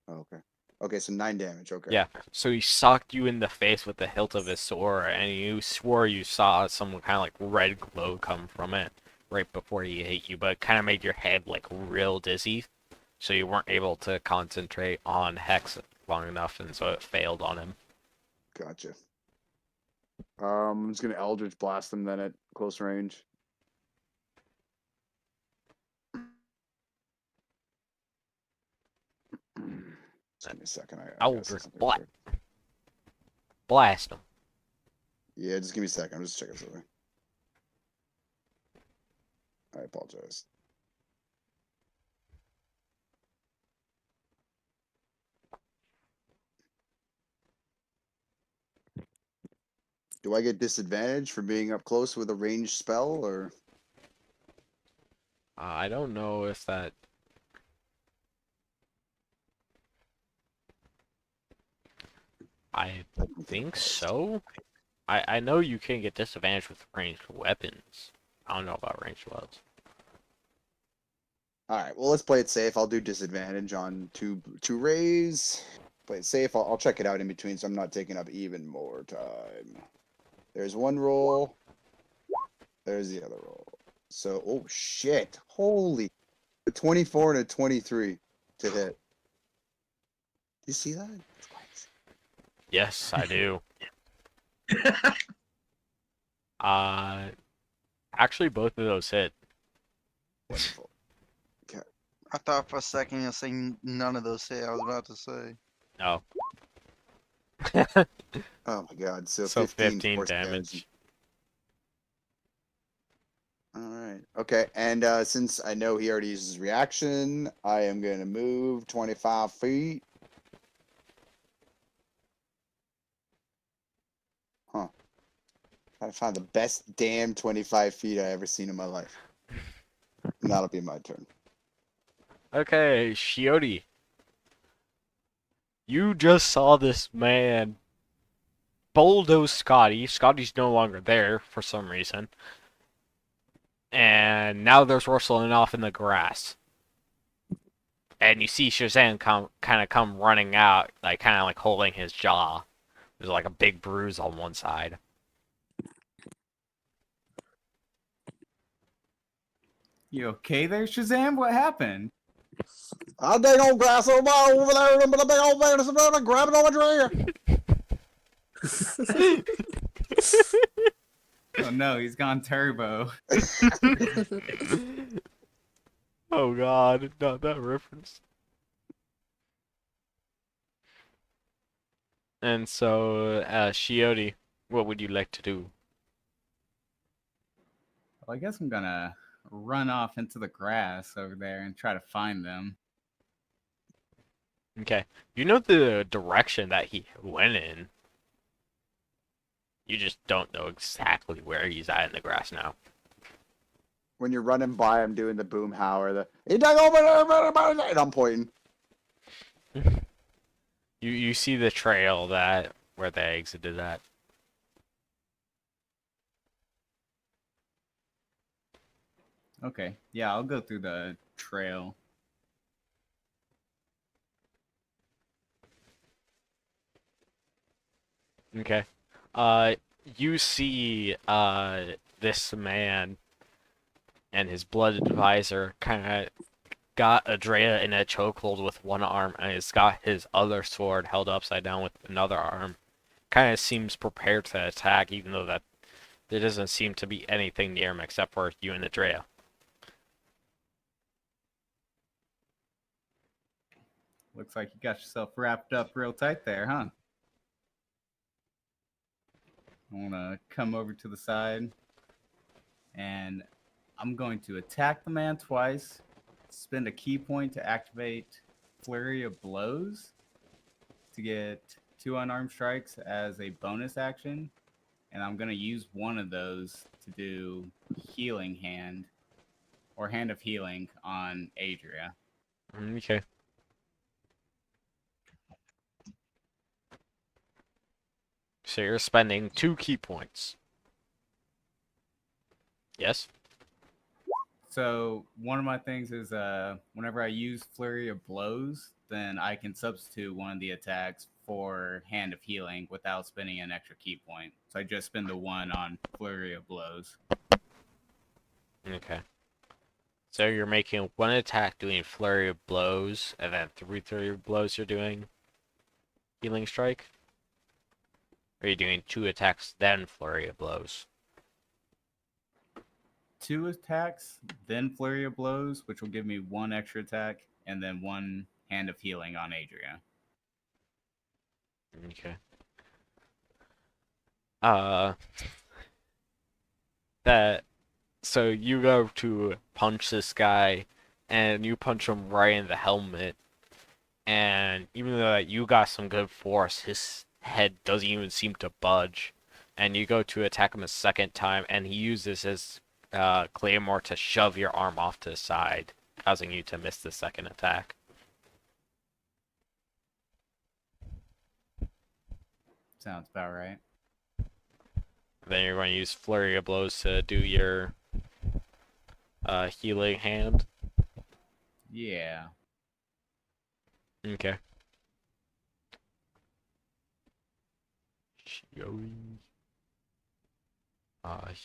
Oh, okay. Okay, so 9 damage. Okay. Yeah, so he socked you in the face with the hilt of his sword, and you swore you saw some kind of like red glow come from it right before he hit you, but it kind of made your head like real dizzy, so you weren't able to concentrate on Hex long enough, and so it failed on him. Gotcha. I'm just gonna Eldritch Blast him then at close range. Just give me a second. I gotta say Eldritch something Blast. quick. Blast him. Yeah, just give me a second. I'm just checking something. I apologize. Do I get disadvantage for being up close with a ranged spell, or I don't know if that. I think so. I know you can get disadvantage with ranged weapons. I don't know about ranged weapons. all right? Well, let's play it safe. I'll do disadvantage on two raise. Play it safe. I'll check it out in between, so I'm not taking up even more time. There's one roll. There's the other roll. So, oh shit! Holy, a 24 and a 23 to hit. You see that? That's quite Yes, I do. Uh, actually, both of those hit. wonderful. Okay. I thought for a second you'll say none of those hit. I was about to say. No. Oh my god. So, So 15 15 force damage. damage. All right. Okay. And since I know he already uses reaction, I am going to move 25 feet. Huh. Trying to find the best damn 25 feet I ever seen in my life. And that'll be my turn. Okay, Shioti. You just saw this man bulldoze Scotty. Scotty's no longer there for some reason. And now there's rustling off in the grass. And you see Shazam come running out, like kind of like holding his jaw. There's like a big bruise on one side. You okay there, Shazam? What happened? I'll dang old grass over there, but a big old man is about to grab it over here. Oh no, he's gone turbo. Oh god, not that reference. And so, Shioti, what would you like to do? Well, I guess I'm gonna run off into the grass over there and try to find them. Okay. You know the direction that he went in. You just don't know exactly where he's at in the grass now. When you're running by, I'm doing the boom hower. He dang over there, and I'm pointing. You see the trail that where they exited at. Okay, yeah, I'll go through the trail. Okay. You see this man and his blooded advisor kind of got Adrea in a chokehold with one arm, and he's got his other sword held upside down with another arm. kind of seems prepared to attack, even though that there doesn't seem to be anything near him except for you and the Drea. Looks like you got yourself wrapped up real tight there, huh? I want to come over to the side, and I'm going to attack the man twice, spend a key point to activate Flurry of Blows to get 2 unarmed strikes as a bonus action, and I'm going to use one of those to do Healing Hand or Hand of Healing on Adria. Okay. So you're spending 2 key points. Yes? So one of my things is whenever I use Flurry of Blows, then I can substitute one of the attacks for Hand of Healing without spending an extra key point. So I just spend the one on Flurry of Blows. Okay. So you're making 1 attack doing Flurry of Blows, and then 3 Flurry of Blows you're doing Healing Strike? Or are you doing 2 attacks, then Flurry of Blows? 2 attacks, then Flurry of Blows, which will give me 1 extra attack, and then 1 Hand of Healing on Adria. Okay. That so you go to punch this guy, and you punch him right in the helmet, and even though that you got some good force, his head doesn't even seem to budge, and you go to attack him a second time, and he uses his claymore to shove your arm off to the side, causing you to miss the second attack. Sounds about right. Then you're going to use Flurry of Blows to do your healing hand. Yeah. Okay.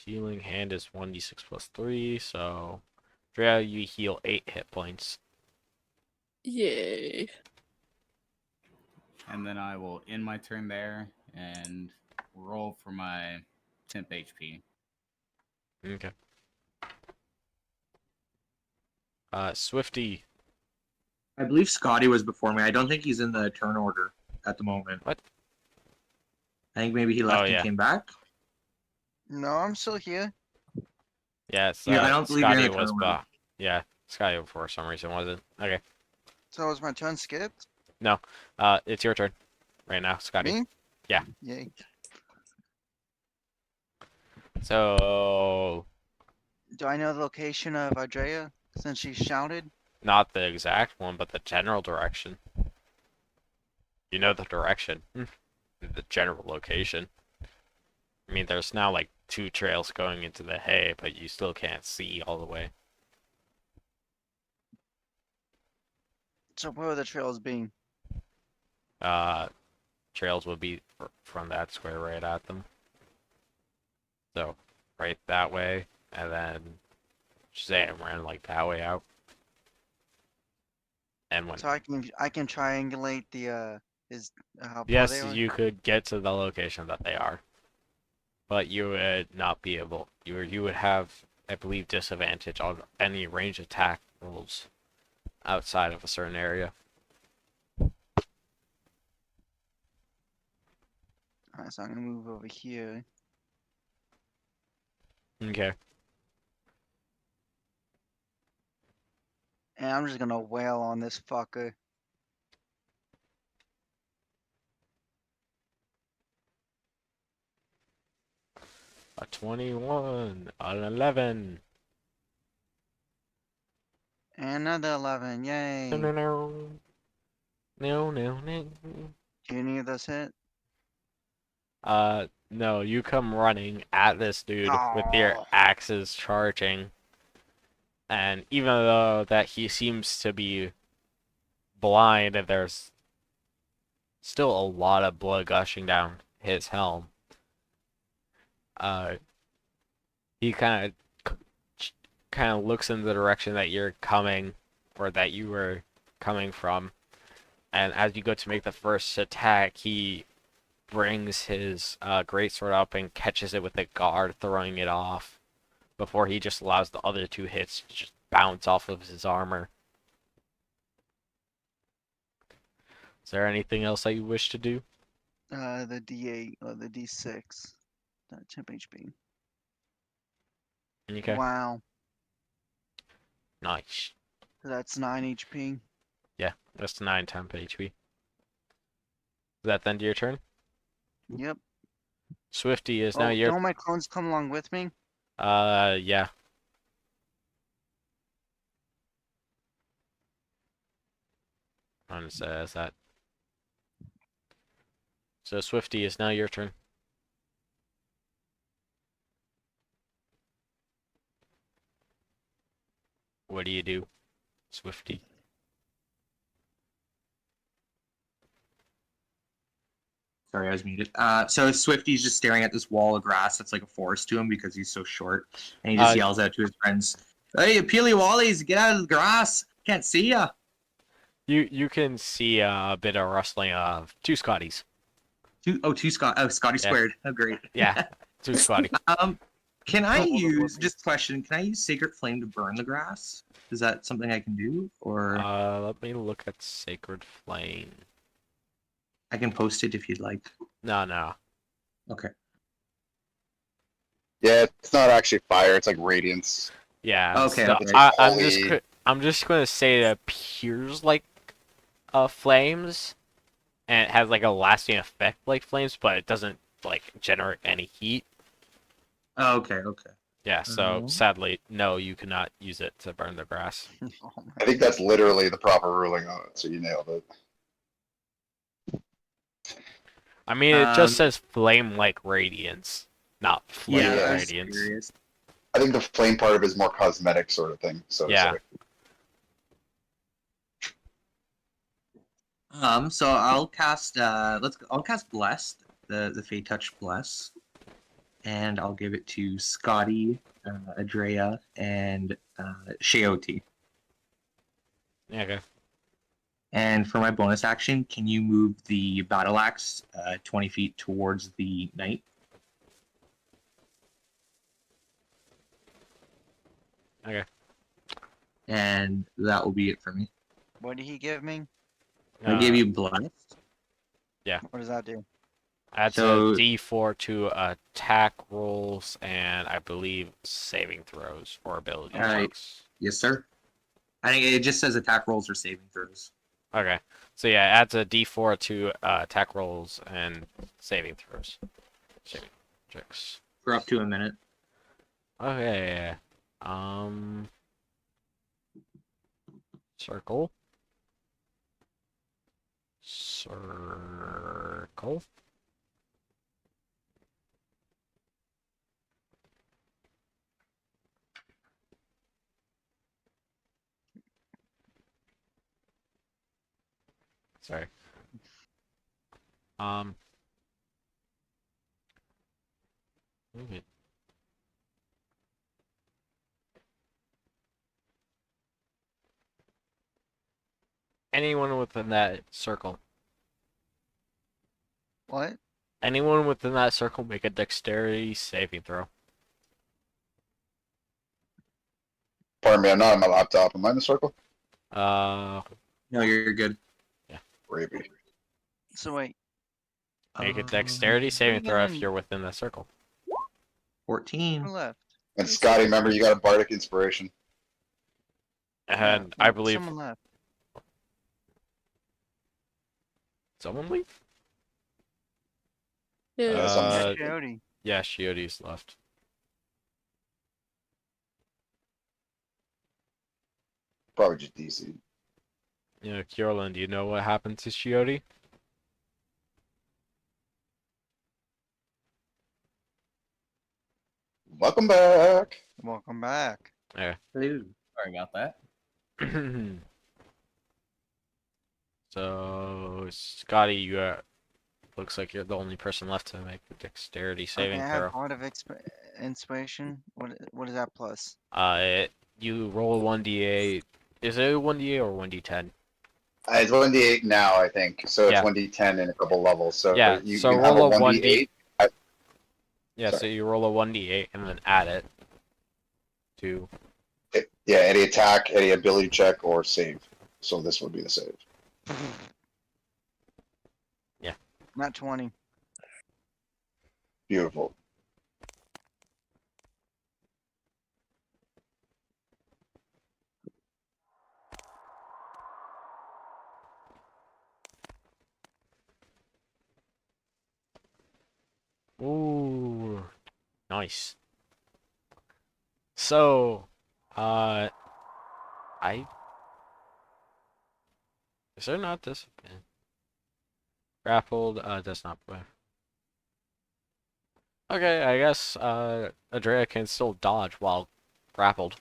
Healing hand is 1d6 plus 3, so Drea, you heal 8 hit points. Yay. And then I will end my turn there and roll for my temp HP. Okay. Swifty. I believe Scotty was before me. I don't think he's in the turn order at the moment. What? I think maybe he left and yeah. came back. No, I'm still here. Yes, I don't believe you're in Scotty the was turn order. Yeah, Scotty for some reason wasn't. Okay. So was my turn skipped? It's your turn right now, Scotty. Me? Yeah. Yay. So, Do I know the location of Andrea since she shouted? not the exact one, but the general direction. You know the direction. The general location. I mean, there's now like 2 trails going into the hay, but you still can't see all the way. So where are the trails being? Trails would be from that square right at them. So, right that way, and then Shazam ran like that way out. And when So I can triangulate the how far yes, they are. you could get to the location that they are, but you would not be able. You would have, I believe, disadvantage on any range attack rolls outside of a certain area. Alright, so I'm gonna move over here. Okay. And I'm just gonna wail on this fucker. A 21, an 11. And another 11, yay. No, no, no. No, no, no. Do any of those hit? No, you come running at this dude with your Oh. axes charging. And even though that he seems to be blind and there's still a lot of blood gushing down his helm, he kind of looks in the direction that you're coming, or that you were coming from, and as you go to make the first attack, he brings his greatsword up and catches it with a guard, throwing it off before he just allows the other two hits to just bounce off of his armor. Is there anything else that you wish to do? The D8 or the D6. Temp HP. Okay. Wow. Nice. So that's 9 HP. Yeah, that's 9 temp HP. Is that the end of your turn? Yep. Swifty is now Oh, your. don't my clones come along with me? Yeah. And says that. So Swifty is now your turn. What do you do, Swifty? Sorry, I was muted. So Swifty's just staring at this wall of grass that's like a forest to him because he's so short, and he just yells out to his friends, "Hey, peely wallies, get out of the grass! Can't see ya." You can see a bit of rustling of two Scotties. Scotty Yeah. squared. Oh, great. Yeah, two Scotty. Can I Oh, use just question? Can I use Sacred Flame to burn the grass? Is that something I can do, or Let me look at Sacred Flame. I can post it if you'd like? No. Okay. Yeah, it's not actually fire. It's like radiance. Yeah. Okay, So okay. I'm just gonna say it appears like flames, and it has like a lasting effect like flames, but it doesn't like generate any heat. Oh, okay. Yeah. So Mhm. sadly, no, you cannot use it to burn the grass. Oh my I think that's literally the proper ruling on it. So you nailed it. I mean, it just Um, says flame-like radiance, not flame yeah, I Yeah. was radiance. curious. I think the flame part of it is more cosmetic sort of thing. So to Yeah. say. So I'll cast. I'll cast Blessed, the Fey Touch Bless, and I'll give it to Scotty, Adrea, and Sheoti. Okay. And for my bonus action, can you move the battle axe 20 feet towards the knight? Okay. And that will be it for me. What did he give me? I gave you Blessed. What does that do? Adds So- a D4 to attack rolls and I believe saving throws or ability All right. checks. Yes, sir. I think it just says attack rolls or saving throws. Okay. So yeah, it adds a D4 to attack rolls and saving throws. Saving checks. For up to a minute. Okay. Circle. Circle. Sorry. Move it. Anyone within that circle. What? Anyone within that circle make a dexterity saving throw. Pardon me, I'm not on my laptop. Am I in the circle? Uh, No, you're good. Gravy. So wait. Make a dexterity saving throw if Friggin- you're within the circle. 14. Who left? And Scotty, remember you got a bardic inspiration. And Yeah, I believe someone left. someone leave. Yeah. someone Uh, left. Coyote. Yeah, Shioti's left. Probably just DC. You know, Kierland, do you know what happened to Shioti? Welcome back. Welcome back. Yeah. Sorry about that. So, Scotty, you looks like you're the only person left to make the dexterity saving Okay, I throw. have Heart of Inspiration. What is that plus? You roll a 1d8. Is it a 1d8 or 1d10? It's 1d8 now, I think. So it's Yeah. 1d10 in a couple levels. So Yeah, you so can have a roll a 1d8. Yeah, so Sorry. you roll a 1d8 and then add it to. Yeah, any attack, any ability check, or save. So this would be the save. Not 20. Beautiful. Ooh, nice. So, I is there not this? Grappled, does not. Okay, I guess Andrea can still dodge while grappled.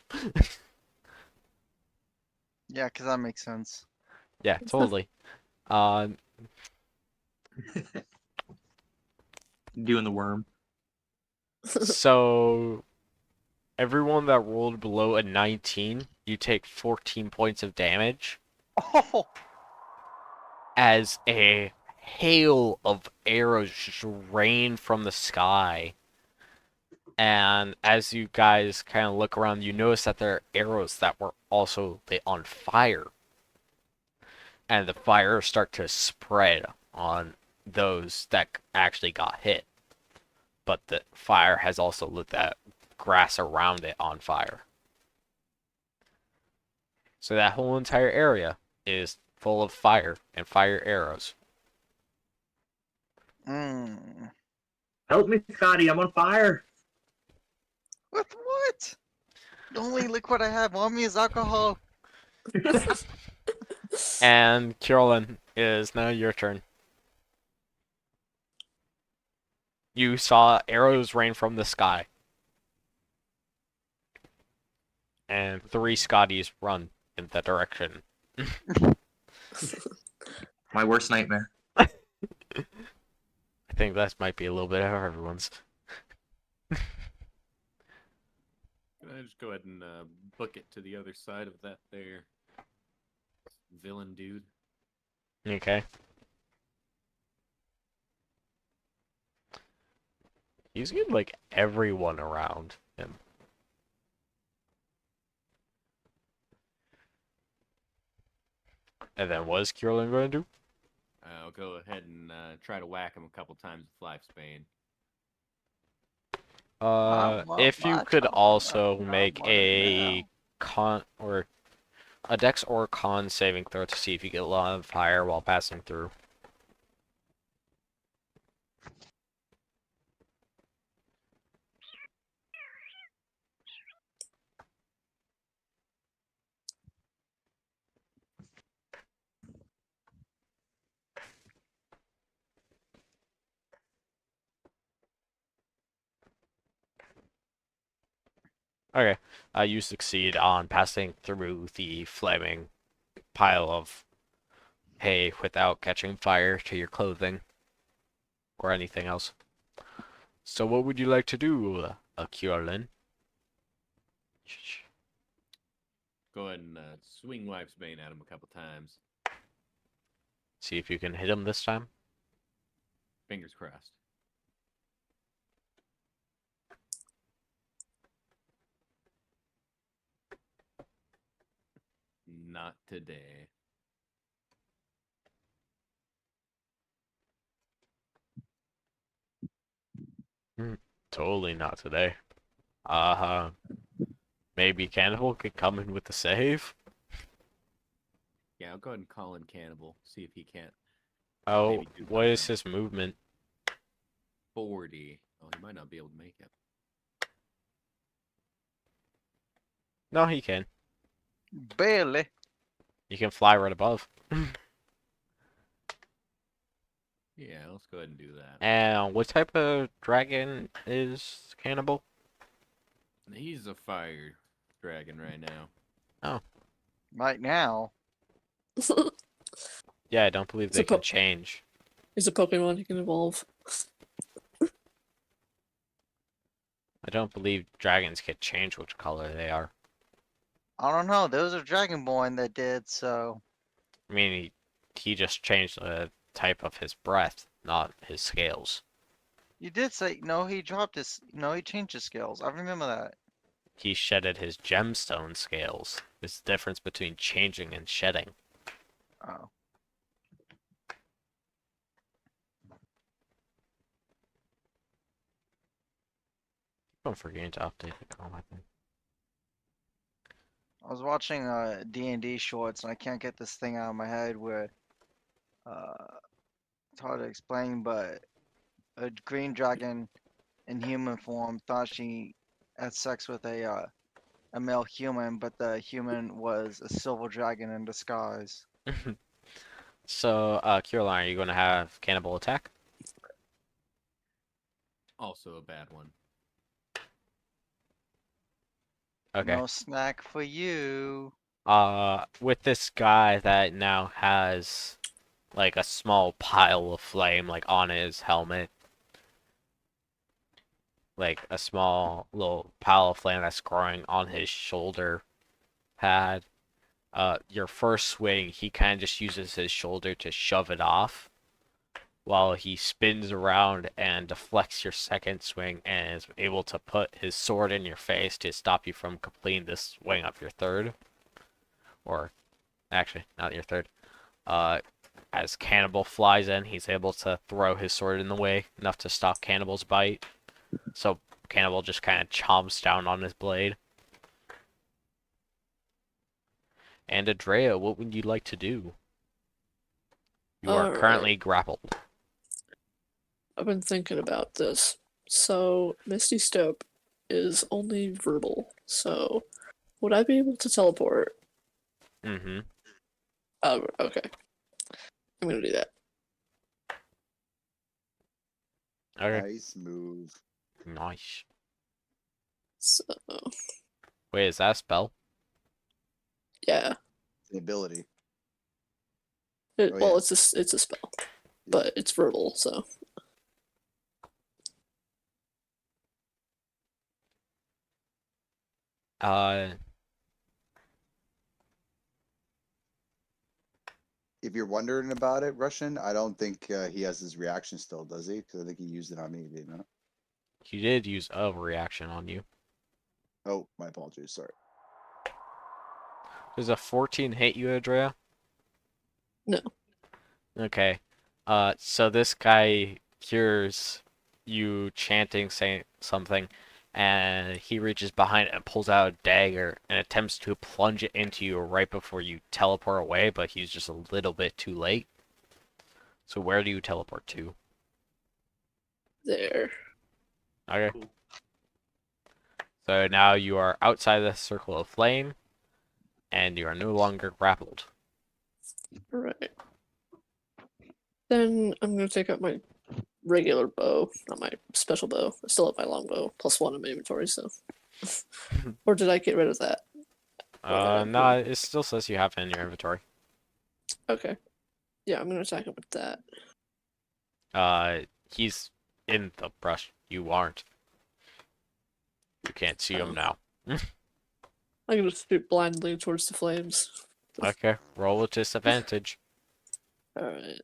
Yeah, because that makes sense. Yeah, totally. Uh, Doing the worm. so everyone that rolled below a 19, you take 14 points of damage Oh, as a hail of arrows just rain from the sky. And as you guys kind of look around, you notice that there are arrows that were also lit on fire. And the fire start to spread on those that actually got hit. But the fire has also lit that grass around it on fire. So that whole entire area is full of fire and fire arrows. mm. Help me, Scotty! I'm on fire. With what? The only liquid I have on me is alcohol. And Carolyn, is now your turn. You saw arrows rain from the sky. And 3 Scotties run in that direction. My worst nightmare. I think that might be a little bit of everyone's. Can I just go ahead and book it to the other side of that there villain dude? Okay. He's getting like everyone around him. And then what is Carolyn going to do? I'll go ahead and try to whack him a couple times with Lifespan. If you could also make a con or a dex or con saving throw to see if you get a lot of fire while passing through. Okay, you succeed on passing through the flaming pile of hay without catching fire to your clothing or anything else. So what would you like to do, Carolyn? Go ahead and swing Lifespan at him a couple times. See if you can hit him this time. Fingers crossed. Not today. Totally not today. Uh-huh. Maybe Cannibal could come in with the save? Yeah, I'll go ahead and call in Cannibal. See if he can't. Oh, Maybe do what is something. his movement? 40. Oh, he might not be able to make it. No, he can. Barely. He can fly right above. Yeah, let's go ahead and do that. And what type of dragon is Cannibal? He's a fire dragon right now. Right now. Yeah, I don't believe It's they a can po- change. He's a Pokemon, he can evolve. I don't believe dragons can change which color they are. I don't know. There was a Dragonborn that did, so. I mean, he just changed the type of his breath, not his scales. You did say no. He dropped his. No, he changed his skills. I remember that. He shedded his gemstone scales. There's the difference between changing and shedding. Oh. I'm forgetting to update the combat thing. I was watching D&D shorts and I can't get this thing out of my head where it's hard to explain, but a green dragon in human form thought she had sex with a male human, but the human was a silver dragon in disguise. So, Caroline, are you going to have cannibal attack? Also a bad one. Okay. No snack for you. With this guy that now has like a small pile of flame like on his helmet, like a small little pile of flame that's growing on his shoulder pad. Your first swing, he kind of just uses his shoulder to shove it off, while he spins around and deflects your second swing and is able to put his sword in your face to stop you from completing this swing of your third. Or, actually, not your third. As Cannibal flies in, he's able to throw his sword in the way, enough to stop Cannibal's bite. So Cannibal just kind of chomps down on his blade. And Andrea, what would you like to do? You are currently grappled. I've been thinking about this. So, Misty Step is only verbal. So, would I be able to teleport? Mm-hmm. Oh, okay. I'm gonna do that. Okay. Nice move. Nice. So, Wait, is that a spell? yeah. The ability. It, Oh, well, yeah. it's a spell, but it's verbal. So, If you're wondering about it, Russian, I don't think he has his reaction still, does he? Because I think he used it on me, didn't he? he did use a reaction on you. Oh, my apologies. Sorry. Does a 14 hit you, Andrea? no. Okay. So this guy hears you chanting, saying something, and he reaches behind and pulls out a dagger and attempts to plunge it into you right before you teleport away, but he's just a little bit too late. So where do you teleport to? There. Okay. So now you are outside the circle of flame, and you are no longer grappled. Right. Then I'm gonna take out my regular bow, not my special bow. I still have my longbow, +1 in my inventory, so. Or did I get rid of that? No, it still says you have it in your inventory. Okay. Yeah, I'm gonna attack him with that. He's in the brush. You aren't. You can't see him now. I'm gonna shoot blindly towards the flames. Okay, roll with disadvantage. Alright.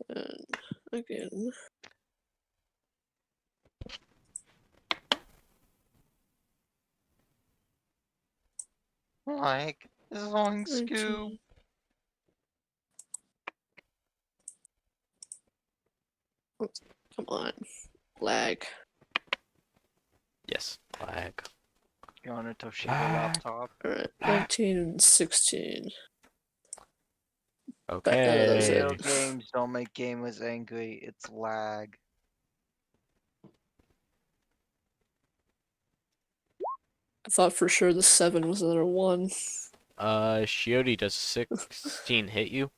And again. Like this long scoop. 19. Oops, come on. Lag. Yes, lag. You're on a Toshiba Lag. laptop. Alright, 19 and 16. Okay. Video games don't make gamers angry. It's lag. I thought for sure the 7 was another 1. Shioti, does 16 hit you?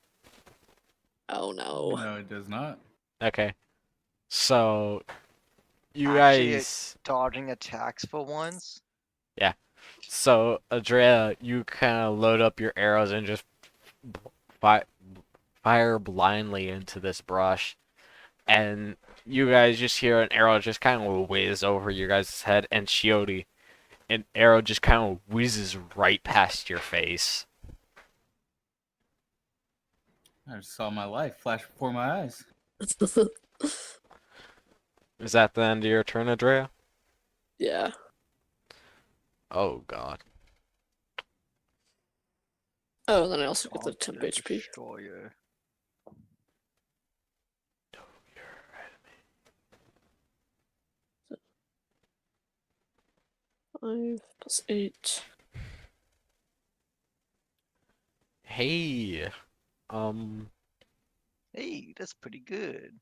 Oh no. No, it does not. Okay. So, you Actually, guys... Dodging attacks for once. So, Andrea, you kind of load up your arrows and just fire blindly into this brush. And you guys just hear an arrow just kind of whiz over your guys' head, and Shioti, an arrow just kind of whizzes right past your face. I just saw my life flash before my eyes. Is that the end of your turn, Andrea? Yeah. Oh god. Oh, then I also get the Bob temp the HP. Destroyer. 5 + 8. Hey, um, Hey, that's pretty good.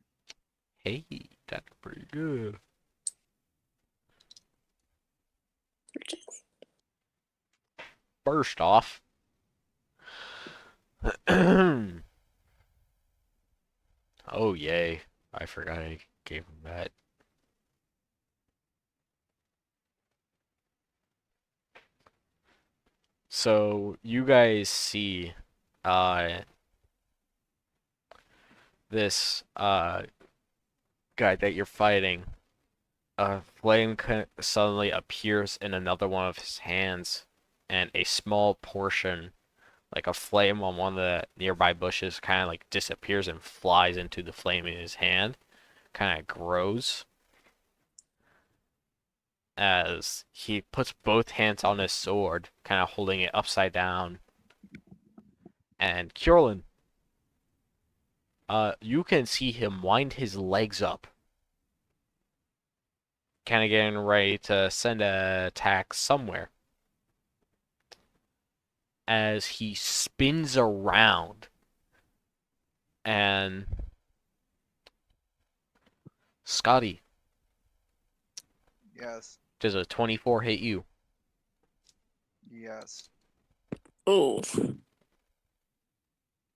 hey, that's pretty good. 13. First off, oh yay, I forgot I gave him that. So you guys see, uh, this guy that you're fighting. A flame suddenly appears in another one of his hands, and a small portion, like a flame on one of the nearby bushes, kind of like disappears and flies into the flame in his hand. Kind of grows as he puts both hands on his sword, kind of holding it upside down. And Kjorlin, you can see him wind his legs up, kind of getting ready to send an attack somewhere. As he spins around and Scotty, Yes, does a 24 hit you? yes. Oh,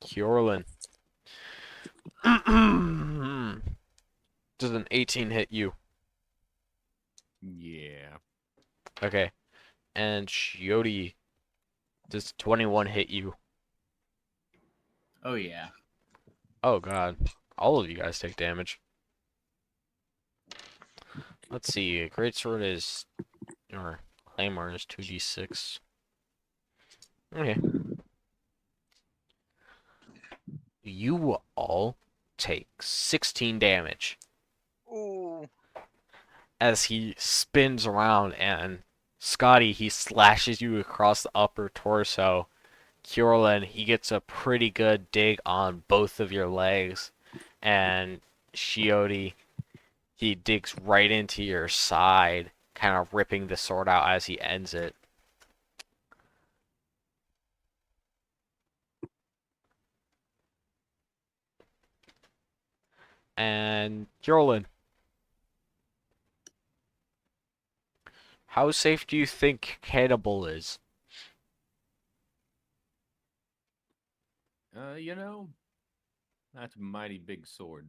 Kjorlin. Does an 18 hit you? Yeah. Okay. And Shioti, does 21 hit you? Oh yeah. Oh god. All of you guys take damage. Let's see. Greatsword is, or Claymore is 2d6. Okay. You all take 16 damage Ooh, as he spins around, and Scotty, he slashes you across the upper torso. Kjorlin, he gets a pretty good dig on both of your legs, and Shioti, he digs right into your side, kind of ripping the sword out as he ends it. And Kjorlin, how safe do you think Cannibal is? You know, that's a mighty big sword.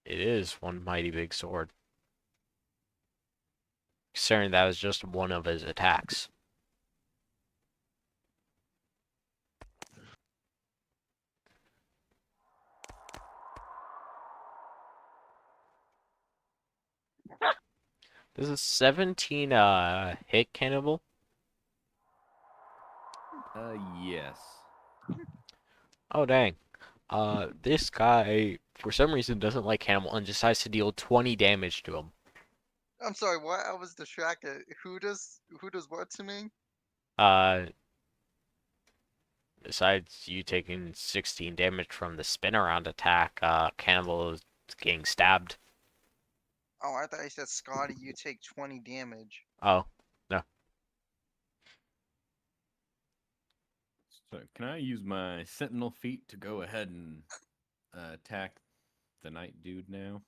It is one mighty big sword, considering that was just one of his attacks. Does a 17 hit Cannibal? Yes. Oh dang. This guy for some reason doesn't like Cannibal and decides to deal 20 damage to him. I'm sorry. What? I was distracted. Who does what to me? Uh, Besides you taking 16 damage from the spin around attack, Cannibal is getting stabbed. Oh, I thought you said Scotty. You take 20 damage. Oh, no. So can I use my sentinel feat to go ahead and attack the night dude now?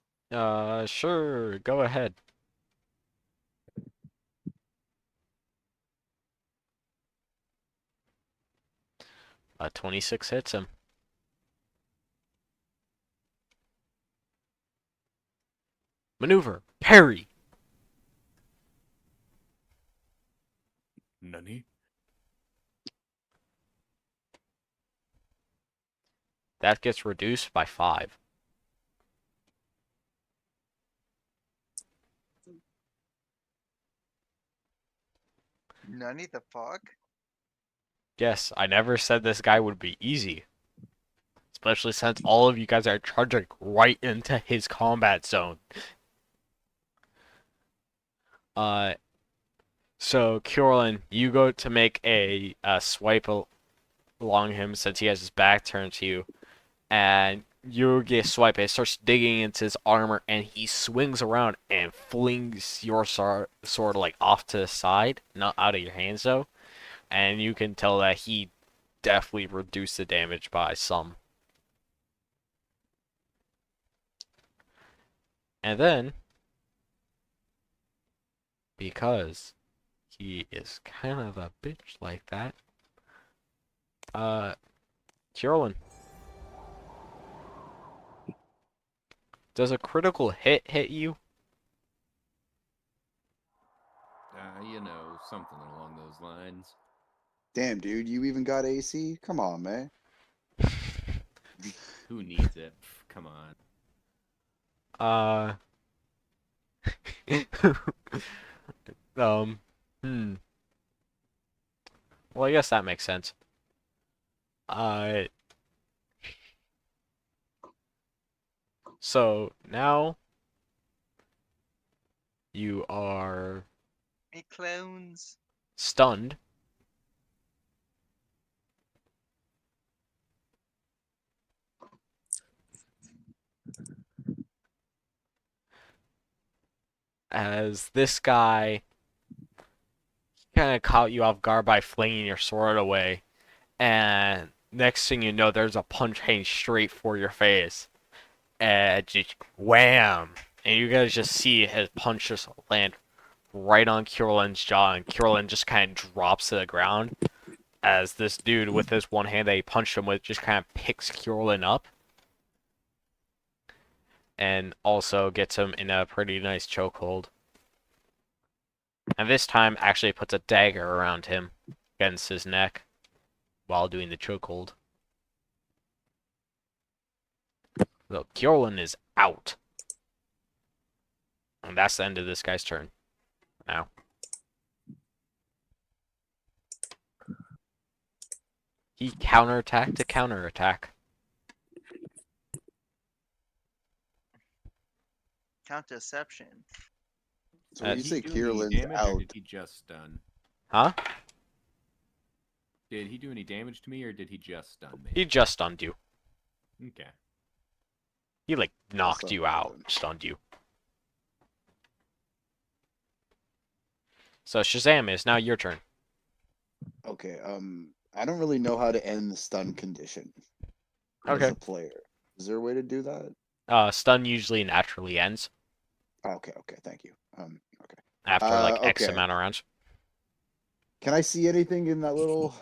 Sure, go ahead. 26 hits him. Maneuver, parry. Nani? That gets reduced by 5. None the fuck? Yes, I never said this guy would be easy. Especially since all of you guys are charging right into his combat zone. Uh, so Kjorlin, you go to make a swipe along him since he has his back turned to you, and you get swipe. It starts digging into his armor, and he swings around and flings your sword like off to the side, not out of your hands though, and you can tell that he definitely reduced the damage by some. And then, because he is kind of a bitch like that, Kjorlin, does a critical hit you? Something along those lines. Damn, dude, you even got AC? Come on, man. Who needs it? Come on. Uh, um, hmm. Well, I guess that makes sense. Uh, so now you are Hey, clones. stunned. As this guy kind of caught you off guard by flinging your sword away, and next thing you know, there's a punch heading straight for your face, and just wham! And you guys just see his punch just land right on Kjorlin's jaw, and Kjorlin just kind of drops to the ground as this dude with his one hand that he punched him with just kind of picks Kjorlin up and also gets him in a pretty nice chokehold. And this time actually puts a dagger around him against his neck while doing the chokehold. So Kjorlin is out. And that's the end of this guy's turn. Now. He counterattacked to counterattack. Counterception. So when you Did say he do any Kierland's damage, or out, did he just stun? Huh? Did he do any damage to me, or did he just stun me? He just stunned you. Okay. He like knocked not you bad out, then. stunned you. So Shazam, it's now your turn. okay, I don't really know how to end the stun condition as Okay. a player. Is there a way to do that? Stun usually naturally ends Okay, thank you. Okay. after like X Okay. amount of rounds. Can I see anything in that little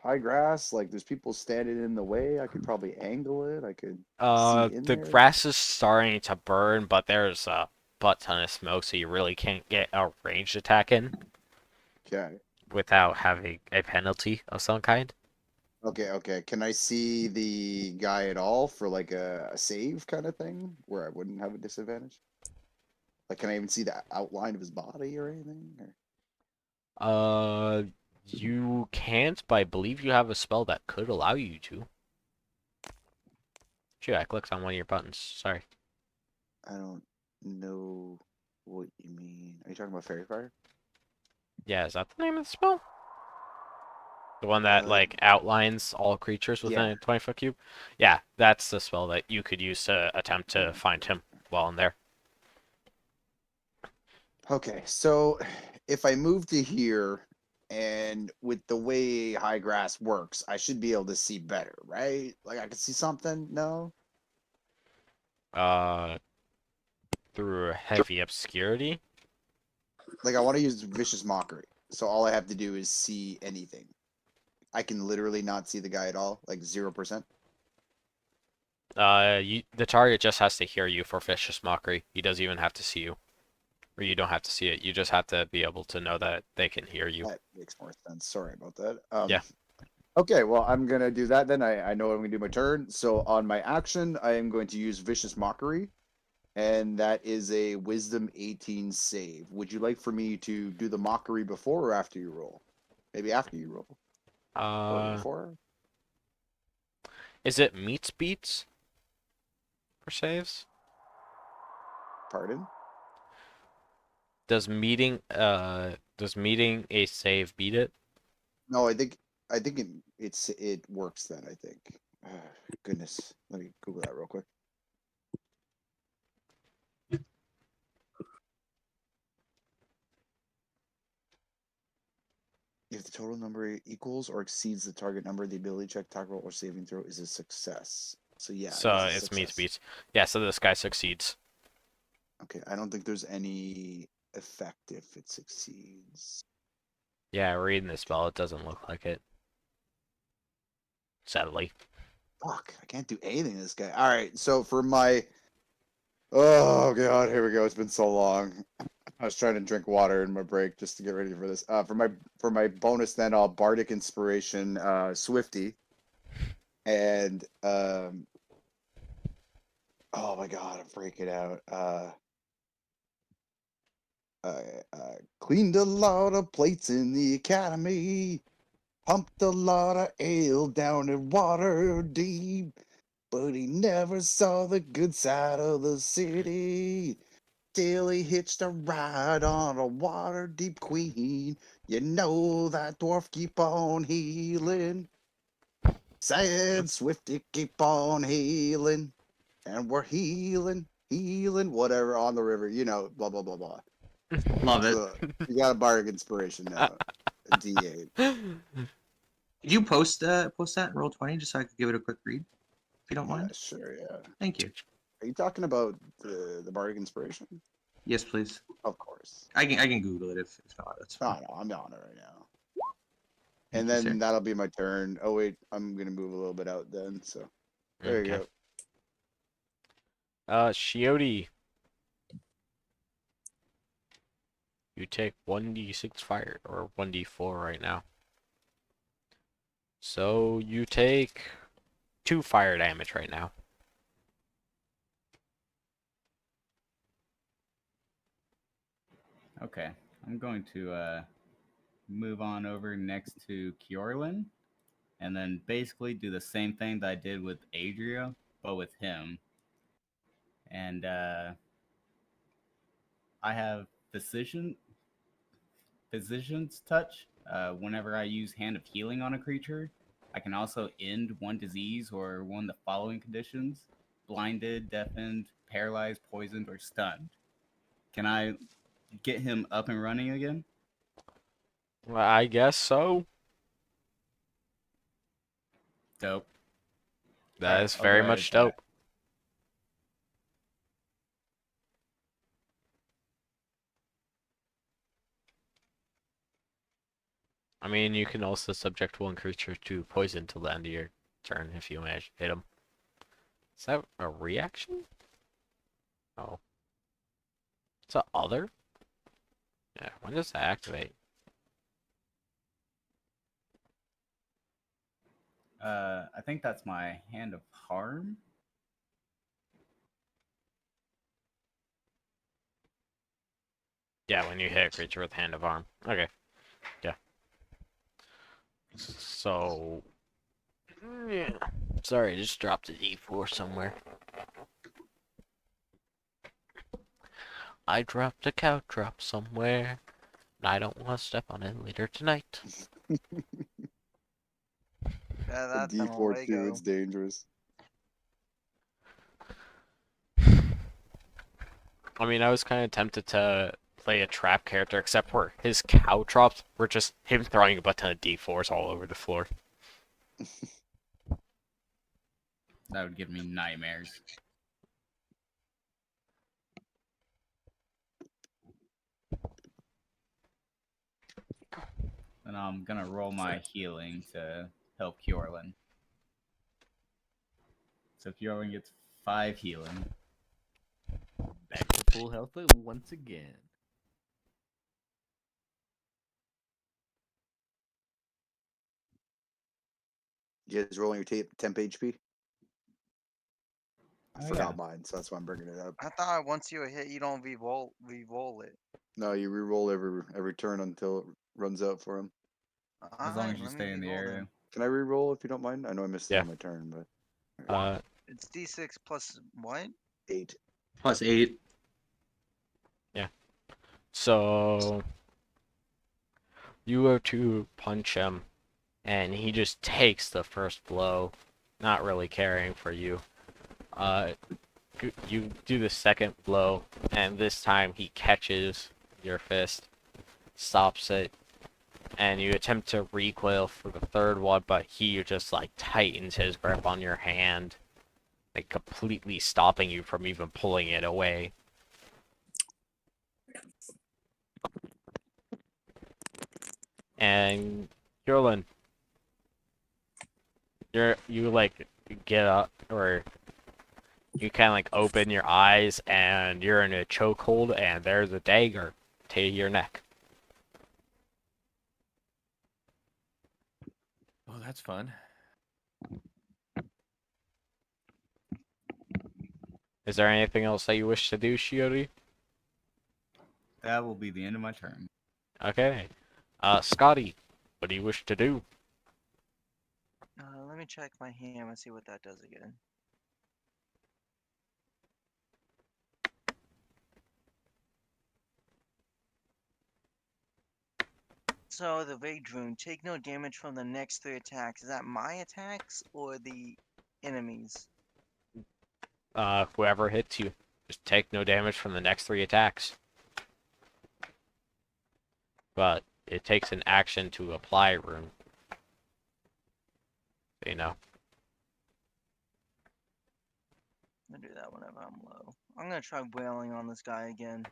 high grass? Like, there's people standing in the way. I could probably angle it. I could see in The there. grass is starting to burn, but there's a butt ton of smoke, so you really can't get a ranged attack in Okay. without having a penalty of some kind. Okay. Can I see the guy at all for like a save kind of thing where I wouldn't have a disadvantage? Like, can I even see the outline of his body or anything? Or... You can't, but I believe you have a spell that could allow you to. Shoot, I clicked on one of your buttons. Sorry. I don't know what you mean. Are you talking about Fairy Fire? Yeah, is that the name of the spell? The one that Uh, like outlines all creatures within yeah. a 20-foot cube? Yeah, that's the spell that you could use to attempt to find him while in there. Okay, so if I move to here and with the way high grass works, I should be able to see better, right? Like I can see something? No? Uh, through heavy obscurity. Like I want to use vicious mockery. So all I have to do is see anything. I can literally not see the guy at all, like 0%. The target just has to hear you for vicious mockery. He doesn't even have to see you, or you don't have to see it. You just have to be able to know that they can hear you. That makes more sense. Sorry about that. Yeah. Okay, well, I'm going to do that then. I know I'm going to do my turn. So on my action, I am going to use Vicious Mockery. and that is a Wisdom 18 save. Would you like for me to do the mockery before or after you roll? Maybe after you roll or before. Is it meets beats for saves? Pardon? Does meeting a save beat it? No, I think it works then. I think. Goodness, let me Google that real quick. If the total number equals or exceeds the target number, the ability check, attack roll, or saving throw is a success. So yeah, it So is a it's meets success. beats. Yeah, so this guy succeeds. Okay, I don't think there's any effect if it succeeds. Yeah, reading the spell, it doesn't look like it. Sadly. Fuck, I can't do anything to this guy. All right, so for my, oh god, here we go. It's been so long. I was trying to drink water in my break just to get ready for this. For my bonus, then I'll bardic inspiration, Swifty, and oh my god, I'm freaking out. I cleaned a lot of plates in the academy, pumped a lot of ale down in water deep, but he never saw the good side of the city. Till he hitched a ride on a water deep queen. You know that dwarf keep on healing. Sad Swifty keep on healing. And we're healing, whatever on the river, blah blah blah blah. Love it. So you got a bardic inspiration now. A D8. Could you post that in roll 20 just so I could give it a quick read, if you don't Yeah, mind? sure, yeah. Thank you. Are you talking about the bardic inspiration? Yes, please. Of course. I can Google it if not. That's No, fine. no, I'm on it right now. And Thank you, sir. then that'll be my turn. Oh wait, I'm gonna move a little bit out then. So there you Okay. go. Shioti. You take 1d6 fire, or 1d4 right now. So you take 2 fire damage right now. Okay, I'm going to move on over next to Kjorlin, and then basically do the same thing that I did with Adria, but with him. And I have physician's touch. Whenever I use Hand of Healing on a creature, I can also end one disease or one of the following conditions: blinded, deafened, paralyzed, poisoned, or stunned. Can I get him up and running again? Well, I guess so. Dope. That Alright, is I'll go very ahead with much that. dope. I mean, you can also subject one creature to poison till the end of your turn if you manage to hit him. Is that a reaction? Oh. It's a other? Yeah, when does that activate? I think that's my Hand of Harm. Yeah, when you hit a creature with Hand of Arm. Okay. Yeah. So... Yeah. Sorry, I just dropped a D4 somewhere. I dropped a cow drop somewhere, and I don't want to step on it later tonight. Yeah, A that's an D4 too. Lego. It's dangerous. I mean, I was kind of tempted to play a trap character, except for his cow drops were just him throwing a ton of D4s all over the floor. That would give me nightmares. And I'm gonna roll my healing to help Kjorlin. So Kjorlin gets 5 healing. Back to full health once again. You guys rolling your temp HP? I Oh, forgot yeah. mine, so that's why I'm bringing it up. I thought once you're hit, you don't re-roll it. No, you re-roll every turn until it runs out for him. As long as you Let me stay in the re-roll area. then. Can I re-roll if you don't mind? I know I missed it Yeah. on my turn, but It's D6 plus what? 8. +8. So you go to punch him, and he just takes the first blow, not really caring for you. You do the second blow, and this time he catches your fist, stops it, and you attempt to recoil for the third one, but he just like tightens his grip on your hand, like completely stopping you from even pulling it away. And Curlin, you like get up, or you kind of like open your eyes, and you're in a chokehold, and there's a dagger to your neck. Oh, that's fun. Is there anything else that you wish to do, Shiori? That will be the end of my turn. Okay. Scotty, what do you wish to do? Let me check my ham and see what that does again. So the Rage Rune, take no damage from the next 3 attacks. Is that my attacks or the enemies? Whoever hits you, just take no damage from the next 3 attacks. But it takes an action to apply rune. So, you know. I'm gonna do that whenever I'm low. I'm gonna try wailing on this guy again.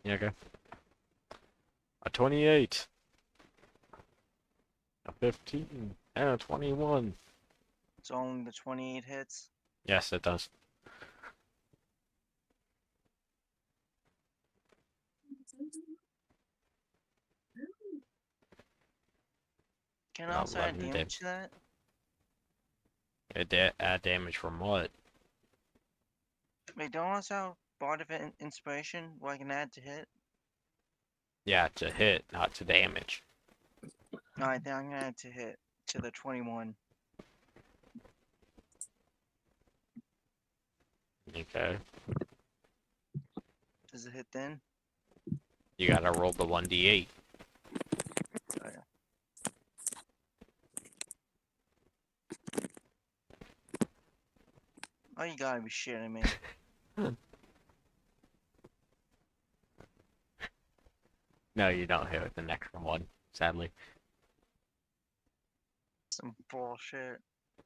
Yeah, okay. A 28. A 15. And a 21. It's only the 28 hits. Yes, it does. Can I also add 11 damage to that? Add damage from what? Wait, don't I also have Bard of Inspiration where I can add to hit? Yeah, to hit, not to damage. Alright, then I'm gonna add to hit to the 21. Okay. Does it hit then? You gotta roll the 1d8. Oh, yeah. Oh, you gotta be shitting me. No, you don't hit with the next one, sadly. Some bullshit.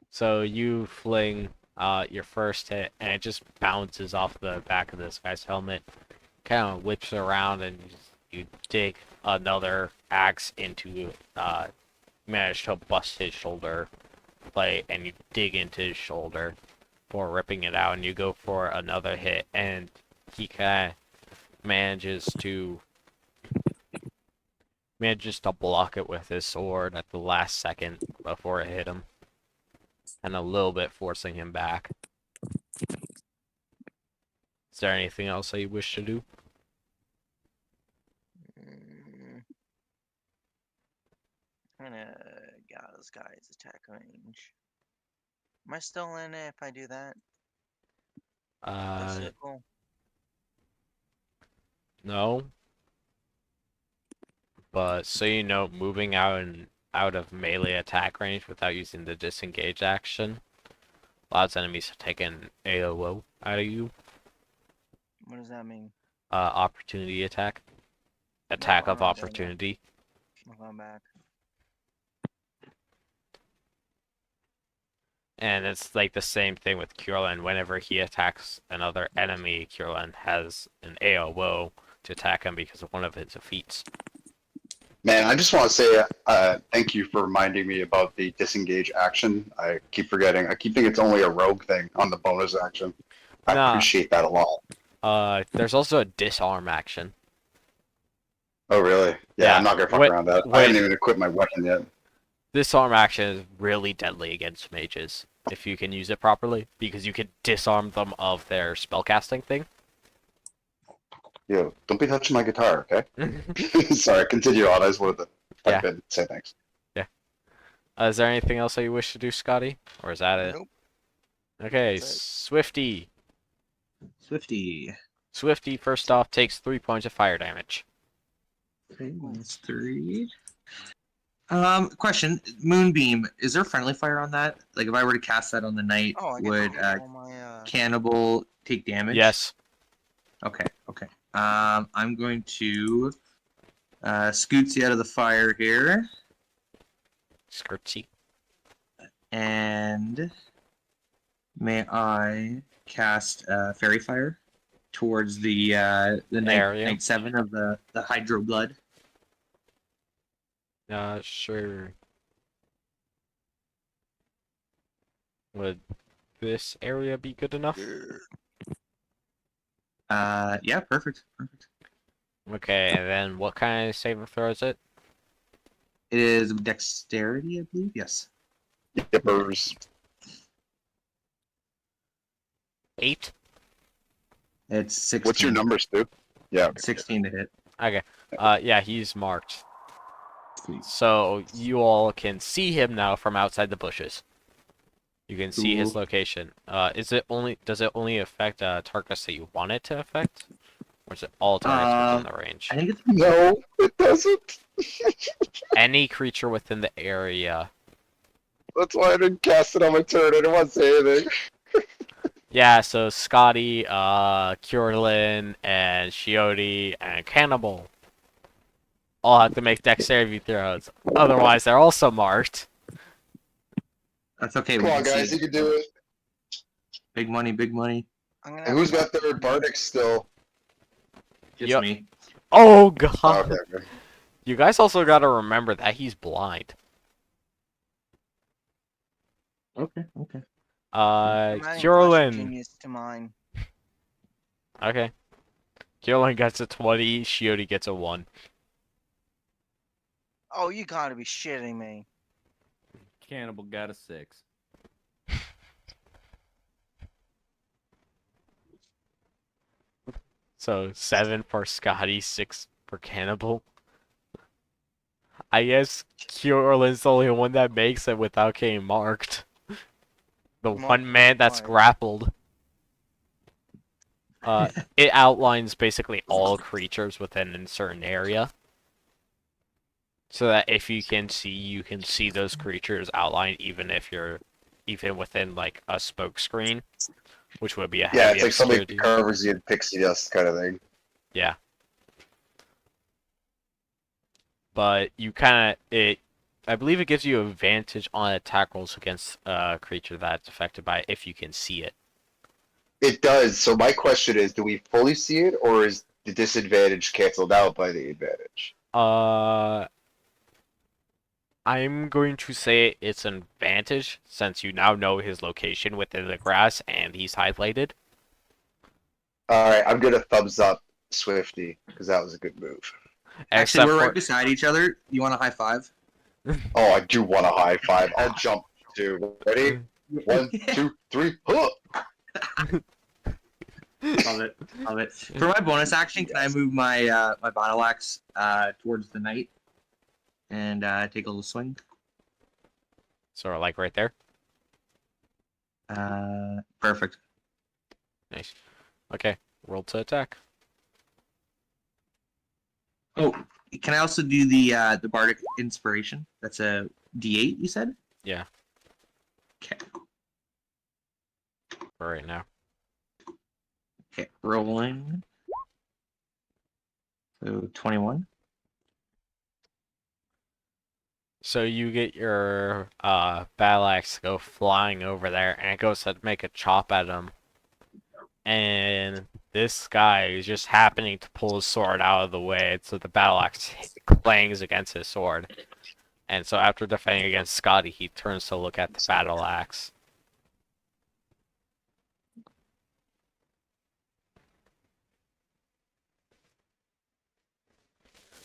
So you fling your first hit, and it just bounces off the back of this guy's helmet, kind of whips around, and you dig another axe into manage to bust his shoulder plate, and you dig into his shoulder before ripping it out, and you go for another hit, and he kind of manages to block it with his sword at the last second before it hit him, and a little bit forcing him back. Is there anything else that you wish to do? I'm gonna get out of this guy's attack range. Am I still in it if I do that? The circle? No. But so you know, moving out of melee attack range without using the disengage action allows enemies to take an AOO out of you. What does that mean? Opportunity attack. No, Attack I'm of not doing that. opportunity. I'm going back. And it's like the same thing with Curlin. Whenever he attacks another enemy, Curlin has an AOO to attack him because of one of his feats. Man, I just want to say thank you for reminding me about the disengage action. I keep forgetting. I keep thinking it's only a rogue thing on the bonus action. I Nah, appreciate that a lot. there's also a disarm action. Oh, really? Yeah, I'm not gonna fuck Wait, around that. I wait. haven't even equipped my weapon yet. Disarm action is really deadly against mages if you can use it properly, because you can disarm them of their spellcasting thing. Yo, don't be touching my guitar, okay? Sorry, continue on. I just wanted to Yeah. type in, say thanks. Yeah. Is there anything else that you wish to do, Scotty? Or is that it? Nope. Okay, That's it. Swifty. Swifty. Swifty, first off, takes 3 points of fire damage. Okay, minus 3. Question: Moonbeam. Is there friendly fire on that? Like, if I were to cast that on the knight, Oh, I get would to roll my Cannibal take damage? Yes. Okay. Okay. I'm going to scootsy out of the fire here, Skirtsy. and may I cast fairy fire towards the Area. night 7 of the hydro blood. Sure. Would this area be good enough? Yeah, perfect. Perfect. Okay, and then what kind of saving throw is it? It is dexterity, I believe. Yes. Yippers. 8? It's 16. What's your number, Stu? Yeah. Okay. 16 to hit. Okay. Yeah, he's marked. Sweet. So you all can see him now from outside the bushes. You can see his Cool. location. Does it only affect targets that you want it to affect? Or is it all targets within the range? I think it's No, it doesn't. Any creature within the area. That's why I didn't cast it on my turn. I didn't want to say anything. Yeah, so Scotty, Curlin, and Shioti, and Cannibal all have to make dexterity throws. Otherwise, they're also marked. that's okay. Come We on, can guys, see you it. can do it. Big money, big money. I'm gonna And have who's to got knock their him out. Bardic still? It's Yep. me. Oh, God. Okay, okay. You guys also gotta remember that he's blind. Okay, okay. I'm adding flesh Curlin. genius to mine. Okay. Curlin gets a 20, Shioti gets a 1. Oh, you gotta be shitting me. Cannibal got a 6. So 7 for Scotty, 6 for Cannibal. I guess Curlin's the only one that makes it without getting marked. The Marked one man that's why? grappled. It outlines basically all creatures within a certain area. So that if you can see those creatures outlined even within like a smoke screen, which would be a Yeah, heavy it's like somebody obscurity. covers you in pixie dust kind of thing. Yeah. But you kind of I believe it gives you advantage on attack rolls against a creature that's affected by it if you can see it. It does. So my question is, do we fully see it, or is the disadvantage canceled out by the advantage? I'm going to say it's an advantage since you now know his location within the grass and he's highlighted. All right, I'm gonna thumbs up Swifty because that was a good move. Actually, Except we're for right beside each other. You want a high five? Oh, I do want a high five. I'll jump too. Ready? 1, 2, 3. Huh! Love it. Love it. For my bonus action, can I move my my battle axe towards the knight and take a little swing? sort of like right there. Perfect. Nice. Okay, roll to attack. Oh, can I also do the bardic inspiration? That's a D8. You said? Yeah. Okay. For right now. Okay. Rolling. So 21. So you get your battle axe to go flying over there, and it goes to make a chop at him. And this guy is just happening to pull his sword out of the way, so the battle axe clangs against his sword. And so after defending against Scotty, he turns to look at the battle axe.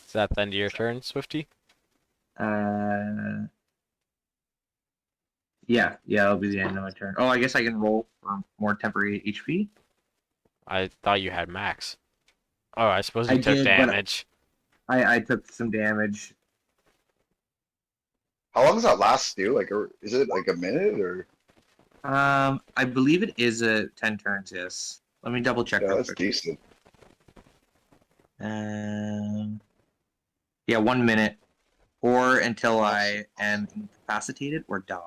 Is that the end of your turn, Swifty? Yeah, that'll be the end of my turn. Oh, I guess I can roll for more temporary HP. I thought you had max. Oh, I suppose I you took did, but damage. I took some damage. How long does that last, Stu? Like, is it like a minute or? I believe it is a 10 turns. Yes. Let me double check Yeah, real that's quick. decent. Yeah, 1 minute, or until Awesome. I am incapacitated or die.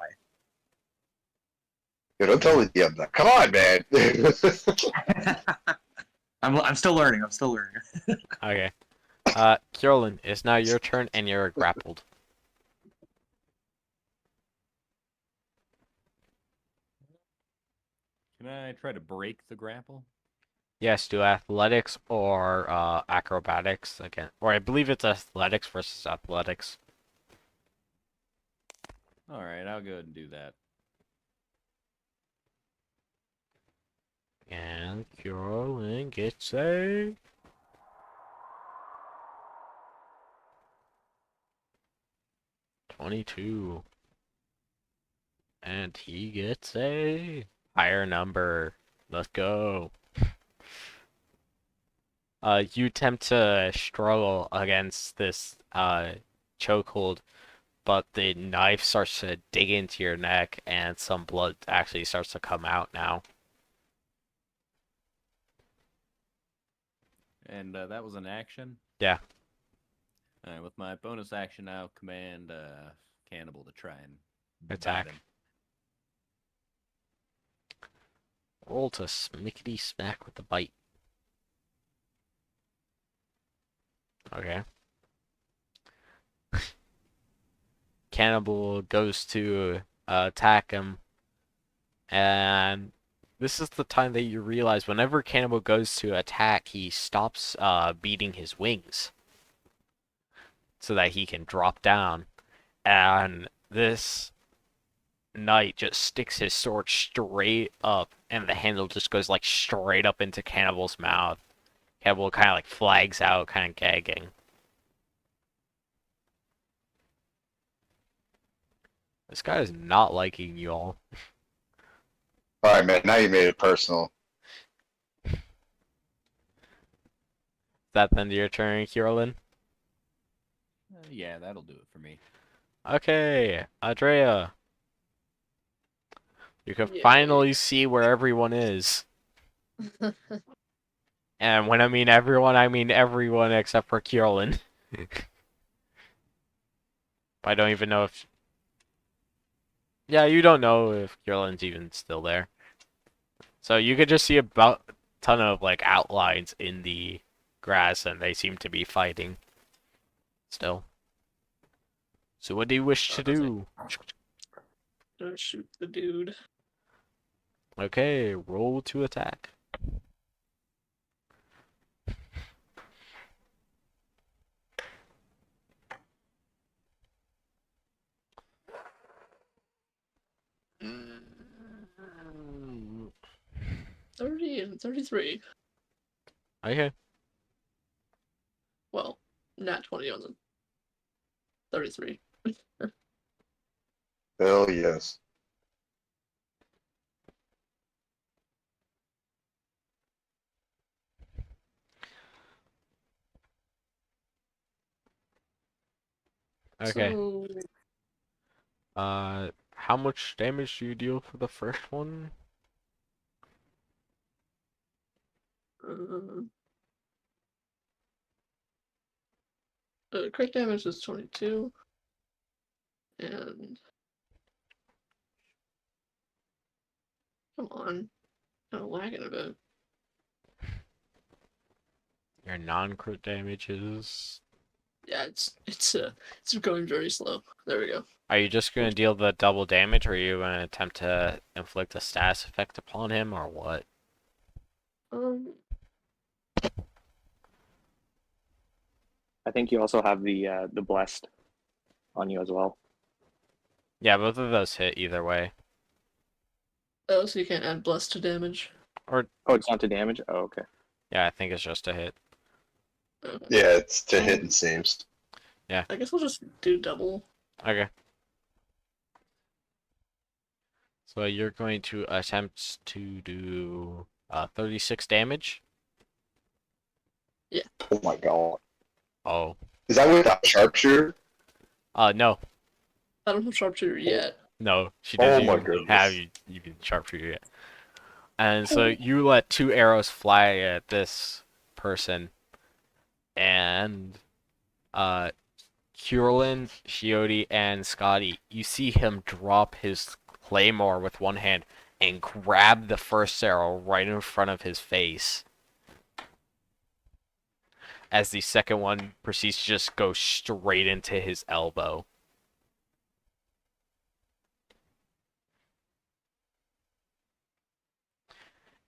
Yeah, don't tell me the that. Come on, man. I'm still learning. Okay. Kierlin, it's now your turn, and you're grappled. Can I try to break the grapple? Yes, do athletics or acrobatics again, or I believe it's athletics versus athletics. All right, I'll go ahead and do that. And Kierlin gets a 22. And he gets a higher number. Let's go. You attempt to struggle against this chokehold, but the knife starts to dig into your neck, and some blood actually starts to come out now. And that was an action. Yeah. All right, with my bonus action, I'll command Cannibal to try and Attack. bite him. Roll to smickety smack with the bite. Okay. Cannibal goes to attack him, and this is the time that you realize whenever Cannibal goes to attack, he stops beating his wings so that he can drop down. And this knight just sticks his sword straight up, and the handle just goes like straight up into Cannibal's mouth. Cannibal kind of like flags out, kind of gagging. This guy is not liking you all. All right, man. Now you made it personal. Is that the end of your turn, Kierlin? Yeah, that'll do it for me. Okay, Andrea. You can Yay. finally see where everyone is. And when I mean everyone except for Kierlin. I don't even know if... Yeah, you don't know if Kierlin's even still there. So you could just see about a ton of like outlines in the grass, and they seem to be fighting still. So what do you wish to do? Don't shoot the dude. Okay, roll to attack. Mm. 30 and 33. Okay. Well, nat 20 on the 33. Hell yes. Okay. So, How much damage do you deal for the first one? crit damage is 22. And come on, I'm lagging a bit. Your non-crit damage is... Yeah, it's going very slow. There we go. Are you just going to deal the double damage, or are you going to attempt to inflict a status effect upon him, or what? Um, I think you also have the blessed on you as well. Yeah, both of those hit either way. oh, so you can't add bless to damage. Or, Oh, it's not to damage? Oh, okay. yeah, I think it's just a hit. Yeah, it's to hit and saves. I guess I'll just do double. Okay. So you're going to attempt to do 36 damage. Oh my god. Oh. Is that with a sharpshooter? No. I don't have sharpshooter yet. No, she Oh doesn't my even goodness. have you can sharpshooter yet. And so you let 2 arrows fly at this person, and Curlin, Shioti, and Scotty, you see him drop his claymore with one hand and grab the first arrow right in front of his face, as the second one proceeds to just go straight into his elbow.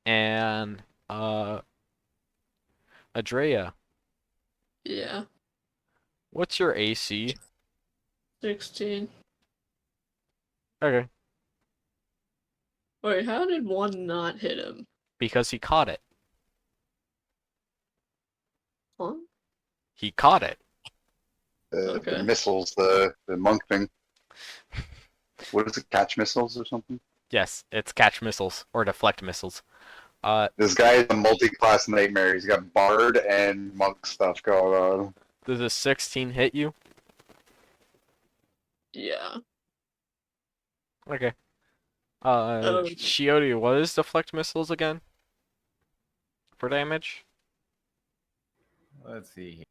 And Adrea, Yeah. what's your AC? 16. Okay. Wait, how did one not hit him? Because he caught it. Huh? He caught it. The Okay. missiles, the monk thing. What is it? Catch missiles or something? Yes, it's catch missiles or deflect missiles. This guy is a multi-class nightmare. He's got bard and monk stuff going on. Does a 16 hit you? Yeah. Okay. Oh. Shioti, what is deflect missiles again? For damage? Let's see here.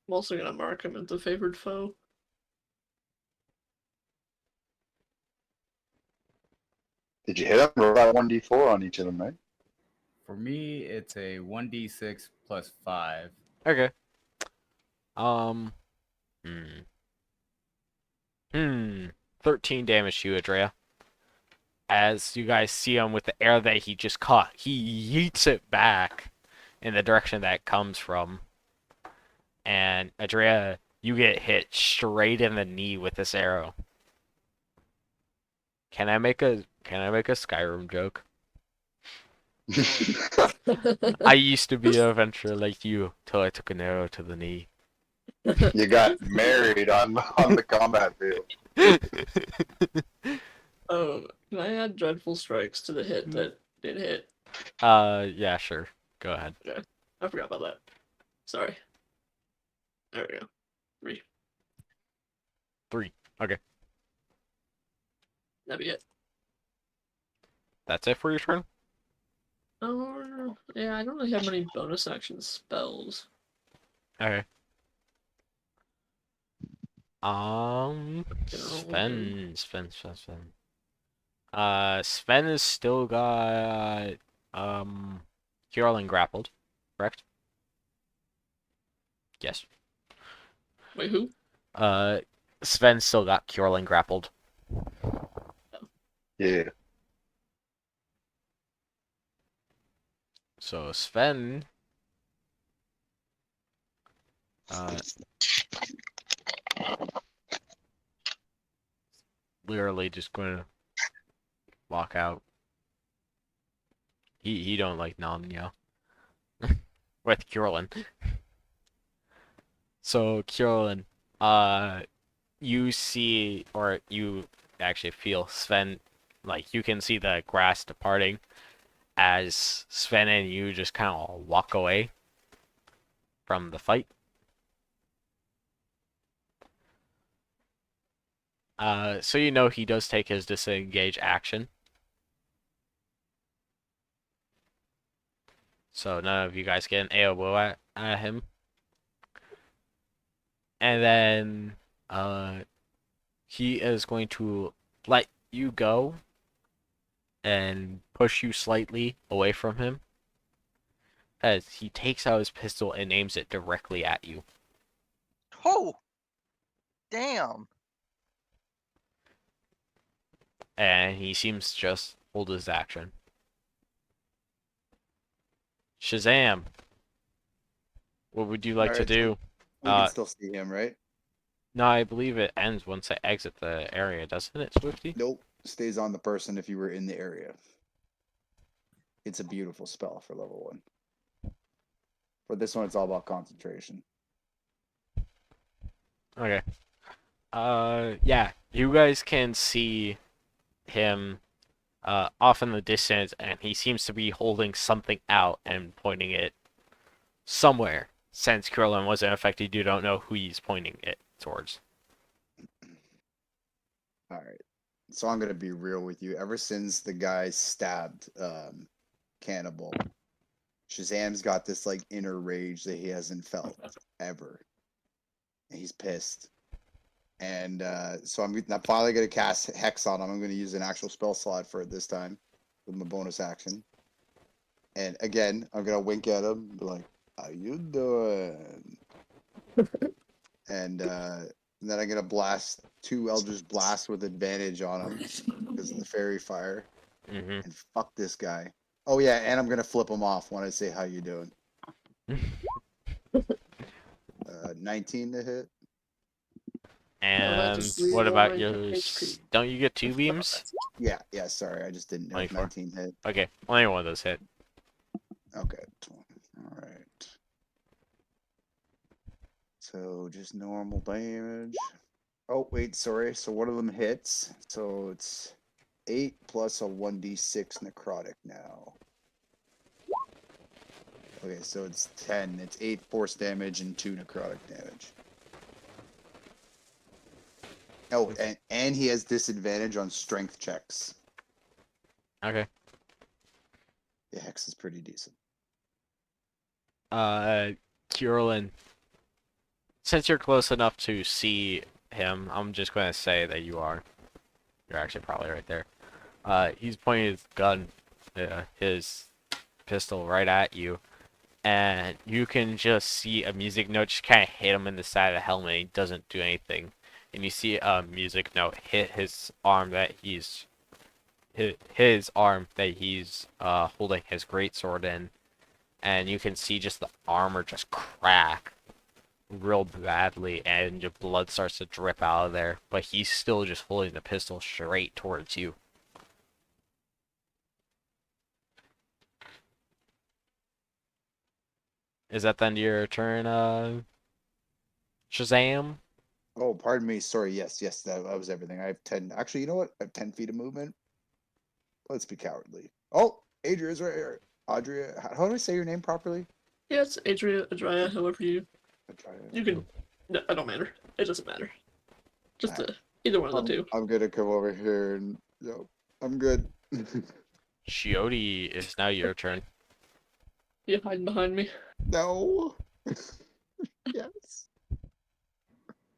I'm also gonna mark him as the favored foe. Did you hit him? Roll that 1d4 on each of them, right? For me, it's a 1d6 plus 5. Okay. Um. Hmm. 13 damage to you, Adrea. As you guys see him with the air that he just caught, he yeets it back in the direction that it comes from. And Adrea, you get hit straight in the knee with this arrow. Can I make a Skyrim joke? I used to be an adventurer like you till I took an arrow to the knee. You got married on the combat field. Can I add dreadful strikes to the hit that did hit? Yeah, sure. Go ahead. Okay. I forgot about that. Sorry. There we go. 3. 3. Okay. That'd be it. That's it for your turn? Oh, yeah, I don't really have many bonus action spells. Okay. Sven. Sven is still got Kierlin grappled, correct? Yes. Wait, who? Sven still got Kierlin grappled. Yeah. So Sven literally just going to walk out. He don't like Nanya with Kierlin. So Kierlin, you see, or you actually feel Sven, like you can see the grass departing as Sven and you just kind of walk away from the fight. So you know he does take his disengage action. So none of you guys get an AoE at him. And then he is going to let you go and push you slightly away from him as he takes out his pistol and aims it directly at you. Oh, damn. And he seems to just hold his action. Shazam! What would you like to Alright, so do? we can still see him, right? No, I believe it ends once I exit the area, doesn't it, Swifty? Nope. Stays on the person if you were in the area. It's a beautiful spell for level 1. For this one, it's all about concentration. Okay. Yeah, you guys can see him off in the distance, and he seems to be holding something out and pointing it somewhere. Since Curlin wasn't affected, you don't know who he's pointing it towards. All right. So I'm gonna be real with you. Ever since the guy stabbed Cannibal, Shazam's got this like inner rage that he hasn't felt ever. And he's pissed. And so I'm finally gonna cast Hex on him. I'm gonna use an actual spell slot for it this time with my bonus action. And again, I'm gonna wink at him, be like, "How you doing?" and then I'm gonna blast 2 Eldritch Blasts with advantage on him because of the fairy fire. Mm-hmm. And fuck this guy. Oh yeah, and I'm gonna flip him off when I say how you doing. 19 to hit. And just what reroll about my yours? HP. Don't you get 2 beams? Yeah, sorry, I just didn't know if 24. 19 hit. Okay, only one of those hit. Okay. All right. So just normal damage. Oh wait, sorry. So one of them hits. So it's 8 plus a 1d6 necrotic now. Okay, so it's 10. It's 8 force damage and 2 necrotic damage. Oh, and he has disadvantage on strength checks. Okay. The hex is pretty decent. Curlin, since you're close enough to see him, I'm just going to say that you are. You're actually probably right there. He's pointing his gun, his pistol right at you, and you can just see a music note just kind of hit him in the side of the helmet. And he doesn't do anything, and you see a music note hit his arm that he's holding his greatsword in, and you can see just the armor just crack real badly, and your blood starts to drip out of there. But he's still just holding the pistol straight towards you. Is that the end of your turn, Shazam? Oh, pardon me. Sorry. Yes, that was everything. I have 10. Actually, you know what? I have 10 feet of movement. Let's be cowardly. Oh, Adria's right here. Adria, how do I say your name properly? Yeah, it's Adria, however you Adria. can. No, it don't matter. It doesn't matter. Just either one of the two. I'm gonna come over here and I'm good. Shioti, it's now your turn. You hiding behind me. No. Yes.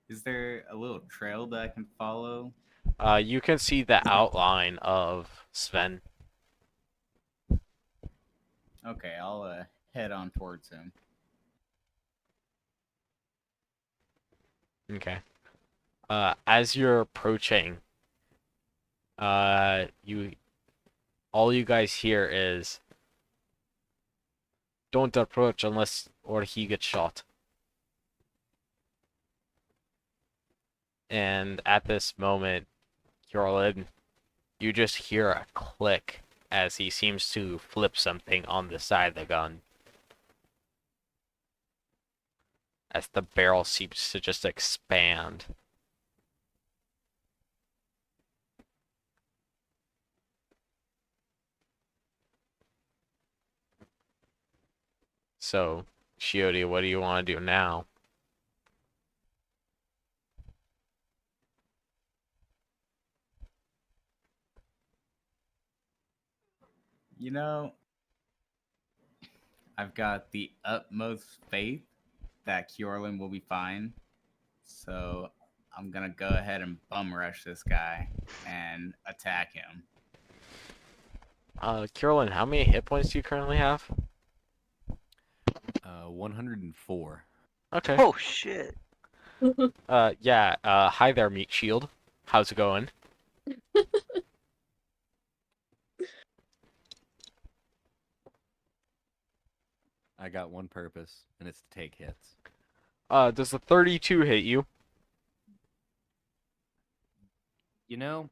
Is there a little trail that I can follow? You can see the outline of Sven. Okay, I'll head on towards him. Okay. As you're approaching, all you guys hear is, "Don't approach unless or he gets shot." And at this moment, Yorlin, you just hear a click as he seems to flip something on the side of the gun. As the barrel seems to just expand. So, Shioti, what do you want to do now? You know, I've got the utmost faith that Kjorlin will be fine. So I'm gonna go ahead and bum rush this guy and attack him. Carolyn, how many hit points do you currently have? 104. Okay. Oh shit! Yeah. Hi there, Meat Shield. How's it going? I got one purpose, and it's to take hits. Does the 32 hit you? You know,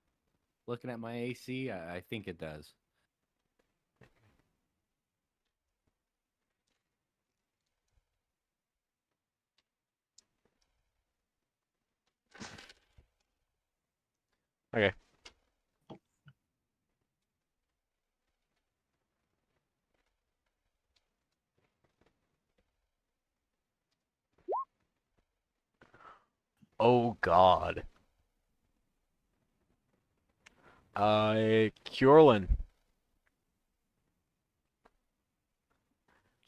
looking at my AC, I think it does. Okay. Oh God. Curlin.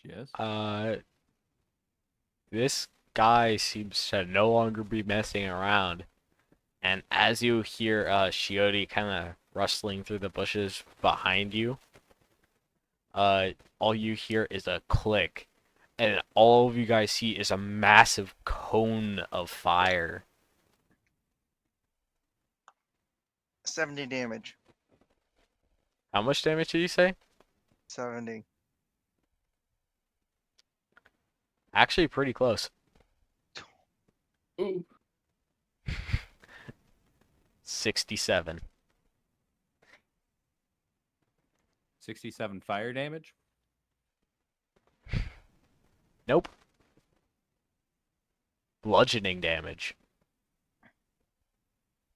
Yes. This guy seems to no longer be messing around. And as you hear Shiori kind of rustling through the bushes behind you, all you hear is a click, and all of you guys see is a massive cone of fire. 70 damage. How much damage did you say? 70. Actually, pretty close. Ooh. 67. 67 fire damage. Nope. Bludgeoning damage.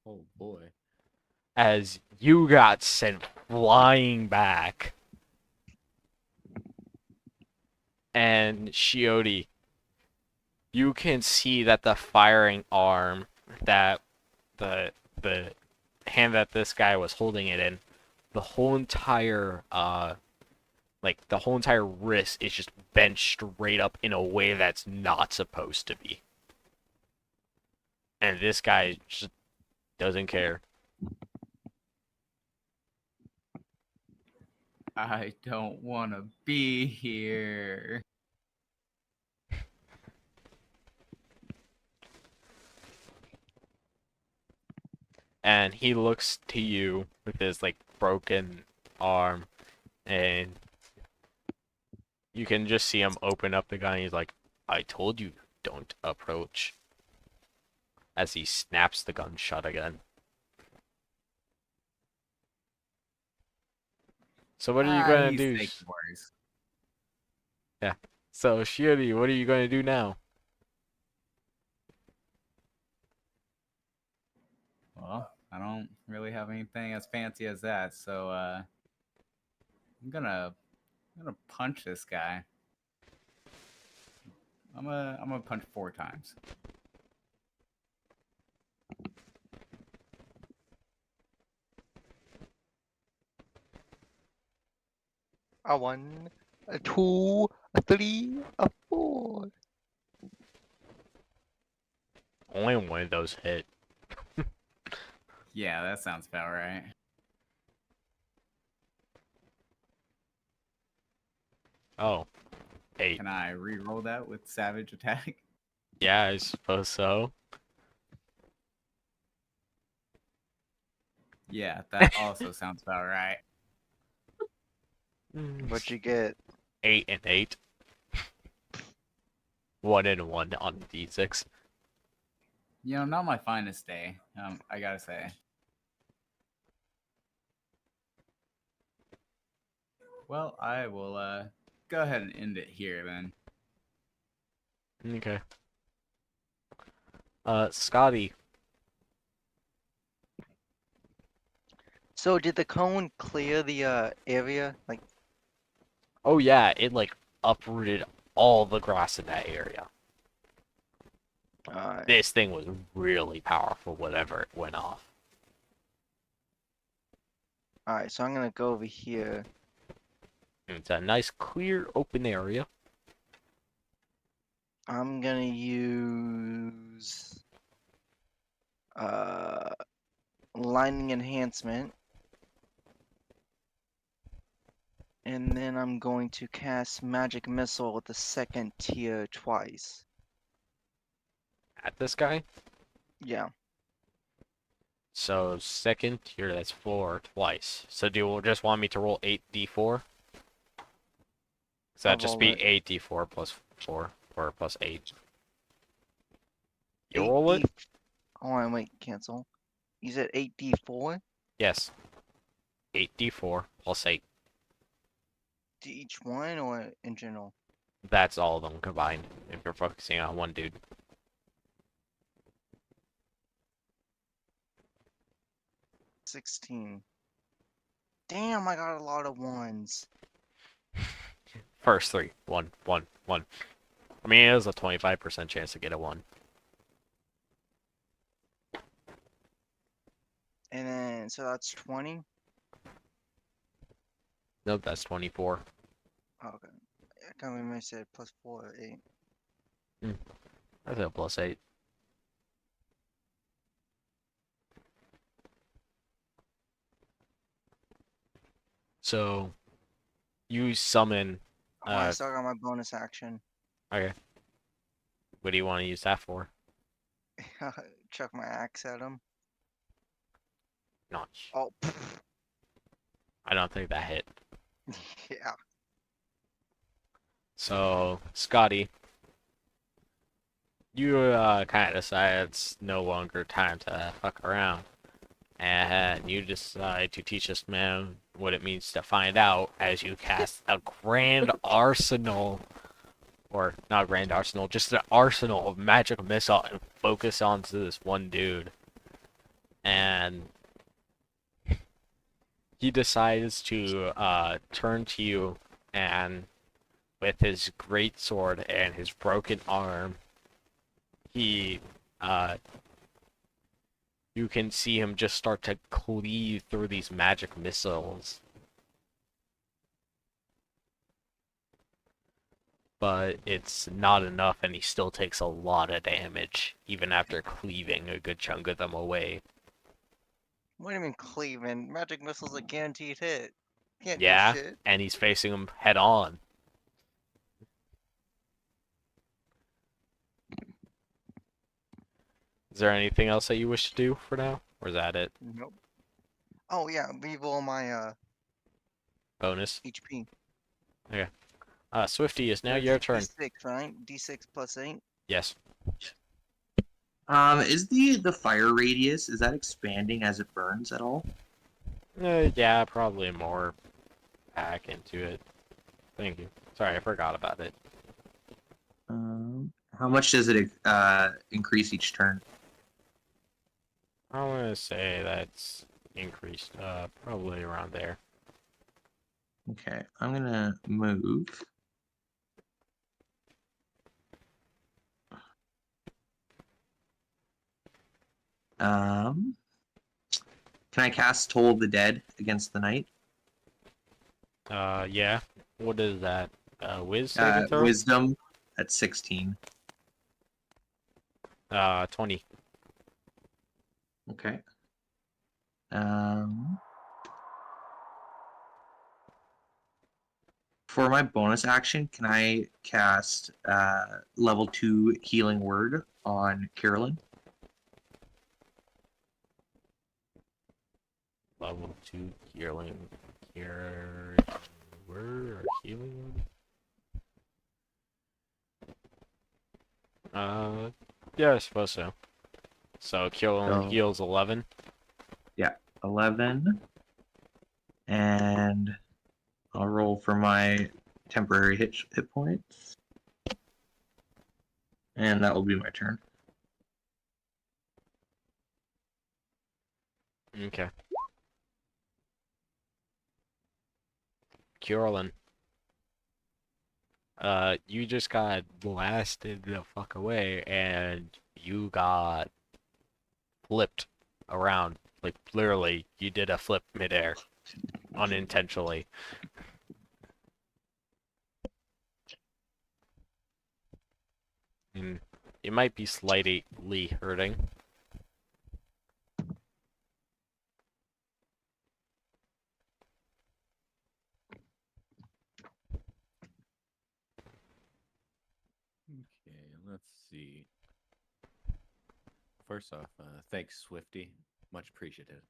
Oh boy. As you got sent flying back. And Shiori, you can see that the firing arm that the the hand that this guy was holding it in, the whole entire the whole entire wrist is just bent straight up in a way that's not supposed to be. And this guy just doesn't care. I don't want to be here. And he looks to you with his like broken arm, and you can just see him open up the gun. And he's like, "I told you, don't approach." As he snaps the gun shut again. So what are you gonna He's do? taking worse. Yeah. So Shiori, what are you gonna do now? Well, I don't really have anything as fancy as that, so I'm gonna punch this guy. I'm gonna punch 4 times. A 1, a 2, a 3, a 4. Only one of those hit. Yeah, that sounds about right. Oh, 8. Can I re-roll that with Savage Attack? Yeah, I suppose so. Yeah, that also sounds about right. What'd you get? 8 and 8. 1 and 1 on D6. You know, not my finest day. I gotta say. Well, I will go ahead and end it here then. Okay. Scotty. So did the cone clear the area? Like, Oh yeah, it like uprooted all the grass in that area. alright. This thing was really powerful, whatever it went off. Alright, so I'm gonna go over here. It's a nice, clear, open area. I'm gonna use lightning enhancement. And then I'm going to cast magic missile with the second tier twice. At this guy. Yeah. So second tier, that's 4 twice. So do you just want me to roll 8d4? So I'll that just roll be it. 8d4 plus 4 or plus 8. You 8D. roll it? Hold on, wait, cancel. You said 8d4 Yes. 8d4 plus 8. to each one or in general? That's all of them combined, if you're focusing on one dude. 16. Damn, I got a lot of ones. First three. One, one, one. I mean, it was a 25% chance to get a 1. And then, so that's 20. Nope, that's 24. Okay. I can't remember I said plus 4, 8. That's a +8. So, you summon... Oh, I still got my bonus action. Okay. What do you want to use that for? Chuck my axe at him. Notch. Oh, I don't think that hit. yeah. So, Scotty, you kind of decide it's no longer time to fuck around. And you decide to teach this man what it means to find out as you cast a grand arsenal, or not a grand arsenal, just an arsenal of magic missile and focus onto this one dude. And he decides to turn to you, and with his great sword and his broken arm, he you can see him just start to cleave through these magic missiles. But it's not enough, and he still takes a lot of damage, even after cleaving a good chunk of them away. What do you mean cleaving? Magic missile's a guaranteed hit. Can't do Yeah, shit. and he's facing him head on. Is there anything else that you wish to do for now? Or is that it? Nope. Oh yeah, reroll my Bonus? HP. Okay. Swifty, is now It's your turn. D6, right? D6 plus 8. Yes. Is the fire radius, is that expanding as it burns at all? Yeah, probably more back into it. Thank you. Sorry, I forgot about it. How much does it increase each turn? I want to say that's increased, probably around there. Okay, I'm gonna move. Can I cast Toll of the Dead against the knight? Yeah. What is that? Wiz saving throw? Wisdom at 16. 20. Okay. For my bonus action, can I cast level 2 Healing Word on Carolyn? Level 2 healing. Word or healing? Yeah, I suppose so. So Kieran heals 11. Yeah, 11. And I'll roll for my temporary hit points. And that will be my turn. Okay. Kieran. You just got blasted the fuck away, and you got flipped around. Like, literally, you did a flip midair. Unintentionally. And it might be slightly hurting. Okay, let's see. First off, thanks, Swifty. Much appreciated.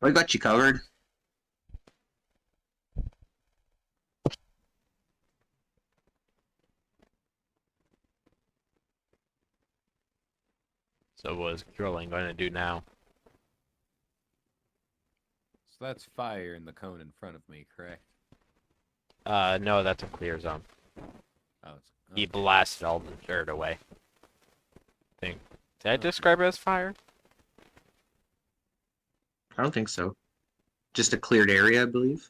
I got you covered. So what is Kieran going to do now? So that's fire in the cone in front of me, correct? No, that's a clear zone. Oh, He okay. blasted all the dirt away. Did I Okay. describe it as fire? I don't think so. Just a cleared area, I believe.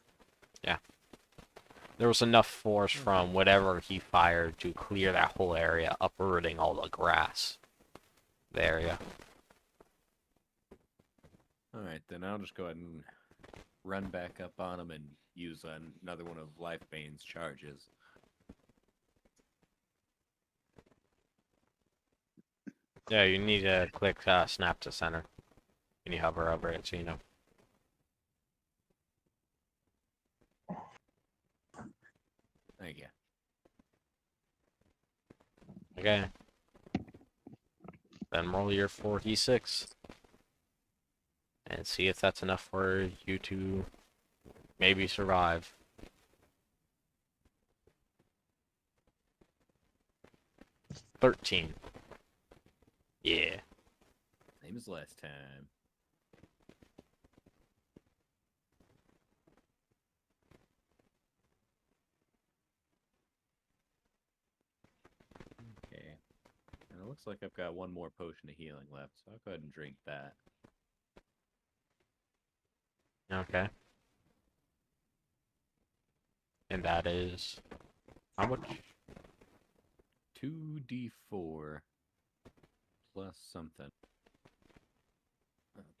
There was enough force from whatever he fired to clear that whole area, uprooting all the grass. The area. Alright, then I'll just go ahead and run back up on him and use another one of Lifebane's charges. Yeah, you need to click snap to center. And you hover over it so you know. Thank you. Okay. Then roll your 4d6. And see if that's enough for you to maybe survive. $13. Yeah. Same as last time. Okay. And it looks like I've got one more potion of healing left, so I'll go ahead and drink that. Okay. And that is how much? 2d4 plus something.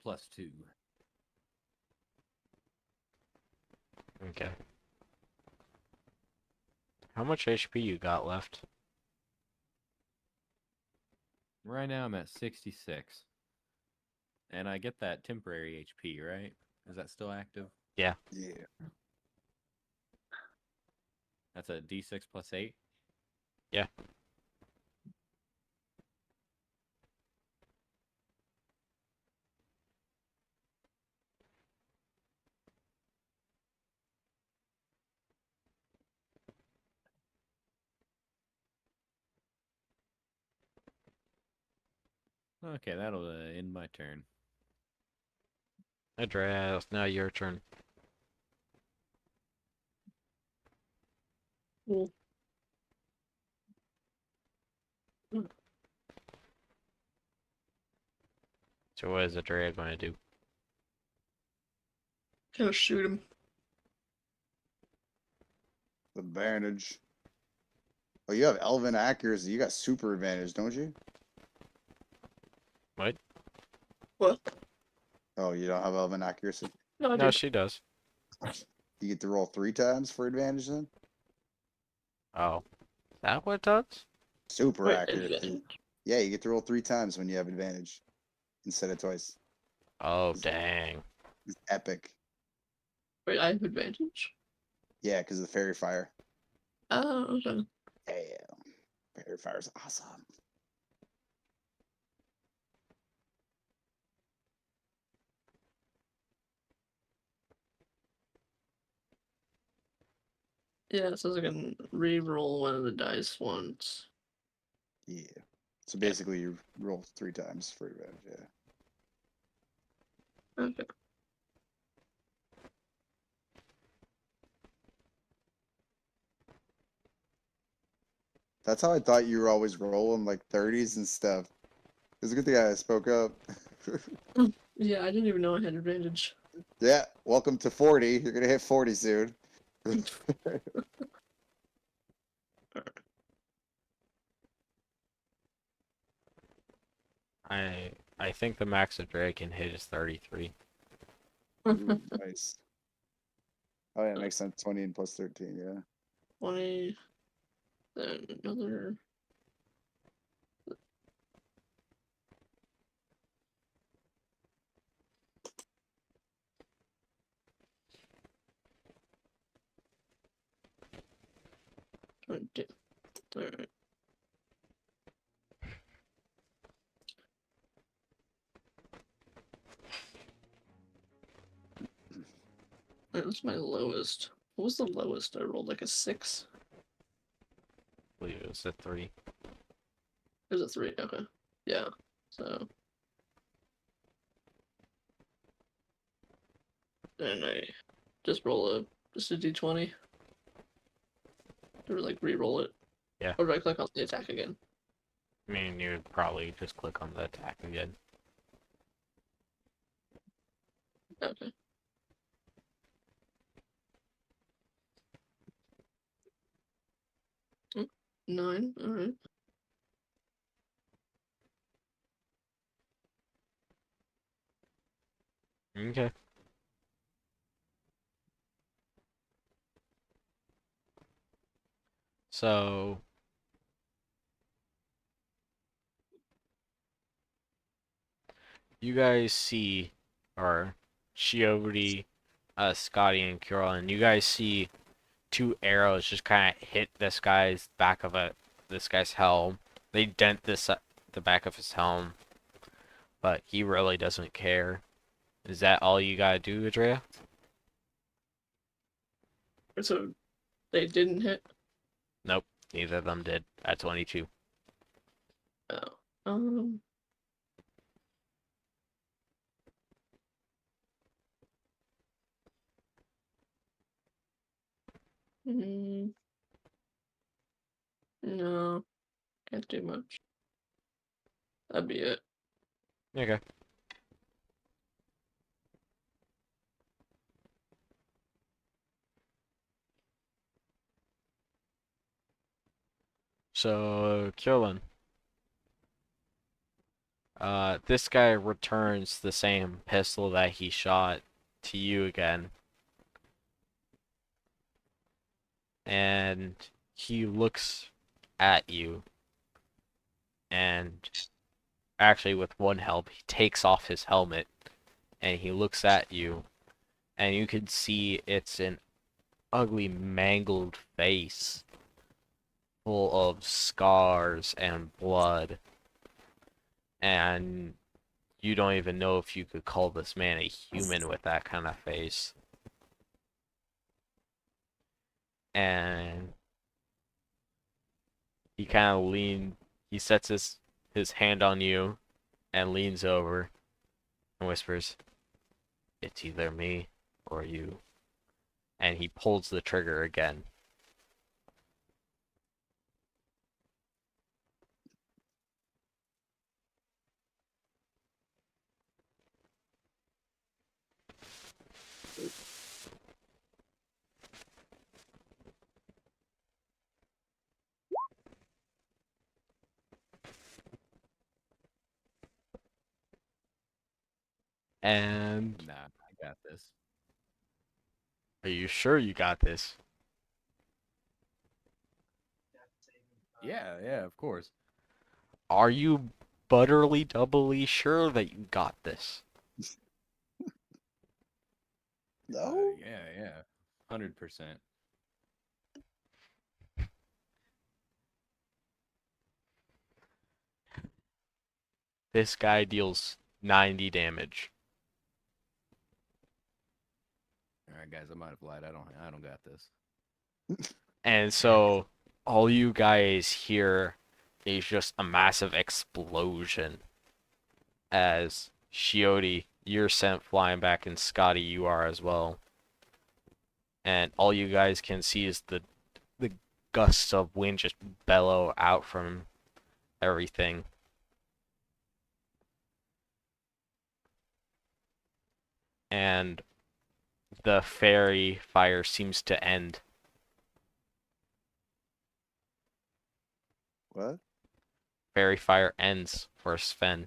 Plus 2. Okay. How much HP you got left? Right now I'm at 66. And I get that temporary HP, right? Is that still active? Yeah. Yeah. That's a d6 plus 8? Yeah. Okay, that'll end my turn. Andreas, now your turn. Cool. So what is Andrea going to do? Gonna shoot him. Advantage. Oh, you have elven accuracy. You got super advantage, don't you? What? What? Oh, you don't have elven accuracy. No, I No, do. she does. You get to roll 3 times for advantage then? Oh. Is that what it does? Super Wait, accuracy. advantage? Yeah, you get to roll 3 times when you have advantage instead of twice. Oh, dang. It's epic. Wait, I have advantage? Yeah, because of the fairy fire. Oh, okay. Yeah. Fairy fire's awesome. Yeah, it says I can re-roll one of the dice once. Yeah. So basically, you roll 3 times for advantage. Yeah. Okay. That's how I thought you were always rolling like 30s and stuff. It's a good thing I spoke up. Yeah, I didn't even know I had advantage. Yeah, welcome to 40. You're gonna hit 40 soon. I think the max Andrea can hit is 33. Ooh, nice. Oh yeah, makes sense. 20 and plus 13. Yeah. 20, then another. Alright. That was my lowest. What was the lowest? I rolled like a 6. I believe it was a 3. It was a 3. Okay. Yeah. So. And I just roll just a d20. Or like re-roll it. Yeah. Or do I click on the attack again? I mean, you would probably just click on the attack again. Okay. Mm, 9. All right. Okay. So you guys see, or Shiori, Scotty, and Carolyn, you guys see two arrows just kind of hit this guy's helm. They dent the back of his helm, but he really doesn't care. Is that all you gotta do, Adria? So they didn't hit. Nope, neither of them did at 22. Oh. Um. Mm, no, can't do much. That'd be it. Okay. So, Carolyn, this guy returns the same pistol that he shot to you again. And he looks at you, and actually with one help, he takes off his helmet, and he looks at you, and you can see it's an ugly, mangled face full of scars and blood, and you don't even know if you could call this man a human with that kind of face. And he kind of he sets his hand on you and leans over and whispers, "It's either me or you." And he pulls the trigger again. And Nah, I got this. are you sure you got this? Yeah, of course. Are you butterly doubly sure that you got this? No. Yeah. 100%. This guy deals 90 damage. All right, guys, I might have lied. I don't got this. And so all you guys hear is just a massive explosion as Shioti, you're sent flying back, and Scotty, you are as well. And all you guys can see is the gusts of wind just bellow out from everything. And the fairy fire seems to end. What? Fairy fire ends for Sven.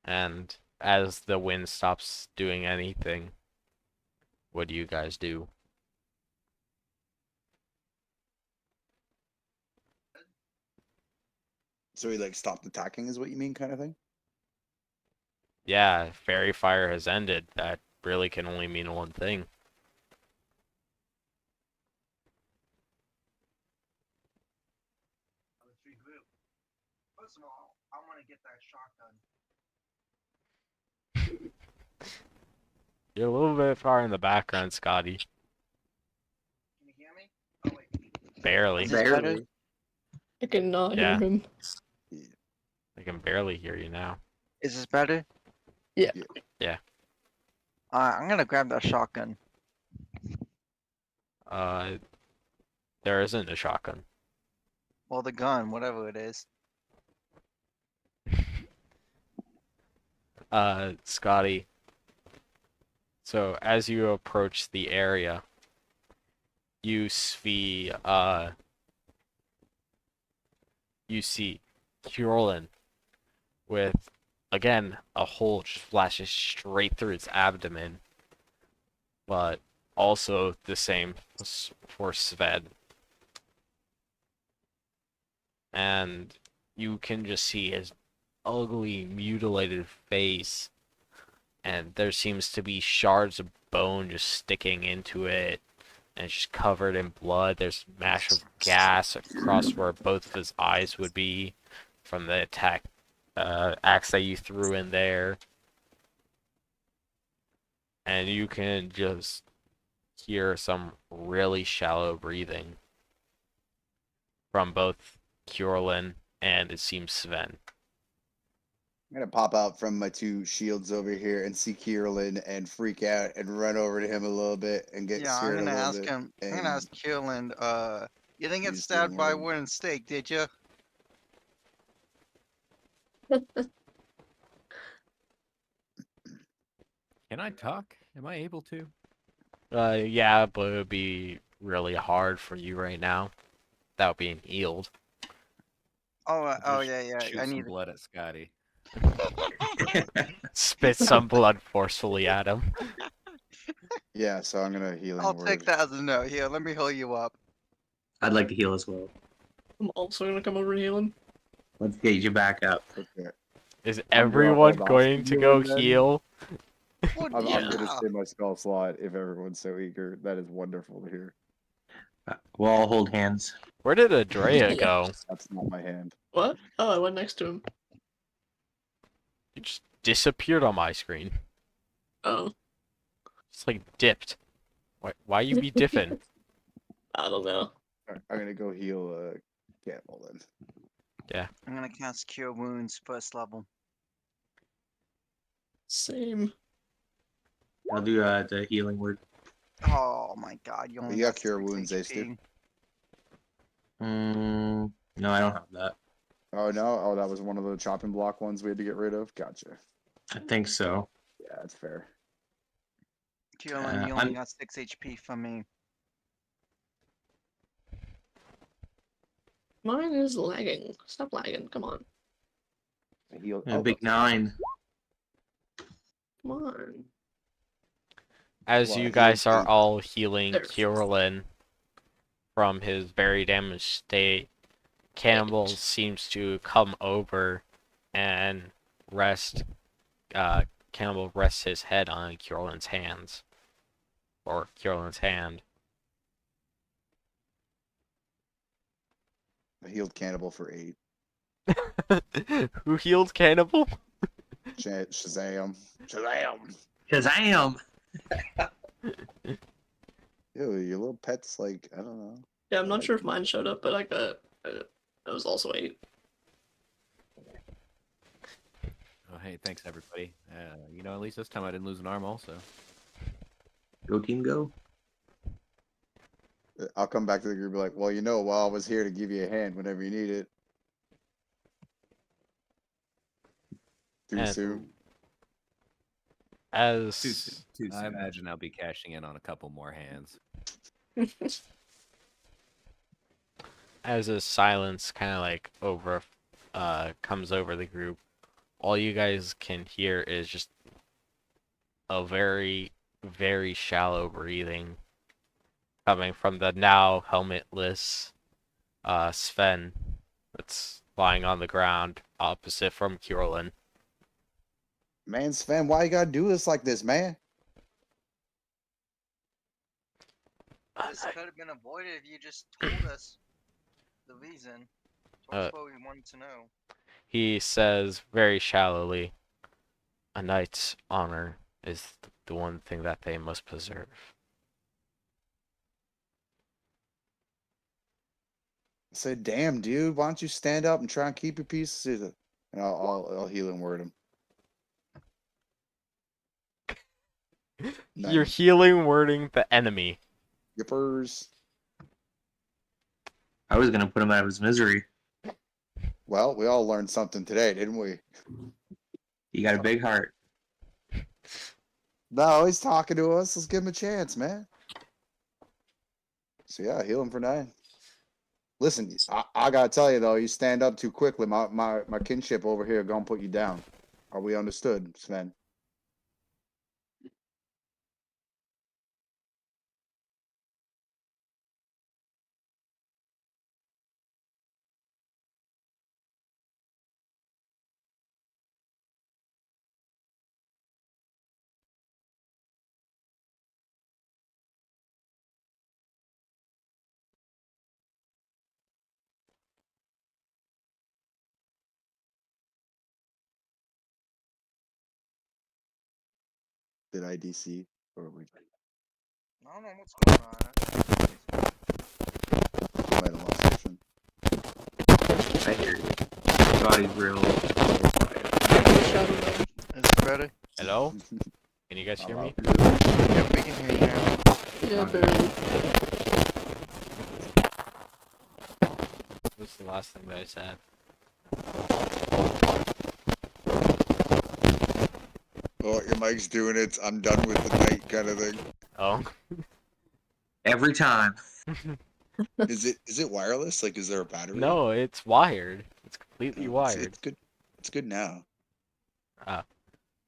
And as the wind stops doing anything, what do you guys do? So he like stopped attacking, is what you mean, kind of thing? Yeah, fairy fire has ended. That really can only mean one thing. First of all, I want to get that shotgun. You're a little bit far in the background, Scotty. Can you hear me? Oh wait. Barely. Is this better? Barely. I cannot hear Yeah. him. I can barely hear you now. Is this better? Yeah. Yeah. I'm gonna grab that shotgun. There isn't a shotgun. Well, the gun, whatever it is. Scotty. So as you approach the area, you see Curlin with again a hole just flashes straight through its abdomen, but also the same for Sved. And you can just see his ugly, mutilated face, and there seems to be shards of bone just sticking into it, and it's just covered in blood. There's a mash of gas across where both of his eyes would be from the axe that you threw in there. And you can just hear some really shallow breathing from both Kjorlin and it seems Sven. I'm gonna pop out from my 2 shields over here and see Kierlin and freak out and run over to him a little bit and get Yeah, I'm scared a gonna little ask bit. him. I'm And gonna ask Keelan. You didn't get use healing stabbed by a word. wooden stake, did you? Can I talk? Am I able to? Yeah, but it would be really hard for you right now without being healed. Oh, oh Just yeah, yeah. shoot I some need. blood at Scotty. Spit some blood forcefully at him. Yeah, so I'm gonna healing I'll word. take that as a no. Here, let me heal you up. I'd like to heal as well. I'm also gonna come over healing. Let's gauge you back up. Okay. Is I'm gonna everyone hold off going to go healing then. heal? Well, I'm yeah. gonna stay my spell slot if everyone's so eager. That is wonderful to hear. We'll all hold hands. Where did Adrea Yeah. go? That's not my hand. What? Oh, I went next to him. He just disappeared on my screen. Oh, Just like dipped. Why you be dipping? I don't know. Alright, I'm gonna go heal Campbell then. I'm gonna cast Cure Wounds first level. Same. I'll do the healing word. Oh my god, you only You got got Cure 6 Wounds, Ace, HP. No, I don't have that. Oh no! Oh, that was one of the chopping block ones we had to get rid of. Gotcha. I think so. Yeah, that's fair. Kieran, you only got 6 HP from me. Mine is lagging. Stop lagging. Come on. I healed. A Oh, big 9. Come on. As Well, I you healed guys are his- all healing There. Kjorlin from his very damaged state, Campbell Eight. seems to come over and rest. Campbell rests his head on Kjorlin's hands. Or Kjorlin's hand. I healed Cannibal for 8. Who healed Cannibal? Shazam! Shazam! Shazam! Ew, your little pet's like, I don't know. Yeah, I'm not like sure if mine showed up, but I got. It was also 8. Oh, hey, thanks everybody. At least this time I didn't lose an arm also. Go team, go. I'll come back to the group and be like, well, while I was here to give you a hand whenever you need it. Too And- soon. As Too I soon. imagine I'll be cashing in on a couple more hands. as a silence kind of like comes over the group, all you guys can hear is just a very, very shallow breathing coming from the now helmetless Sven that's lying on the ground opposite from Kjorlin. Man, Sven, why you gotta do this like this, man? This could have been avoided if you just told us the reason. Told us what we wanted to know. He says very shallowly, "A knight's honor is the one thing that they must preserve." I said, damn, dude, why don't you stand up and try and keep your peace? And I'll heal and word him. You're 9. healing wording the enemy. Yippers. I was gonna put him out of his misery. Well, we all learned something today, didn't we? He got a big heart. No, he's talking to us. Let's give him a chance, man. So yeah, heal him for 9. Listen, I gotta tell you though, you stand up too quickly. My kinship over here gonna put you down. Are we understood, Sven? Did I DC or we I don't know what's going on. might have lost session? I hear you. Body's real. Shadow Realm. Is it better? Hello? Can you guys hear me? Yeah, we can hear you now. Yeah, barely. What's the last thing that I said? Oh, your mic's doing it. I'm done with the night kind of thing. Oh. Every time. Is it wireless? Like, is there a battery? No, it's wired. It's completely No, wired. It's good. It's good now.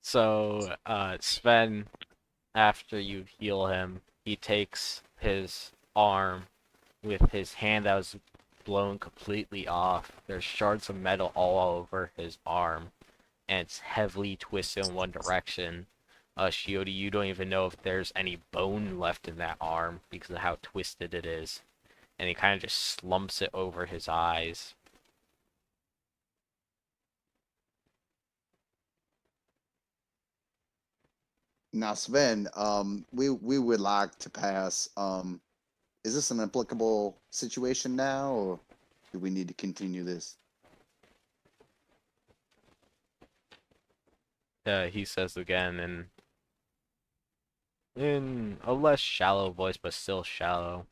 So, Sven, after you heal him, he takes his arm with his hand that was blown completely off. There's shards of metal all over his arm, and it's heavily twisted in one direction. Shiodi, you don't even know if there's any bone left in that arm because of how twisted it is. And he kind of just slumps it over his eyes. Now, Sven, we would like to pass. Is this an applicable situation now, or do we need to continue this? He says again in a less shallow voice, but still shallow.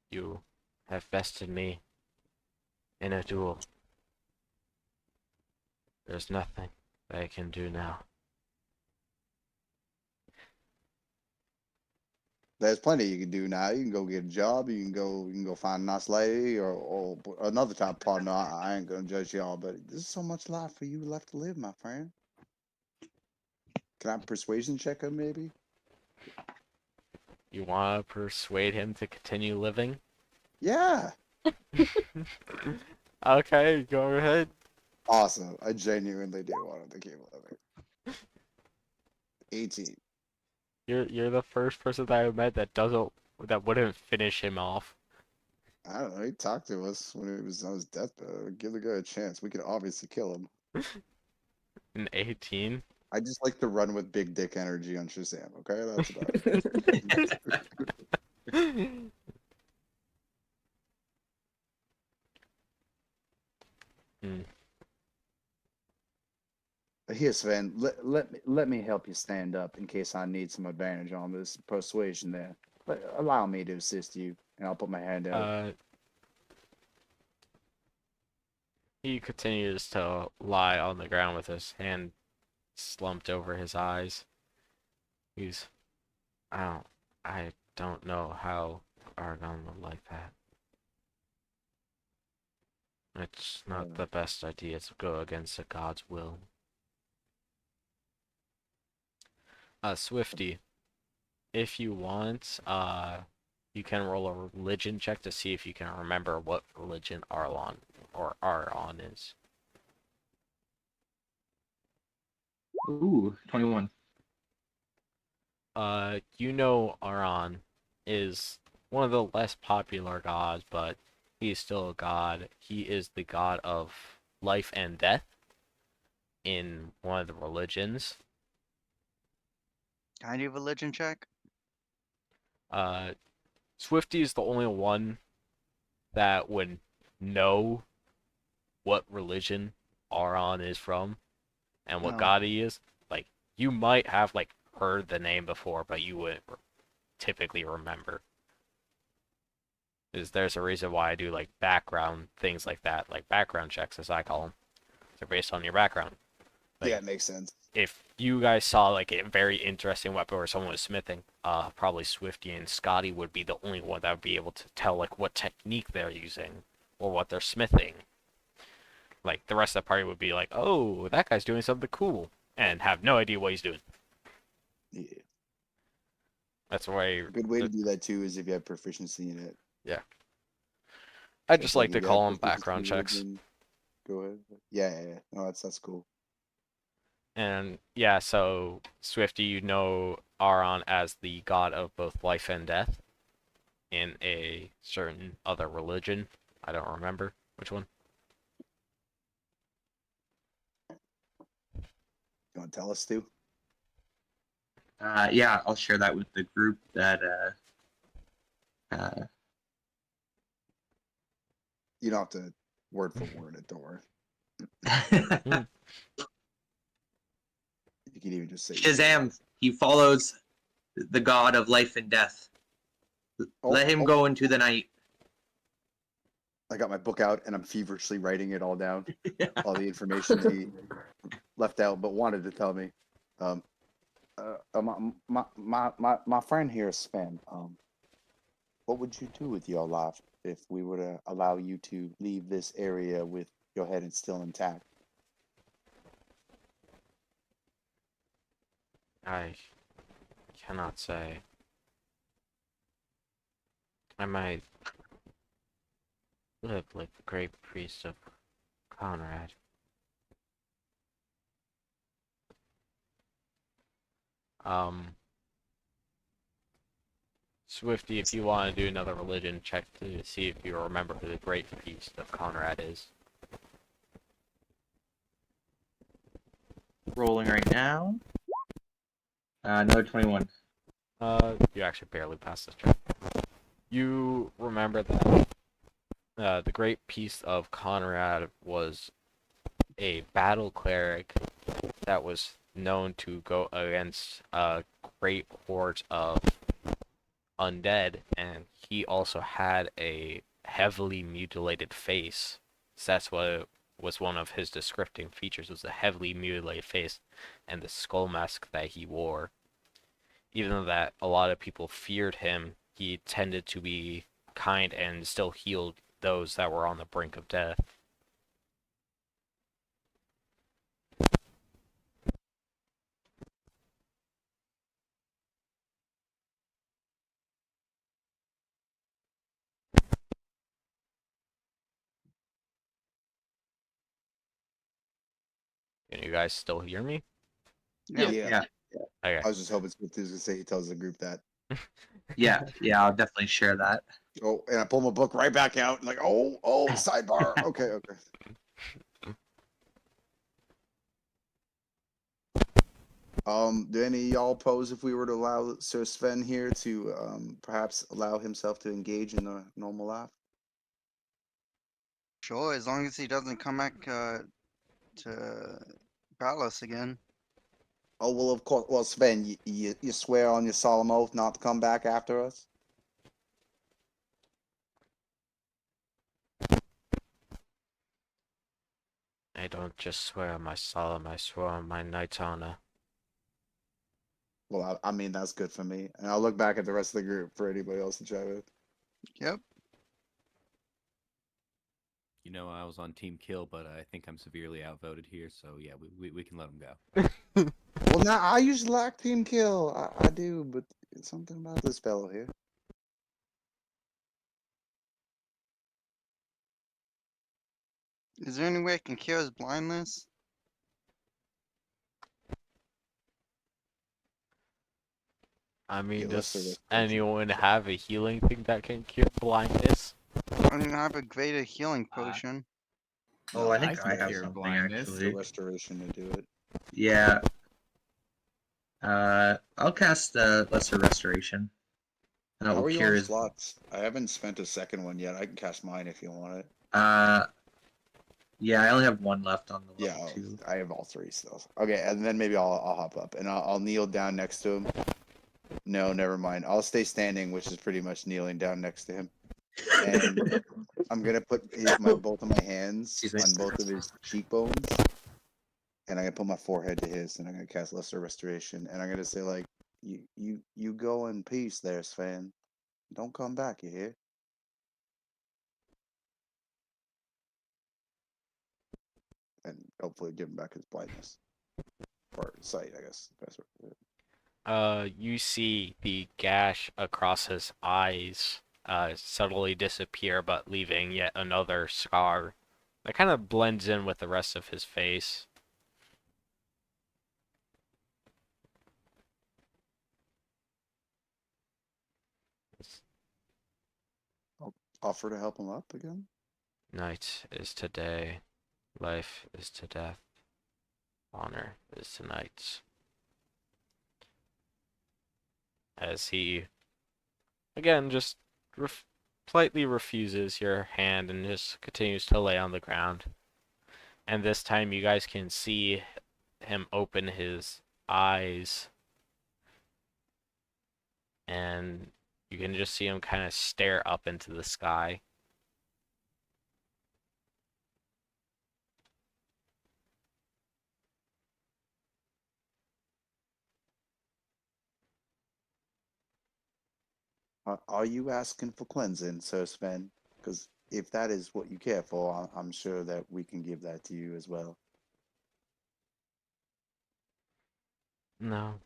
You have bested me in a duel. There's nothing that I can do now. There's plenty you can do now. You can go get a job. You can go find a nice lady, or another type of partner. I ain't gonna judge y'all, but there's so much life for you left to live, my friend. Can I persuasion check her, maybe? You want to persuade him to continue living? Yeah. Okay, go ahead. Awesome. I genuinely do want him to keep living. 18. You're the first person that I met that wouldn't finish him off. I don't know. He talked to us when he was on his deathbed. Give the guy a chance. We could obviously kill him. In 18. I just like to run with big dick energy on Shazam. Okay, that's about it. Hmm. Here, Sven, let me help you stand up in case I need some advantage on this persuasion there. Allow me to assist you, and I'll put my hand out. He continues to lie on the ground with his hand slumped over his eyes. He's, I don't know how Argon would like that. It's not the best idea to go against a god's will. Swifty, if you want, you can roll a religion check to see if you can remember what religion Aron is. Ooh, 21. You know Aron is one of the less popular gods, but he's still a god. He is the god of life and death in one of the religions. Can I do a religion check? Swifty is the only one that would know what religion Aron is from and what No. god he is. Like, you might have like heard the name before, but you wouldn't typically remember. Is there's a reason why I do like background things like that, like background checks as I call them. They're based on your background. Yeah, Like it makes sense. if you guys saw like a very interesting weapon where someone was smithing, probably Swifty and Scotty would be the only one that would be able to tell like what technique they're using or what they're smithing. Like the rest of the party would be like, "Oh, that guy's doing something cool," and have no idea what he's doing. Yeah. That's why. A good way to do that too is if you have proficiency in it. Yeah. I So just it's like like to if you have call them proficiency background in it, checks. then go ahead. Yeah. No, that's cool. And yeah, so Swifty, you know Aron as the god of both life and death in a certain other religion. I don't remember which one. You want to tell us, Stu? Yeah, I'll share that with the group. That You don't have to word for word it. Don't worry. You can even just say Shazam. He follows the god of life and death. Let him go into the night. I got my book out and I'm feverishly writing it all down. All the information he left out but wanted to tell me. My friend here, Sven. What would you do with your life if we were to allow you to leave this area with your head still intact? I cannot say. I might live like the great priest of Conrad. Swifty, if you want to do another religion check to see if you remember who the great priest of Conrad is. Rolling right now. Another 21. You actually barely passed this check. You remember that the great priest of Conrad was a battle cleric that was known to go against great hordes of undead, and he also had a heavily mutilated face. So that's what was one of his descriptive features, was the heavily mutilated face and the skull mask that he wore. Even though that a lot of people feared him, he tended to be kind and still healed those that were on the brink of death. Can you guys still hear me? Yeah. Okay. I was just hoping Swift was going to say he tells the group that. Yeah, I'll definitely share that. Oh, and I pull my book right back out and like, sidebar. Okay. Do any of y'all pose if we were to allow Sir Sven here to perhaps allow himself to engage in a normal life? Sure, as long as he doesn't come back to battle us again. Oh well, of course. Well, Sven, you swear on your solemn oath not to come back after us? I don't just swear on my solemn, I swear on my knight honor. Well, I mean that's good for me, and I'll look back at the rest of the group for anybody else to try with. Yep. You know, I was on Team Kill, but I think I'm severely outvoted here, so yeah, we can let him go. Well, now I usually like Team Kill. I do, but it's something about this fellow here. Is there any way I can cure his blindness? I mean, Yeah, let's do does this. anyone have a healing thing that can cure blindness? I mean, I have a greater healing potion. Oh, I think can I have cure something blindness. The actually. restoration to do it. Yeah. I'll cast Lesser Restoration. That How will are you cure on his. slots? I haven't spent a second one yet. I can cast mine if you want it. Yeah, I only have one left on the Yeah, level 2. I have all three still. Okay, and then maybe I'll hop up and I'll kneel down next to him. No, never mind. I'll stay standing, which is pretty much kneeling down next to him. and I'm gonna put both of my hands Excuse me. on both of his cheekbones, and I'm gonna put my forehead to his, and I'm gonna cast Lesser Restoration, and I'm gonna say like, you go in peace, there, Sven. Don't come back, you hear? And hopefully give him back his blindness or sight, I guess. You see the gash across his eyes subtly disappear, but leaving yet another scar that kind of blends in with the rest of his face. I'll offer to help him up again. Night is today, life is to death, honor is to night. As he, again, just politely refuses your hand and just continues to lay on the ground. And this time you guys can see him open his eyes. And you can just see him kind of stare up into the sky. Are you asking for cleansing, Sir Sven? Because if that is what you care for, I'm sure that we can give that to you as well. No,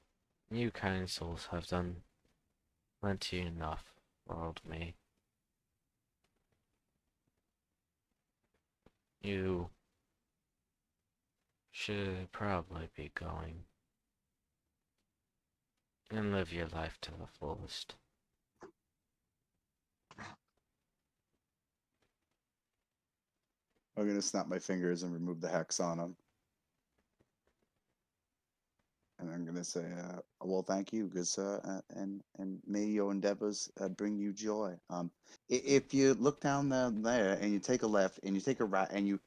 you kind souls have done plenty enough for old me. You should probably be going and live your life to the fullest. I'm gonna snap my fingers and remove the hex on him. And I'm gonna say, well, thank you, good sir, and may your endeavors bring you joy. If you look down there and you take a left and you take a right and you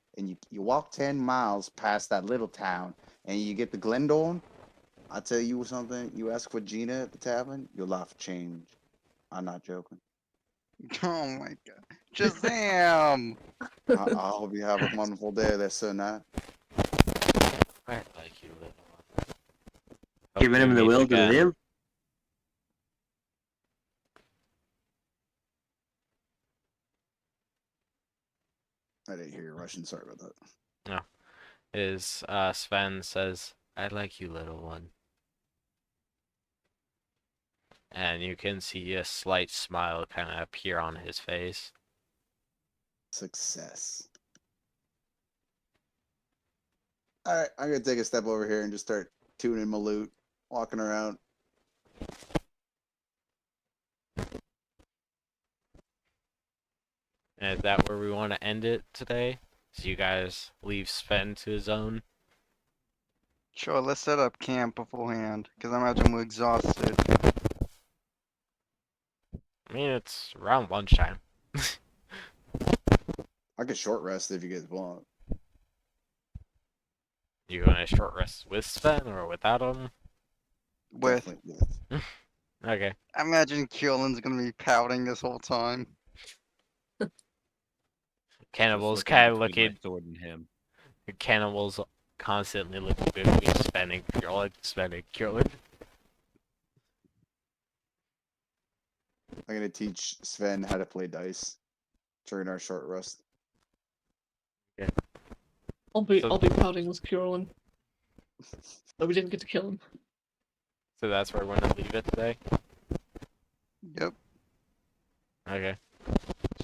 walk 10 miles past that little town and you get the Glendorn, I tell you something. You ask for Gina at the tavern, your life will change. I'm not joking. Oh my god. Shazam! I hope you have a wonderful day there, sir. Now, Quite like you, little one. Hope Giving we him the meet will to again. live. I didn't hear your Russian. Sorry about that. No. Sven says, I like you, little one. And you can see a slight smile kind of appear on his face. Success. All right, I'm gonna take a step over here and just start tuning my lute, walking around. And is that where we want to end it today? So you guys leave Sven to his own? Sure, let's set up camp beforehand, because I imagine we're exhausted. I mean, it's around lunchtime. I could short rest if you guys want. You going to short rest with Sven or without him? With, Definitely. Okay. I imagine Keelan's gonna be pouting this whole time. Cannibals Just kind of between my looking. sword and him. Cannibals constantly looking between Sven and Kierland. Sven and Kierland. I'm gonna teach Sven how to play dice during our short rest. I'll be So- pouting with Purelin. But we didn't get to kill him. So that's where we're going to leave it today? Yep. Okay.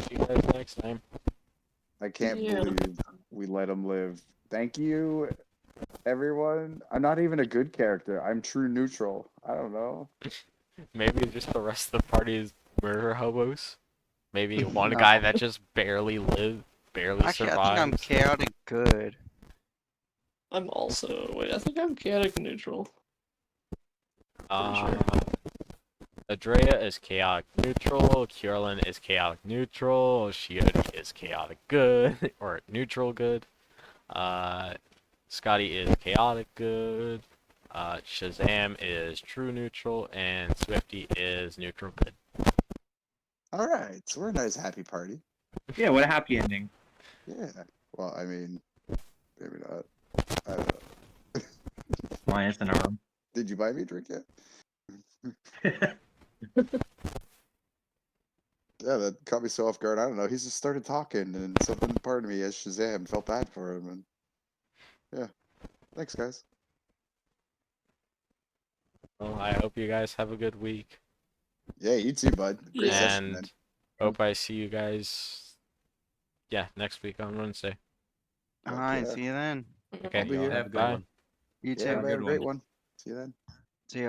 See you guys next time. I can't Yeah. believe we let him live. Thank you, everyone. I'm not even a good character. I'm true neutral. I don't know. Maybe just the rest of the party is murder hobos? Maybe one No. guy that just barely Actually, I think I'm survives? chaotic good. I'm also wait, I think I'm chaotic neutral. Pretty sure. Adrea is chaotic neutral, Kierlin is chaotic neutral, Shiodi is chaotic good, or neutral good. Scotty is chaotic good. Shazam is true neutral, and Swifty is neutral good. All right, so we're a nice happy party. Yeah, what a happy ending. Yeah. Well, I mean, maybe not. I don't know. Minus an arm. Did you buy me a drink yet? Yeah, that caught me so off guard. I don't know. He just started talking, and something part of me, as Shazam, felt bad for him. And yeah, thanks, guys. Well, I hope you guys have a good week. Yeah, you too, bud. Great Yeah. session, man. And hope I see you guys, yeah, next week on Wednesday. Fuck Alright, yeah. see you then. Okay, I'll be Y'all here. have a good bye. one. You Yeah, too. everybody have good a great one. one. See you then. See ya.